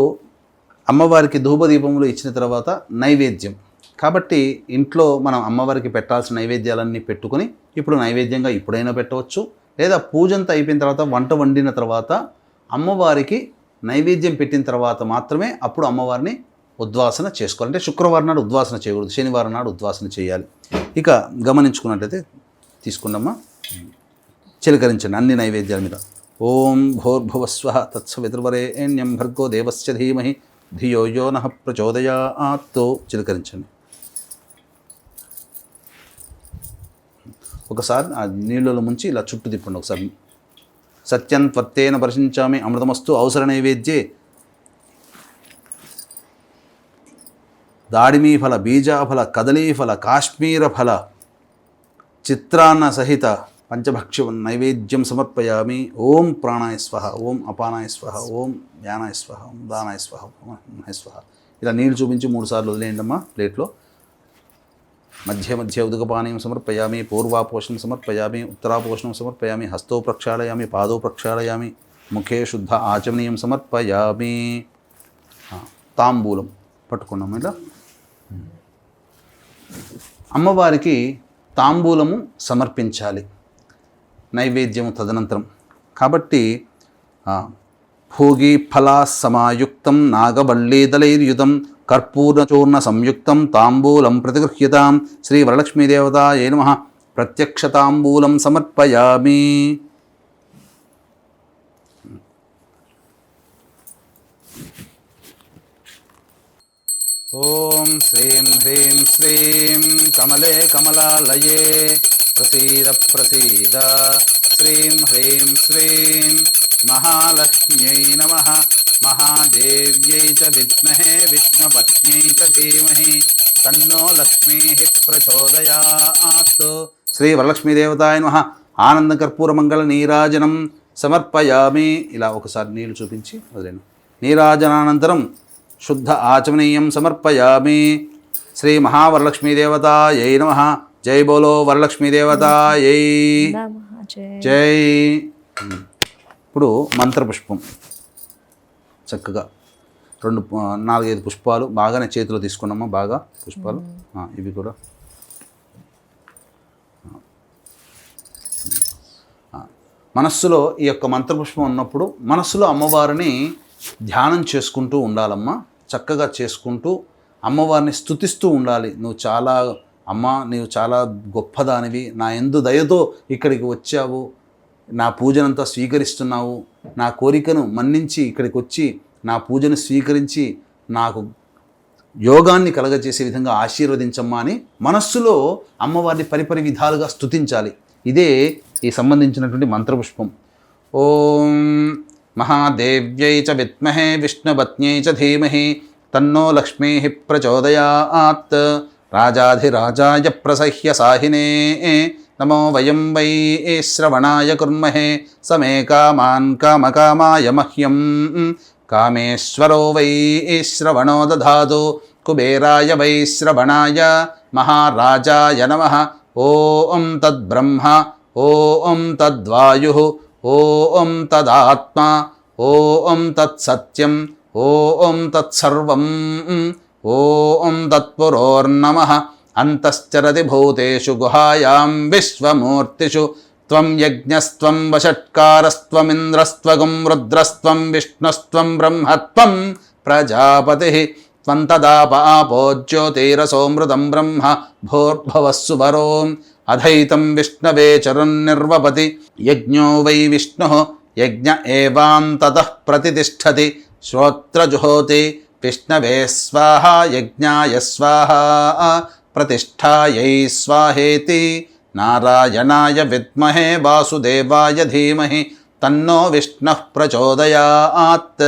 అమ్మవారికి ధూపదీపములు ఇచ్చిన తర్వాత నైవేద్యం కాబట్టి ఇంట్లో మనం అమ్మవారికి పెట్టాల్సిన నైవేద్యాలన్నీ పెట్టుకొని ఇప్పుడు నైవేద్యంగా ఇప్పుడైనా పెట్టవచ్చు, లేదా పూజంతా అయిపోయిన తర్వాత వంట వండిన తర్వాత అమ్మవారికి నైవేద్యం పెట్టిన తర్వాత మాత్రమే అప్పుడు అమ్మవారిని ఉద్వాసన చేసుకోవాలి. అంటే శుక్రవారం నాడు ఉద్వాసన చేయకూడదు, శనివారం నాడు ఉద్వాసన చేయాలి. ఇక గమనించుకున్నట్టయితే తీసుకున్నామా, చిలకరించండి అన్ని నైవేద్యాల మీద. ఓం భోర్భువస్వః తత్సవితుర్వరేణ్యం భర్గో దేవస్య ధీమహి ధియో యో నః ప్రచోదయాత్. చిలకరించండి. ఒకసారి ఆ నీళ్ళలో ముంచి ఇలా చుట్టూ తిప్పండి ఒకసారి. సత్యం త్వర్తేన పరిశించామి అమృతమస్తు అవసర నైవేద్యే దాడిమీఫల బీజాఫల కదలీఫల కాశ్మీరఫల చిత్రాన్న సహిత పంచభక్ష్య నైవేద్యం సమర్పయామి. ఓం ప్రాణాయ స్వహ, ఓం అపానాయ స్వహ, ఓం వ్యానాయ స్వహ, ఓం దానాయ స్వహ, ఓం స్వహ. ఇలా నీళ్ళు చూపించి 3 సార్లు వదిలేయండమ్మా ప్లేట్లో. మధ్య మధ్య ఉదకపానీయం సమర్పయామి, పూర్వాపోషణం సమర్పయామి, ఉత్తరాపోషణం సమర్పయామి, హస్తో ప్రక్షాళయామి, పాదో ప్రక్షాళయామి, ముఖే శుద్ధ ఆచమనీయం సమర్పయామి. తాంబూలం పట్టుకున్నాం ఇలా. అమ్మవారికి తాంబూలము సమర్పించాలి నైవేద్యము తదనంతరం. కాబట్టి భోగి ఫలా సమాయుక్తం నాగవల్లీదళైర్యుతం కర్పూరచూర్ణ సంయుక్తం తాంబూలం ప్రతిగృహ్యతాం శ్రీ వరలక్ష్మీదేవతాయై నమః ప్రత్యక్ష తాంబూలం సమర్పయామి. ఓం శ్రీం హ్రీం శ్రీం కమలే కమలాలయే ప్రసీద ప్రసీద శ్రీం హ్రీం శ్రీం మహాలక్ష్మ్యై నమః మహాదేవ్యై చ విద్మహే విష్ణుపత్న్యై చ ధీమహి తన్నో లక్ష్మీః ప్రచోదయాత్. శ్రీ వరలక్ష్మీదేవతాయ నమః ఆనంద కర్పూర మంగళ నీరాజనం సమర్పయామి. ఇలా ఒకసారి నీళ్ళు చూపించి వదిలేను. నీరాజనానంతరం శుద్ధ ఆచమనీయం సమర్పయామి. శ్రీ మహావరలక్ష్మీదేవతాయై నమః. జై బోలో వరలక్ష్మీదేవతాయై జై. ఇప్పుడు మంత్రపుష్పం చక్కగా 4-5 పుష్పాలు బాగానే చేతిలో తీసుకున్నామా, బాగా పుష్పాలు ఇవి కూడా. మనస్సులో ఈ యొక్క మంత్రపుష్పం ఉన్నప్పుడు మనస్సులో అమ్మవారిని ధ్యానం చేసుకుంటూ ఉండాలమ్మా. చక్కగా చేసుకుంటూ అమ్మవారిని స్తుతిస్తూ ఉండాలి. నీవు చాలా గొప్పదానివి, నా యందు దయతో ఇక్కడికి వచ్చావు, నా పూజనంతా స్వీకరిస్తున్నావు, నా కోరికను మన్నించి ఇక్కడికి వచ్చి నా పూజను స్వీకరించి నాకు యోగాన్ని కలగజేసే విధంగా ఆశీర్వదించమ్మా అని మనస్సులో అమ్మవారిని పరిపరి విధాలుగా స్తుతించాలి. ఇదే ఈ సంబంధించినటువంటి మంత్రపుష్పం. ఓం మహాదేవ్యై చ విద్మహే విష్ణుపత్న్యై చ ధీమహి తన్నో లక్ష్మీః ప్రచోదయాత్. రాజాధిరాజాయ ప్రసహ్య సాహినే నమో వయం వై శ్రవణాయ కుర్మహే సమే కామాన్ కామకామాయ మహ్యం కామేశ్వరో వై శ్రవణో దధాతు కుబేరాయ వై శ్రవణాయ మహారాజాయ నమః. ఓం తద్బ్రహ్మ ఓం తద్వాయుః ఓం తదాత్మా ఓం తత్సత్యం ఓం తత్సర్వం ఓం తత్పురోర్నమః. అంతశ్చరతి భూతేషు గుహాయాం విశ్వమూర్తిషు త్వం యజ్ఞస్త్వం వషట్కారస్త్వమింద్రస్త్వగం రుద్రస్త్వం విష్ణుస్త్వం బ్రహ్మత్వం ప్రజాపతిః త్వం తదాప ఆపో జ్యోతిరసోమృతం బ్రహ్మ భూర్భువస్సు వరో అధైతం విష్ణవే చరున్నిర్వపతి యజ్ఞో వై విష్ణు యజ్ఞ ఏవాంతతః ప్రతిష్టతి శ్రోత్రజుహోతి విష్ణవే స్వాహ యజ్ఞాయ స్వాహ ప్రతిష్ఠాయై స్వాహేతి నారాయణాయ విద్మహే వాసుదేవాయ ధీమహి తన్నో విష్ణుః ప్రచోదయాత్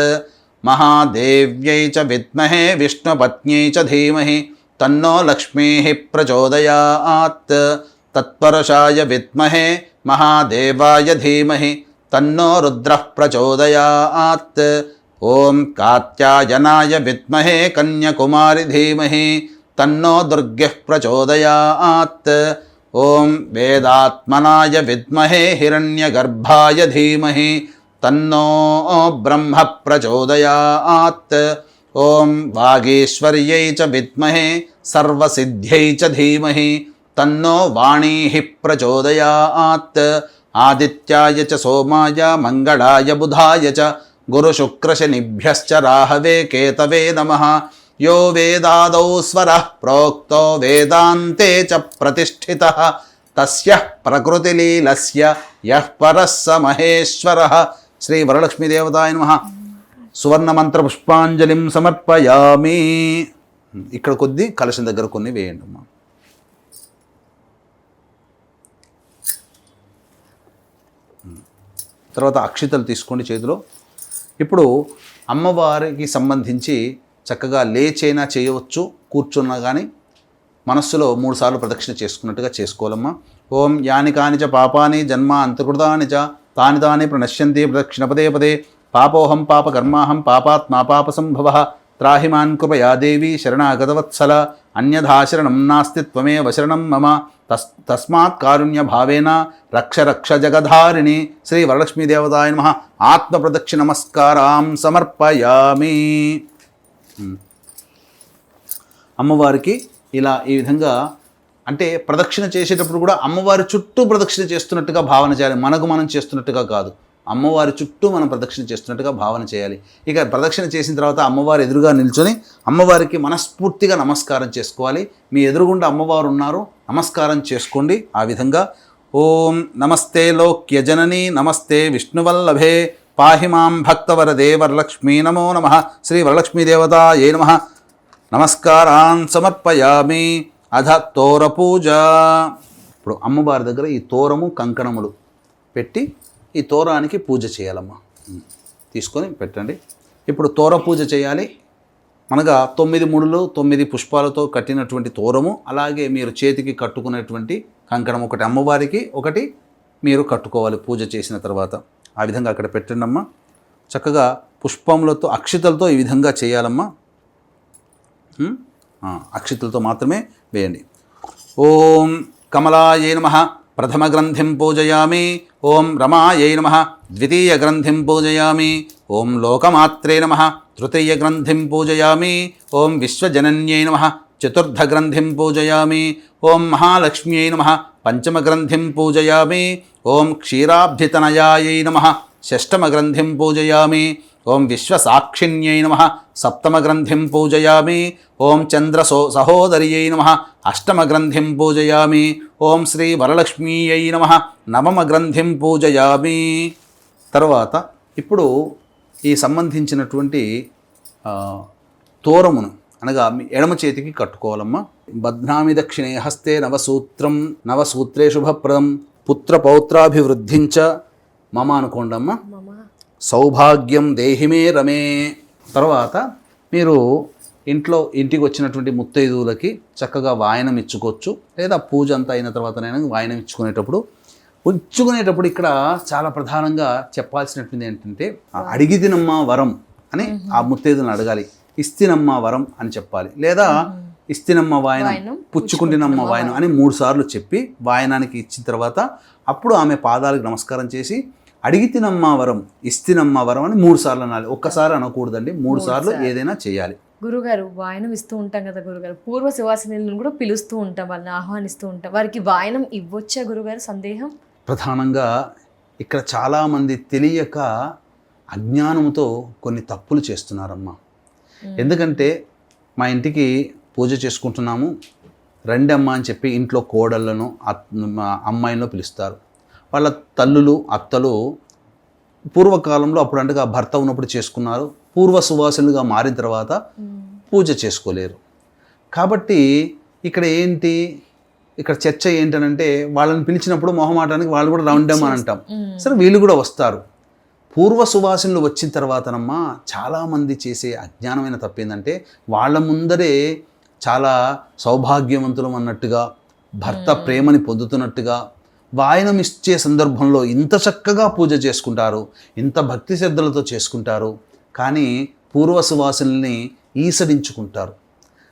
మహాదేవ్యై చ విద్మహే విష్ణుపత్న్యై చ ధీమహి తన్నో లక్ష్మీః ప్రచోదయాత్ తత్పరశాయ విద్మహే మహాదేవాయ ధీమహి తన్నో రుద్రః ప్రచోదయాత్ ఓం కాత్యాయనాయ విద్మహే కన్యాకుమారి ధీమహి తన్నో దుర్గః ప్రచోదయాత్ ఓం వేదాత్మనాయ విద్మహే హిరణ్యగర్భాయ ధీమహి తన్నో బ్రహ్మ ప్రచోదయాత్ ఓం వాగీశ్వర్యై చ విద్మహే సర్వసిద్ధ్యై చ ధీమహి తన్నో వాణీః ప్రచోదయాత్ ఆదిత్యాయ చ సోమాయ మంగళాయ బుధాయ చ గురుశుక్రశనిభ్యశ్చ రాహవే కేతవే నమః యో వేదాదౌ స్వరః ప్రోక్తో వేదాంతే చ ప్రతిష్ఠితః తస్య ప్రకృతిలీలస్య యః పరః స మహేశ్వరః. శ్రీ వరలక్ష్మీదేవతాయ నమః. సువర్ణమంత్ర పుష్పాంజలిం సమర్పయామి. ఇక్కడ కొద్ది కలశం దగ్గర కొన్ని వేయండి అమ్మా. తర్వాత అక్షితలు తీసుకోండి చేతిలో. ఇప్పుడు అమ్మవారికి సంబంధించి చక్కగా లేచైనా చేయవచ్చు, కూర్చున్నా కానీ మనస్సులో 3 సార్లు ప్రదక్షిణ చేసుకున్నట్టుగా చేసుకోవాలమ్మా. ఓం యాని కాని చ పాపాని జన్మ అంతర్కృతాని చ తాని తాని ప్రణశ్యంతి ప్రదక్షిణ పదే పదే పాపోహం పాపకర్మాహం పాపాత్మా పాపసంభవః త్రాహిమాన్ కృపయా దేవి శరణాగతవత్సల అన్యథా శరణం నాస్తి త్వమేవ శరణం మమ తస్మాత్ కారుణ్య భావేన రక్ష రక్ష జగధారిణి. శ్రీ వరలక్ష్మీదేవతాయ నమః. ఆత్మ ప్రదక్షిణ నమస్కారం సమర్పయామి. అమ్మవారికి ఇలా ఈ విధంగా అంటే ప్రదక్షిణ చేసేటప్పుడు కూడా అమ్మవారి చుట్టూ ప్రదక్షిణ చేస్తున్నట్టుగా భావన చేయాలి, మనకు మనం చేస్తున్నట్టుగా కాదు. అమ్మవారి చుట్టూ మనం ప్రదక్షిణ చేస్తున్నట్టుగా భావన చేయాలి. ఇక ప్రదక్షిణ చేసిన తర్వాత అమ్మవారి ఎదురుగా నిల్చొని అమ్మవారికి మనస్ఫూర్తిగా నమస్కారం చేసుకోవాలి. మీ ఎదురుగుండా అమ్మవారు ఉన్నారు, నమస్కారం చేసుకోండి. ఆ విధంగా ఓం నమస్తే లోక్యజనని నమస్తే విష్ణువల్లభే పాహి మాం భక్తవరదే వరలక్ష్మీ నమో నమః. శ్రీ వరలక్ష్మీదేవతాయై నమః. నమస్కారాన్ సమర్పయామి. అధ తోర పూజ. ఇప్పుడు అమ్మవారి దగ్గర ఈ తోరము కంకణములు పెట్టి ఈ తోరానికి పూజ చేయాలమ్మా. తీసుకొని పెట్టండి. ఇప్పుడు తోర పూజ చేయాలి. మనగా 9 ముడులు 9 పుష్పాలతో కట్టినటువంటి తోరము, అలాగే మీరు చేతికి కట్టుకునేటువంటి కంకణం ఒకటి అమ్మవారికి, ఒకటి మీరు కట్టుకోవాలి పూజ చేసిన తర్వాత. ఆ విధంగా అక్కడ పెట్టండి అమ్మా. చక్కగా పుష్పములతో అక్షితలతో ఈ విధంగా చేయాలమ్మా. అక్షితలతో మాత్రమే వేయండి. ఓం కమలాయై నమః. ప్రథమ గ్రంథిం పూజయామి. ఓం రమాయై నమః. ద్వితీయ గ్రంథిం పూజయామి. ఓం లోకమాత్రే నమః. తృతీయ గ్రంథిం పూజయామి. ఓం విశ్వజనన్యై నమః. చతుర్థ గ్రంథిం పూజయామి. ఓం మహాలక్ష్మ్యై నమః. పంచమ గ్రంథిం పూజయామి. ఓం క్షీరాబ్ధితనయాయై నమః. షష్టమ గ్రంథిం పూజయామి. ఓం విశ్వసాక్షిణ్యై నమః. సప్తమ గ్రంథిం పూజయామి. ఓం చంద్ర సహోదర్యై నమః. అష్టమ గ్రంథిం పూజయామి. ఓం శ్రీ వరలక్ష్మీయై నమః. నవమ గ్రంథిం పూజయామి. తర్వాత ఇప్పుడు ఈ సంబంధించినటువంటి తోరమును అనగా మీ ఎడమ చేతికి కట్టుకోవాలమ్మా. బధ్నామి దక్షిణే హస్తే నవసూత్రం నవసూత్రే శుభప్రదం పుత్రపౌత్రాభివృద్ధించ మమ అనుకోండమ్మా. సౌభాగ్యం దేహిమే రమే. తర్వాత మీరు ఇంటికి వచ్చినటువంటి ముత్తైదువులకి చక్కగా వాయనం ఇచ్చుకోవచ్చు, లేదా పూజ అంతా అయిన తర్వాతనైనా వాయనం ఇచ్చుకునేటప్పుడు ఇక్కడ చాలా ప్రధానంగా చెప్పాల్సినటువంటి ఏంటంటే అడిగితినమ్మ వరం అని ఆ ముత్తైదులను అడగాలి. ఇస్తినమ్మ వరం అని చెప్పాలి, లేదా ఇస్తినమ్మ వాయనం పుచ్చుకుంటినమ్మ వాయనం అని 3 సార్లు చెప్పి వాయనానికి ఇచ్చిన తర్వాత అప్పుడు ఆమె పాదాలకు నమస్కారం చేసి అడిగితినమ్మ వరం ఇస్తినమ్మ వరం అని 3 సార్లు అనాలి. ఒక్కసారి అనకూడదండి, 3 సార్లు ఏదైనా చేయాలి. గురుగారు వాయనం ఇస్తూ ఉంటాం కదా గురుగారు, పూర్వ శివాసినులను కూడా పిలుస్తూ ఉంటాం, వాళ్ళని ఆహ్వానిస్తూ ఉంటాం, వారికి వాయనం ఇవ్వచ్చా గురుగారు? సందేహం. ప్రధానంగా ఇక్కడ చాలామంది తెలియక అజ్ఞానంతో కొన్ని తప్పులు చేస్తున్నారమ్మా. ఎందుకంటే మా ఇంటికి పూజ చేసుకుంటున్నాము, రెండమ్మ అని చెప్పి ఇంట్లో కోడళ్ళను అమ్మాయిలను పిలుస్తారు. వాళ్ళ తల్లులు అత్తలు పూర్వకాలంలో అప్పుడు అంటే భర్త ఉన్నప్పుడు చేసుకున్నారు. పూర్వ సువాసులుగా మారిన తర్వాత పూజ చేసుకోలేరు. కాబట్టి ఇక్కడ చర్చ ఏంటనంటే వాళ్ళని పిలిచినప్పుడు మొహమాటానికి వాళ్ళు కూడా రౌండమ్ అని అంటాం. సరే వీళ్ళు కూడా వస్తారు. పూర్వ సువాసులు వచ్చిన తర్వాతనమ్మా చాలామంది చేసే అజ్ఞానమైన తప్పేందంటే వాళ్ళ ముందరే చాలా సౌభాగ్యవంతులం అన్నట్టుగా, భర్త ప్రేమని పొందుతున్నట్టుగా వాయనం ఇచ్చే సందర్భంలో ఇంత చక్కగా పూజ చేసుకుంటారు, ఇంత భక్తి శ్రద్ధలతో చేసుకుంటారు. కానీ పూర్వ సువాసుల్ని ఈసడించుకుంటారు.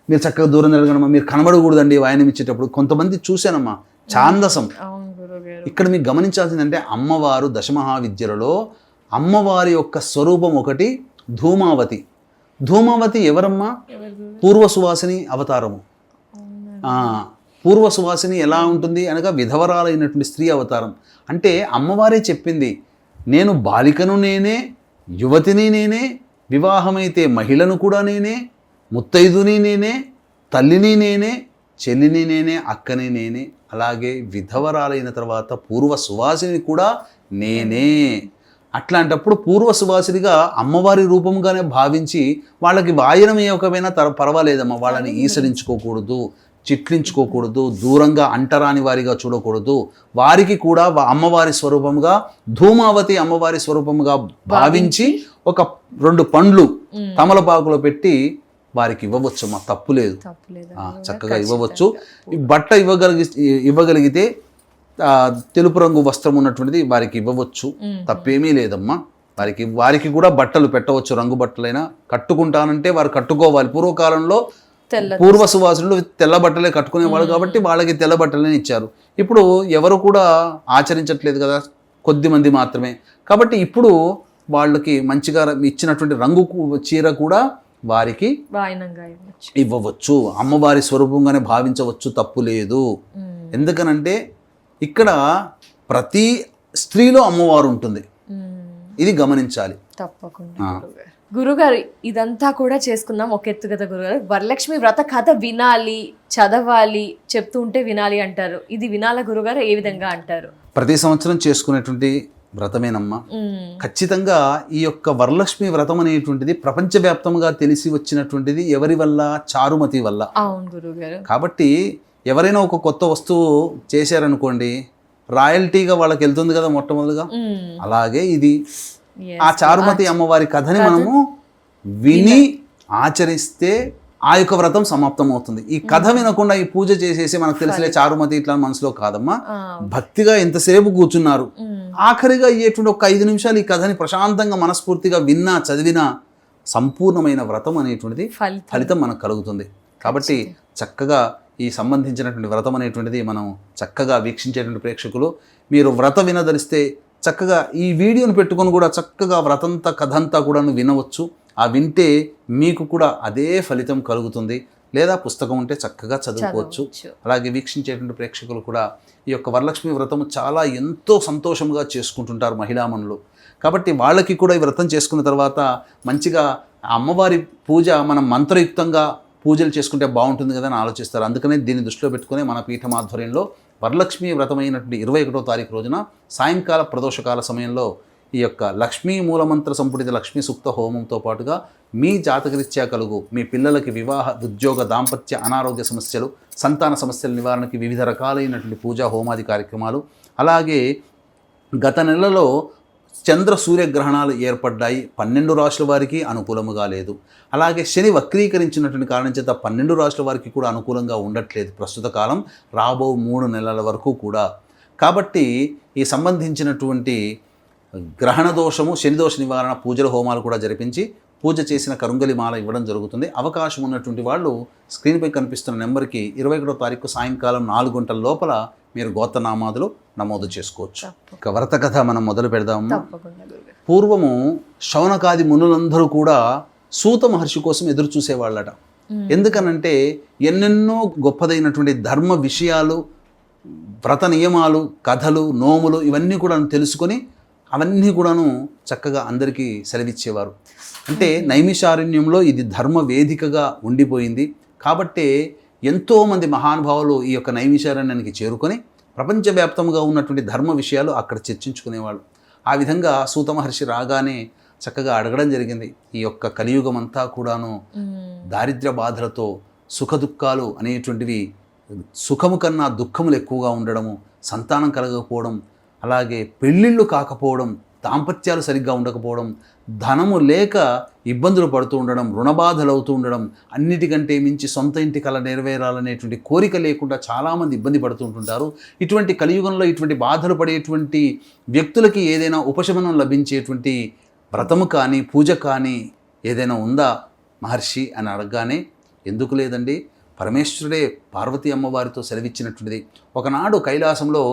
మీరు చక్కగా దూరం జరగనమ్మా, మీరు కనబడకూడదండి వాయనం ఇచ్చేటప్పుడు. కొంతమంది చూశానమ్మా ఛాందసం. ఇక్కడ మీకు గమనించాల్సిందంటే అమ్మవారు దశమహావిద్యలలో అమ్మవారి యొక్క స్వరూపం ఒకటి ధూమావతి. ధూమావతి ఎవరమ్మా? పూర్వ సువాసిని అవతారము. పూర్వ సువాసిని ఎలా ఉంటుంది అనగా విధవరాలైనటువంటి స్త్రీ అవతారం. అంటే అమ్మవారే చెప్పింది, నేను బాలికను నేనే, యువతిని నేనే, వివాహమైతే మహిళను కూడా నేనే, ముత్తైదుని నేనే, తల్లిని నేనే, చెల్లిని నేనే, అక్కని నేనే, అలాగే విధవరాలైన తర్వాత పూర్వ సువాసిని కూడా నేనే. అట్లాంటప్పుడు పూర్వ సువాసినిగా అమ్మవారి రూపంగానే భావించి వాళ్ళకి వాయనం ఇవ్వకపోయినా పర్వాలేదమ్మా, వాళ్ళని ఈసరించుకోకూడదు, చిట్లించుకోకూడదు, దూరంగా అంటరాని వారిగా చూడకూడదు. వారికి కూడా అమ్మవారి స్వరూపంగా ధూమావతి అమ్మవారి స్వరూపంగా భావించి ఒక 2 పండ్లు తమలపాకులో పెట్టి వారికి ఇవ్వవచ్చు. మా తప్పు లేదు, చక్కగా ఇవ్వవచ్చు. ఈ బట్ట ఇవ్వగలిగితే తెలుపు రంగు వస్త్రం ఉన్నటువంటిది వారికి ఇవ్వవచ్చు, తప్పేమీ లేదమ్మా. వారికి కూడా బట్టలు పెట్టవచ్చు, రంగు బట్టలైనా. కట్టుకుంటానంటే వారు కట్టుకోవాలి. పూర్వకాలంలో పూర్వ సువాసులు తెల్ల బట్టలే కట్టుకునేవాళ్ళు కాబట్టి వాళ్ళకి తెల్ల బట్టలనే ఇచ్చారు. ఇప్పుడు ఎవరు కూడా ఆచరించట్లేదు కదా, కొద్ది మంది మాత్రమే. కాబట్టి ఇప్పుడు వాళ్ళకి మంచిగా ఇచ్చినటువంటి రంగు చీర కూడా వారికి ఇవ్వవచ్చు, అమ్మవారి స్వరూపంగానే భావించవచ్చు, తప్పు లేదు. ఎందుకనంటే ఇక్కడ ప్రతి స్త్రీలో అమ్మవారు ఉంటుంది, ఇది గమనించాలి. తప్పకుండా గురుగారు, ఇదంతా కూడా చేసుకున్నాం ఒక ఎత్తు కదా గురుగారు. వరలక్ష్మి వ్రత కథ వినాలి, చదవాలి, చెప్తూ ఉంటే వినాలి అంటారు. ఇది వినాలా గురుగారు? ఏ విధంగా అంటారు? ప్రతి సంవత్సరం చేసుకునేటువంటి వ్రతమేనమ్మా. ఖచ్చితంగా ఈ యొక్క వరలక్ష్మి వ్రతం అనేటువంటిది ప్రపంచవ్యాప్తంగా తెలిసి వచ్చినటువంటిది ఎవరి వల్ల? చారుమతి వల్ల. అవును గురుగారు. కాబట్టి ఎవరైనా ఒక కొత్త వస్తువు చేశారనుకోండి, రాయల్టీగా వాళ్ళకి వెళ్తుంది కదా మొట్టమొదటిగా. అలాగే ఇది ఆ చారుమతి అమ్మవారి కథని మనము విని ఆచరిస్తే ఆ యొక్క వ్రతం సమాప్తం అవుతుంది. ఈ కథ వినకుండా ఈ పూజ చేసేసి మనకు తెలిసలే చారుమతి ఇట్లా మనసులో కాదమ్మా. భక్తిగా ఎంతసేపు కూర్చున్నారు, ఆఖరిగా అయ్యేటువంటి ఒక 5 నిమిషాలు ఈ కథని ప్రశాంతంగా మనస్ఫూర్తిగా విన్నా చదివినా సంపూర్ణమైన వ్రతం అనేటువంటిది ఫలితం మనకు కలుగుతుంది. కాబట్టి చక్కగా ఈ సంబంధించినటువంటి వ్రతం అనేటువంటిది మనం చక్కగా వీక్షించేటువంటి ప్రేక్షకులు, మీరు వ్రత వినదలిస్తే చక్కగా ఈ వీడియోను పెట్టుకొని కూడా చక్కగా వ్రతంతా కథంతా కూడా వినవచ్చు. ఆ వింటే మీకు కూడా అదే ఫలితం కలుగుతుంది. లేదా పుస్తకం ఉంటే చక్కగా చదువుకోవచ్చు. అలాగే వీక్షించేటువంటి ప్రేక్షకులు కూడా ఈ యొక్క వరలక్ష్మి వ్రతం చాలా ఎంతో సంతోషంగా చేసుకుంటుంటారు మహిళామణులు. కాబట్టి వాళ్ళకి కూడా ఈ వ్రతం చేసుకున్న తర్వాత మంచిగా అమ్మవారి పూజ మనం మంత్రయుక్తంగా పూజలు చేసుకుంటే బాగుంటుంది కదా అని ఆలోచిస్తారు. అందుకనే దీన్ని దృష్టిలో పెట్టుకుని మన పీఠం ఆధ్వర్యంలో వరలక్ష్మి వ్రతమైనటువంటి 21వ తారీఖు రోజున సాయంకాల ప్రదోషకాల సమయంలో ఈ యొక్క లక్ష్మీ మూలమంత్ర సంపుటిత లక్ష్మీ సూక్త హోమంతో పాటుగా మీ జాతకరీత్యా కలుగు మీ పిల్లలకి వివాహ, ఉద్యోగ, దాంపత్య, అనారోగ్య సమస్యలు, సంతాన సమస్యల నివారణకి వివిధ రకాలైనటువంటి పూజా హోమాది కార్యక్రమాలు, అలాగే గత నెలలో చంద్ర సూర్యగ్రహణాలు ఏర్పడ్డాయి. 12 రాశుల వారికి అనుకూలముగా లేదు. అలాగే శని వక్రీకరించినటువంటి కారణం చేత 12 రాశుల వారికి కూడా అనుకూలంగా ఉండట్లేదు ప్రస్తుత కాలం, రాబో 3 నెలల వరకు కూడా. కాబట్టి ఈ సంబంధించినటువంటి గ్రహణ దోషము, శని దోష నివారణ పూజల హోమాలు కూడా జరిపించి పూజ చేసిన కరుంగలి మాల ఇవ్వడం జరుగుతుంది. అవకాశం ఉన్నటువంటి వాళ్ళు స్క్రీన్పై కనిపిస్తున్న నెంబర్కి 21వ తారీఖు సాయంకాలం 4 గంటల లోపల మీరు గోత్రనామాదులు నమోదు చేసుకోవచ్చు. ఇక వ్రత కథ మనం మొదలు పెడదాము. పూర్వము శౌనకాది మునులందరూ కూడా సూత మహర్షి కోసం ఎదురు చూసేవాళ్ళట. ఎందుకనంటే ఎన్నెన్నో గొప్పదైనటువంటి ధర్మ విషయాలు, వ్రత నియమాలు, కథలు, నోములు ఇవన్నీ కూడా తెలుసుకొని అవన్నీ కూడాను చక్కగా అందరికీ సెలవిచ్చేవారు. అంటే నైమిషారణ్యంలో ఇది ధర్మ వేదికగా ఉండిపోయింది. కాబట్టే ఎంతోమంది మహానుభావులు ఈ యొక్క నైమిషారణ్యానికి చేరుకొని ప్రపంచవ్యాప్తంగా ఉన్నటువంటి ధర్మ విషయాలు అక్కడ చర్చించుకునేవాళ్ళు. ఆ విధంగా సూత మహర్షి రాగానే చక్కగా అడగడం జరిగింది. ఈ యొక్క కలియుగం అంతా కూడాను దారిద్ర్య బాధలతో సుఖ దుఃఖాలు అనేటువంటివి, సుఖము కన్నా దుఃఖములు ఎక్కువగా ఉండడము, సంతానం కలగకపోవడం, అలాగే పెళ్ళిళ్ళు కాకపోవడం, దాంపత్యాలు సరిగ్గా ఉండకపోవడం, ధనము లేక ఇబ్బందులు పడుతూ ఉండడం, రుణబాధలు అవుతూ ఉండడం, అన్నిటికంటే మించి సొంత ఇంటి కల నెరవేరాలనేటువంటి కోరిక లేకుండా చాలామంది ఇబ్బంది పడుతూ ఉంటుంటారు. ఇటువంటి కలియుగంలో ఇటువంటి బాధలు పడేటువంటి వ్యక్తులకి ఏదైనా ఉపశమనం లభించేటువంటి వ్రతము కానీ పూజ కానీ ఏదైనా ఉందా మహర్షి అని అడగగానే, ఎందుకు లేదండి, పరమేశ్వరుడే పార్వతీ అమ్మవారితో సెలవిచ్చినటువంటిది. ఒకనాడు కైలాసంలో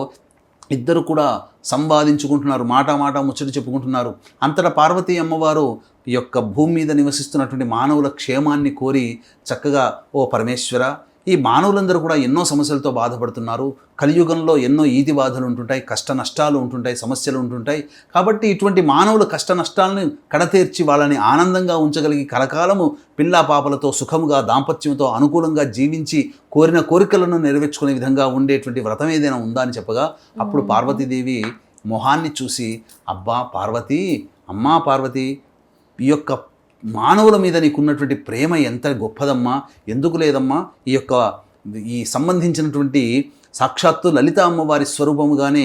ఇద్దరు కూడా సంవాదించుకుంటున్నారు, మాట ముచ్చట చెప్పుకుంటున్నారు. అంతటా పార్వతీ అమ్మవారు ఈ యొక్క భూమి మీద నివసిస్తున్నటువంటి మానవుల క్షేమాన్ని కోరి చక్కగా, ఓ పరమేశ్వర, ఈ మానవులందరూ కూడా ఎన్నో సమస్యలతో బాధపడుతున్నారు. కలియుగంలో ఎన్నో ఈతి బాధలు ఉంటుంటాయి, కష్ట నష్టాలు ఉంటుంటాయి, సమస్యలు ఉంటుంటాయి. కాబట్టి ఇటువంటి మానవుల కష్ట నష్టాలను కడతీర్చి వాళ్ళని ఆనందంగా ఉంచగలిగి కలకాలము పిల్లా పాపలతో సుఖముగా దాంపత్యంతో అనుకూలంగా జీవించి కోరిన కోరికలను నెరవేర్చుకునే విధంగా ఉండేటువంటి వ్రతం ఏదైనా ఉందా అని చెప్పగా, అప్పుడు పార్వతీదేవి మొహాన్ని చూసి, అబ్బా పార్వతి, అమ్మా పార్వతి, ఈ యొక్క మానవుల మీద నీకున్నటువంటి ప్రేమ ఎంత గొప్పదమ్మా, ఎందుకు లేదమ్మా, ఈ సంబంధించినటువంటి సాక్షాత్తు లలిత అమ్మవారి స్వరూపముగానే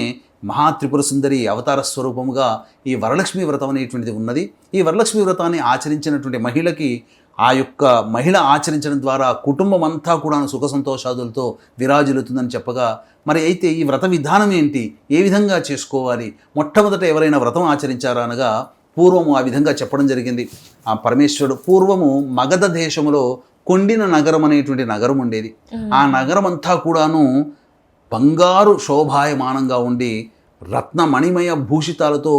మహాత్రిపుర సుందరి అవతార స్వరూపముగా ఈ వరలక్ష్మీ వ్రతం అనేటువంటిది ఉన్నది. ఈ వరలక్ష్మీ వ్రతాన్ని ఆచరించినటువంటి మహిళకి ఆ యొక్క మహిళ ఆచరించడం ద్వారా కుటుంబం అంతా కూడా సుఖ సంతోషాదులతో విరాజిల్లుతుందని చెప్పగా, మరి అయితే ఈ వ్రత విధానం ఏంటి, ఏ విధంగా చేసుకోవాలి, మొట్టమొదట ఎవరైనా వ్రతం ఆచరించారా అనగా పూర్వము ఆ విధంగా చెప్పడం జరిగింది. ఆ పరమేశ్వరుడు పూర్వము మగధ దేశంలో కొండిన నగరం అనేటువంటి నగరం ఉండేది. ఆ నగరం అంతా కూడాను బంగారు శోభాయమానంగా ఉండి రత్న మణిమయ భూషితాలతో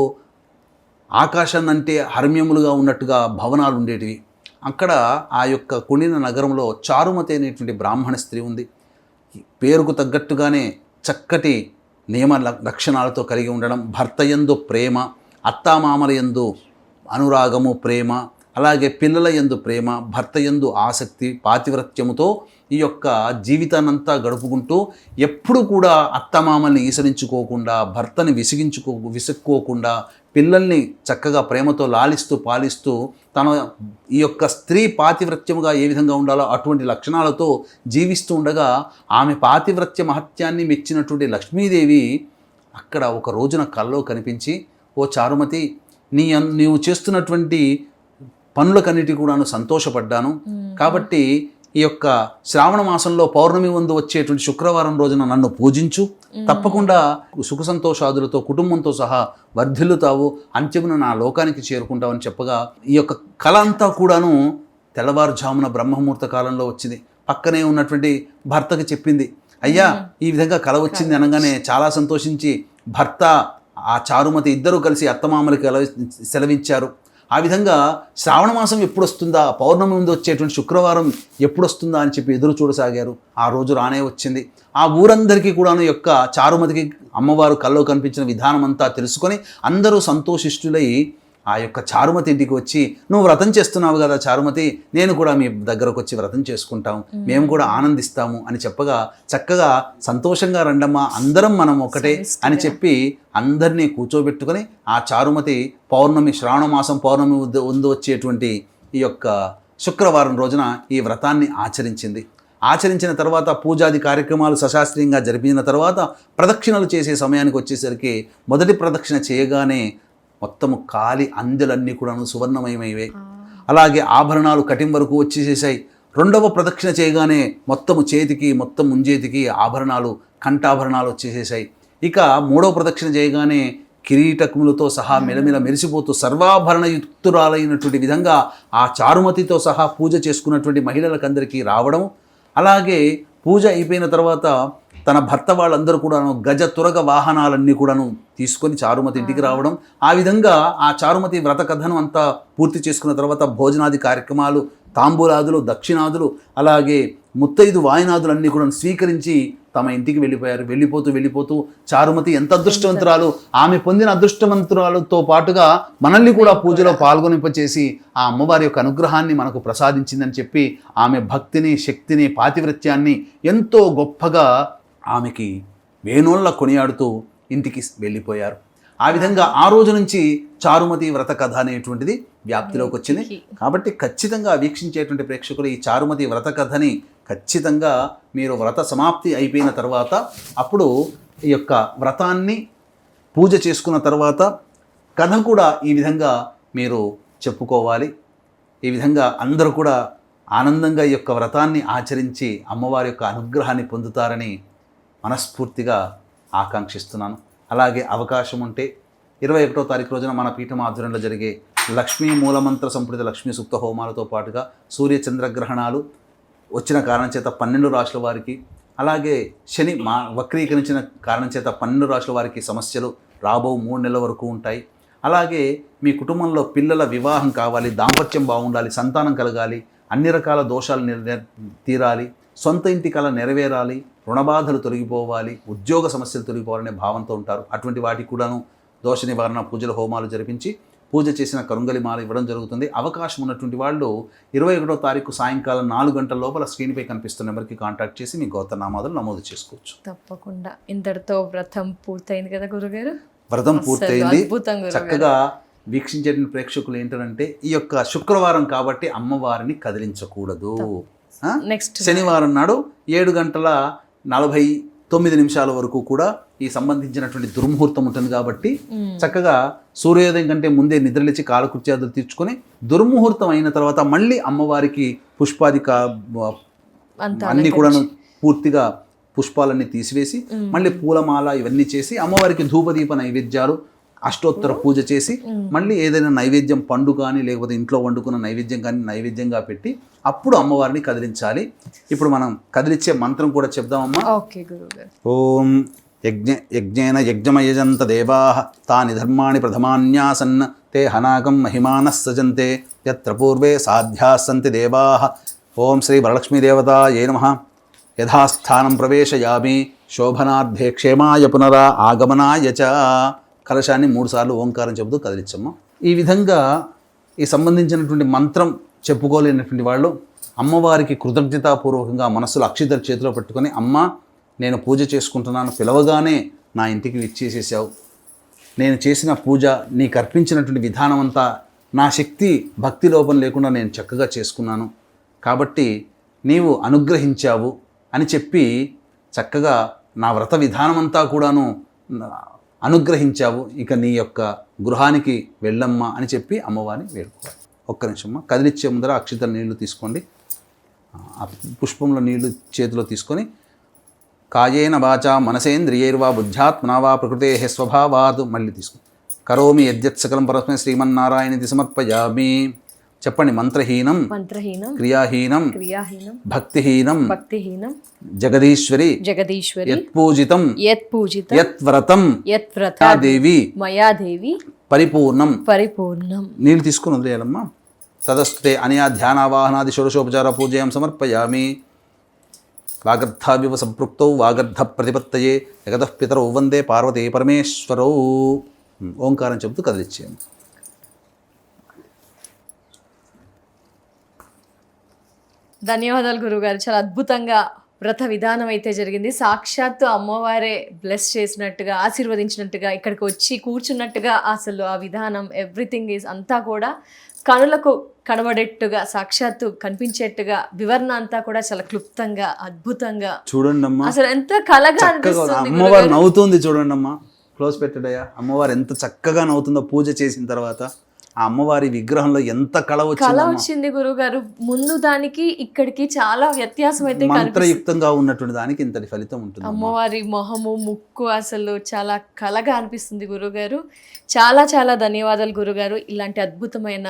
ఆకాశాన్నంటే హర్మ్యములుగా ఉన్నట్టుగా భవనాలు ఉండేటివి. అక్కడ ఆ యొక్క కొండిన నగరంలో చారుమతి అనేటువంటి బ్రాహ్మణ స్త్రీ ఉంది. పేరుకు తగ్గట్టుగానే చక్కటి నియమ లక్షణాలతో కలిగి ఉండడం, భర్తయందు ప్రేమ, అత్తామామల యందు అనురాగము ప్రేమ, అలాగే పిల్లల యందు ప్రేమ, భర్త యందు ఆసక్తి, పాతివ్రత్యముతో ఈ యొక్క జీవితాన్నంతా గడుపుకుంటూ ఎప్పుడు కూడా అత్తమామల్ని ఈసరించుకోకుండా, భర్తని విసుక్కోకుండా, పిల్లల్ని చక్కగా ప్రేమతో లాలిస్తూ పాలిస్తూ తన ఈ యొక్క స్త్రీ పాతివ్రత్యముగా ఏ విధంగా ఉండాలో అటువంటి లక్షణాలతో జీవిస్తూ ఉండగా, ఆమె పాతివ్రత్య మహత్యాన్ని మెచ్చినటువంటి లక్ష్మీదేవి అక్కడ ఒక రోజున కల్లో కనిపించి, ఓ చారుమతి, నీవు చేస్తున్నటువంటి పనులకన్నిటి కూడాను సంతోషపడ్డాను. కాబట్టి ఈ యొక్క శ్రావణ మాసంలో పౌర్ణమి ముందు వచ్చేటువంటి శుక్రవారం రోజున నన్ను పూజించు, తప్పకుండా సుఖ సంతోషాదులతో కుటుంబంతో సహా వర్ధిల్లుతావు, అంత్యమున నా లోకానికి చేరుకుంటావని చెప్పగా, ఈ యొక్క కళ అంతా కూడాను తెల్లవారుజామున బ్రహ్మముహూర్త కాలంలో వచ్చింది. పక్కనే ఉన్నటువంటి భర్తకి చెప్పింది. అయ్యా, ఈ విధంగా కళ వచ్చింది అనగానే చాలా సంతోషించి భర్త ఆ చారుమతి ఇద్దరూ కలిసి అత్తమామలకి సెలవించారు. ఆ విధంగా శ్రావణ మాసం ఎప్పుడు వస్తుందా, పౌర్ణమి ముందు వచ్చేటువంటి శుక్రవారం ఎప్పుడు వస్తుందా అని చెప్పి ఎదురు చూడసాగారు. ఆ రోజు రానే వచ్చింది. ఆ ఊరందరికీ కూడాను యొక్క చారుమతికి అమ్మవారు కల్లో కనిపించిన విధానం అంతా తెలుసుకొని అందరూ సంతోషిష్టులై ఆ యొక్క చారుమతి ఇంటికి వచ్చి, నువ్వు వ్రతం చేస్తున్నావు కదా చారుమతి, నేను కూడా మీ దగ్గరకు వచ్చి వ్రతం చేసుకుంటాం, మేము కూడా ఆనందిస్తాము అని చెప్పగా, చక్కగా సంతోషంగా రండమ్మా, అందరం మనం ఒకటే అని చెప్పి అందరినీ కూర్చోబెట్టుకొని ఆ చారుమతి పౌర్ణమి, శ్రావణ మాసం పౌర్ణమి ముందు వచ్చేటువంటి ఈ యొక్క శుక్రవారం రోజున ఈ వ్రతాన్ని ఆచరించింది. ఆచరించిన తర్వాత పూజాది కార్యక్రమాలు సశాస్త్రీయంగా జరిపిన తర్వాత ప్రదక్షిణలు చేసే సమయానికి వచ్చేసరికి మొదటి ప్రదక్షిణ చేయగానే మొత్తము కాలి అందెలన్నీ కూడాను సువర్ణమయమైవే. అలాగే ఆభరణాలు కటిం వరకు వచ్చేసేసాయి. రెండవ ప్రదక్షిణ చేయగానే మొత్తము చేతికి, మొత్తం ముంజేతికి ఆభరణాలు, కంఠాభరణాలు వచ్చేసేసాయి. ఇక మూడవ ప్రదక్షిణ చేయగానే కిరీటములతో సహా మెలమెల మెరిసిపోతూ సర్వాభరణ యుక్తురాలైనటువంటి విధంగా ఆ చారుమతితో సహా పూజ చేసుకున్నటువంటి మహిళలకందరికీ రావడం, అలాగే పూజ అయిపోయిన తర్వాత తన భర్త వాళ్ళందరూ కూడాను గజ తురగ వాహనాలన్నీ కూడాను తీసుకొని చారుమతి ఇంటికి రావడం. ఆ విధంగా ఆ చారుమతి వ్రత కథను అంతా పూర్తి చేసుకున్న తర్వాత భోజనాది కార్యక్రమాలు, తాంబూలాదులు, దక్షిణాదులు, అలాగే ముత్తైదు వాయినాదులు అన్నీ కూడా స్వీకరించి తమ ఇంటికి వెళ్ళిపోయారు. వెళ్ళిపోతూ చారుమతి ఎంత అదృష్టవంతురాలు, ఆమె పొందిన అదృష్టవంతురాలతో పాటుగా మనల్ని కూడా పూజలో పాల్గొనింపచేసి ఆ అమ్మవారి యొక్క అనుగ్రహాన్ని మనకు ప్రసాదించిందని చెప్పి ఆమె భక్తిని, శక్తిని, పాతివ్రత్యాన్ని ఎంతో గొప్పగా ఆమెకి వేణోళ్ళ కొనియాడుతూ ఇంటికి వెళ్ళిపోయారు. ఆ విధంగా ఆ రోజు నుంచి చారుమతి వ్రత కథ అనేటువంటిది వ్యాప్తిలోకి వచ్చింది. కాబట్టి ఖచ్చితంగా వీక్షించేటువంటి ప్రేక్షకులు ఈ చారుమతి వ్రత కథని ఖచ్చితంగా మీరు వ్రత సమాప్తి అయిపోయిన తర్వాత అప్పుడు ఈ యొక్క వ్రతాన్ని పూజ చేసుకున్న తర్వాత కథ కూడా ఈ విధంగా మీరు చెప్పుకోవాలి. ఈ విధంగా అందరూ కూడా ఆనందంగా ఈ యొక్క వ్రతాన్ని ఆచరించి అమ్మవారి యొక్క అనుగ్రహాన్ని పొందుతారని మనస్ఫూర్తిగా ఆకాంక్షిస్తున్నాను. అలాగే అవకాశం ఉంటే 21వ తారీఖు రోజున మన పీఠం ఆధ్వర్యంలో జరిగే లక్ష్మీ మూలమంత్ర సంపుటిత లక్ష్మీ సూక్త హోమాలతో పాటుగా సూర్య చంద్రగ్రహణాలు వచ్చిన కారణం చేత 12 రాశుల వారికి, అలాగే శని వక్రీకరించిన కారణం చేత 12 రాశుల వారికి సమస్యలు రాబో 3 నెలల వరకు ఉంటాయి. అలాగే మీ కుటుంబంలో పిల్లల వివాహం కావాలి, దాంపత్యం బాగుండాలి, సంతానం కలగాలి, అన్ని రకాల దోషాలు తీరాలి, సొంత ఇంటి కళ నెరవేరాలి, రుణబాధలు తొలగిపోవాలి, ఉద్యోగ సమస్యలు తొలగిపోవాలనే భావంతో ఉంటారు. అటువంటి వాటికి కూడాను దోష నివారణ పూజల హోమాలు జరిపించి పూజ చేసిన కరుంగలి మాల ఇవ్వడం జరుగుతుంది. అవకాశం ఉన్నటువంటి వాళ్ళు 21వ తారీఖు సాయంకాలం 4 గంటల లోపల స్క్రీన్పై కనిపిస్తున్న నెంబర్కి కాంటాక్ట్ చేసి మీ గోత్రనామాదులు నమోదు చేసుకోవచ్చు. తప్పకుండా. ఇంతటితో వ్రతం పూర్తయింది కదా గురుగారు? వ్రతం పూర్తయింది. అద్భుతంగా చక్కగా వీక్షించే ప్రేక్షకులు ఏంటంటే ఈ యొక్క శుక్రవారం కాబట్టి అమ్మవారిని కదిలించకూడదు. నెక్స్ట్ శనివారం నాడు 7:49 వరకు కూడా ఈ సంబంధించినటువంటి దుర్ముహూర్తం ఉంటుంది కాబట్టి చక్కగా సూర్యోదయం కంటే ముందే నిద్రలేచి కాలకృత్యాదులు తీర్చుకొని దుర్ముహూర్తం అయిన తర్వాత మళ్ళీ అమ్మవారికి పుష్పాదిక అన్నీ కూడా పూర్తిగా పుష్పాలన్నీ తీసివేసి మళ్ళీ పూలమాల ఇవన్నీ చేసి అమ్మవారికి ధూపదీప నైవేద్యాలు, అష్టోత్తర పూజ చేసి మళ్ళీ ఏదైనా నైవేద్యం, పండు కానీ లేకపోతే ఇంట్లో వండుకున్న నైవేద్యం కానీ నైవేద్యంగా పెట్టి అప్పుడు అమ్మవారిని కదిలించాలి. ఇప్పుడు మనం కదిలించే మంత్రం కూడా చెప్దామమ్మా. ఓకే గురుగారు. ఓం యజ్ఞేన యజ్ఞమయజంత దేవాః తాని ధర్మాణి ప్రథమాన్యాసన్ తే హనాకం మహిమానః సజంతే యత్ర పూర్వే సాధ్యాస్సంతి దేవాః. ఓం శ్రీ వరలక్ష్మీదేవతాయై నమః. యథాస్థానం ప్రవేశయామి శోభనార్థే క్షేమాయ పునరా ఆగమనాయ చ. కలశాన్ని 3 సార్లు ఓంకారం చెబుతూ కదిలించమ్మా. ఈ విధంగా ఈ సంబంధించినటువంటి మంత్రం చెప్పుకోలేనటువంటి వాళ్ళు అమ్మవారికి కృతజ్ఞతాపూర్వకంగా మనస్సులో అక్షితలు చేతిలో పెట్టుకొని, అమ్మ నేను పూజ చేసుకుంటున్నాను, పిలవగానే నా ఇంటికి విచ్చేసేసావు, నేను చేసిన పూజ నీకు అర్పించినటువంటి విధానం అంతా నా శక్తి భక్తి లోపం లేకుండా నేను చక్కగా చేసుకున్నాను కాబట్టి నీవు అనుగ్రహించావు అని చెప్పి చక్కగా నా వ్రత విధానం అంతా కూడాను అనుగ్రహించావు, ఇక నీ యొక్క గృహానికి వెళ్ళమ్మా అని చెప్పి అమ్మవారిని వేడుకోవాలి. ఒక్క నిమిషమ్మ. కదిలిచ్చే ముందర అక్షితల నీళ్లు తీసుకోండి. ఆ పుష్పంలో నీళ్లు చేతిలో తీసుకొని కాయేన వాచా మనసేంద్రియైర్వా బుద్ధ్యాత్మనా వా ప్రకృతే స్వభావాత్ మళ్ళీ తీసుకోండి. కరోమి యద్యత్ సకలం పరస్మై శ్రీమన్నారాయణితి సమర్పయామి. చెప్పండి. మంత్రహీనం క్రియాహీనం భక్తిహీనం జగదీశ్వరి యత్పూజితం యత్వ్రతం మయా దేవి పరిపూర్ణం. నీళ్ళు తీసుకుని వదిలేయాలమ్మా. తదస్తే అనయా ధ్యానావాహనాది షోడశోపచార పూజయం సమర్పయామి. వాగర్ధావివ సంపృక్తౌ వాగర్ధ ప్రతిపత్తయే జగతః పితరౌ వందే పార్వతీ పరమేశ్వరౌ. ఓంకారం చెబుతూ కదిలిచ్చేయండి. ధన్యవాదాలు గురుగారు. చాలా అద్భుతంగా వ్రత విధానం అయితే జరిగింది. సాక్షాత్తు అమ్మవారే బ్లెస్ చేసినట్టుగా, ఆశీర్వదించినట్టుగా, ఇక్కడికి వచ్చి కూర్చున్నట్టుగా అసలు ఆ విధానం ఎవ్రీథింగ్ ఈజ్ అంతా కూడా కనులకు కనబడేట్టుగా, సాక్షాత్తు కనిపించేట్టుగా వివరణ అంతా కూడా చాలా క్లుప్తంగా, అద్భుతంగా చూడండి అమ్మా. అసలు ఎంత కళగా అనిపిస్తుంది. అమ్మవారు నవ్వుతుంది చూడండి అమ్మా. క్లోజ్ పెట్టడయ్యా. అమ్మవారు ఎంత చక్కగా నవ్వుతుందో పూజ చేసిన తర్వాత. ఆ అమ్మవారి విగ్రహంలో ఎంత కళ వచ్చింది గురుగారు. ముందు దానికి ఇక్కడికి చాలా వ్యత్యాసం అయితే మంత్రయుక్తంగా ఉన్నటువంటి దానికి ఇంతటి ఫలితం ఉంటుంది. అమ్మవారి మొహము, ముక్కు అసలు చాలా కళగా అనిపిస్తుంది గురుగారు. చాలా చాలా ధన్యవాదాలు గురుగారు. ఇలాంటి అద్భుతమైన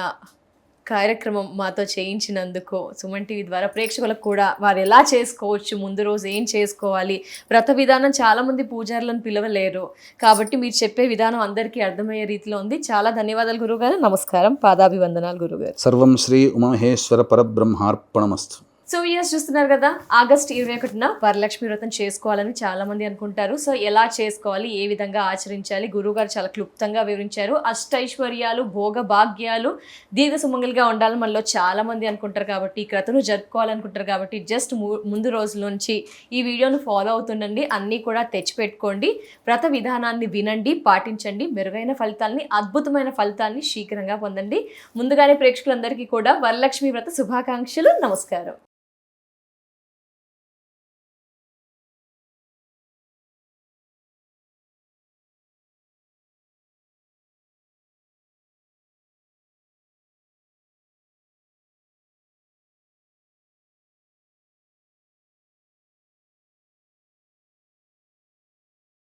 కార్యక్రమం మాతో చేయించినందుకు. సుమన్ టీవీ ద్వారా ప్రేక్షకులకు కూడా వారు ఎలా చేసుకోవచ్చు, ముందు రోజు ఏం చేసుకోవాలి, వ్రత విధానం చాలామంది పూజారులను పిలవలేరు కాబట్టి మీరు చెప్పే విధానం అందరికీ అర్థమయ్యే రీతిలో ఉంది. చాలా ధన్యవాదాలు గురుగారు. నమస్కారం. పాదాభివందనాలు గురుగారు. సర్వం శ్రీ ఉమామహేశ్వర పరబ్రహ్మార్పణమస్తు. సో ఇయర్స్ చూస్తున్నారు కదా, ఆగస్ట్ 21న వరలక్ష్మి వ్రతం చేసుకోవాలని చాలా మంది అనుకుంటారు. సో ఎలా చేసుకోవాలి, ఏ విధంగా ఆచరించాలి, గురువుగారు చాలా క్లుప్తంగా వివరించారు. అష్టైశ్వర్యాలు, భోగ భాగ్యాలు, దీర్ఘ సుమంగలిగా ఉండాలని మనలో చాలా మంది అనుకుంటారు. కాబట్టి ఈ వ్రతను జరుపుకోవాలనుకుంటారు. కాబట్టి జస్ట్ ముందు రోజుల నుంచి ఈ వీడియోను ఫాలో అవుతుండండి. అన్నీ కూడా తెచ్చిపెట్టుకోండి. వ్రత విధానాన్ని వినండి, పాటించండి. మెరుగైన ఫలితాలని, అద్భుతమైన ఫలితాన్ని శీఘ్రంగా పొందండి. ముందుగానే ప్రేక్షకులందరికీ కూడా వరలక్ష్మి వ్రత శుభాకాంక్షలు. నమస్కారం.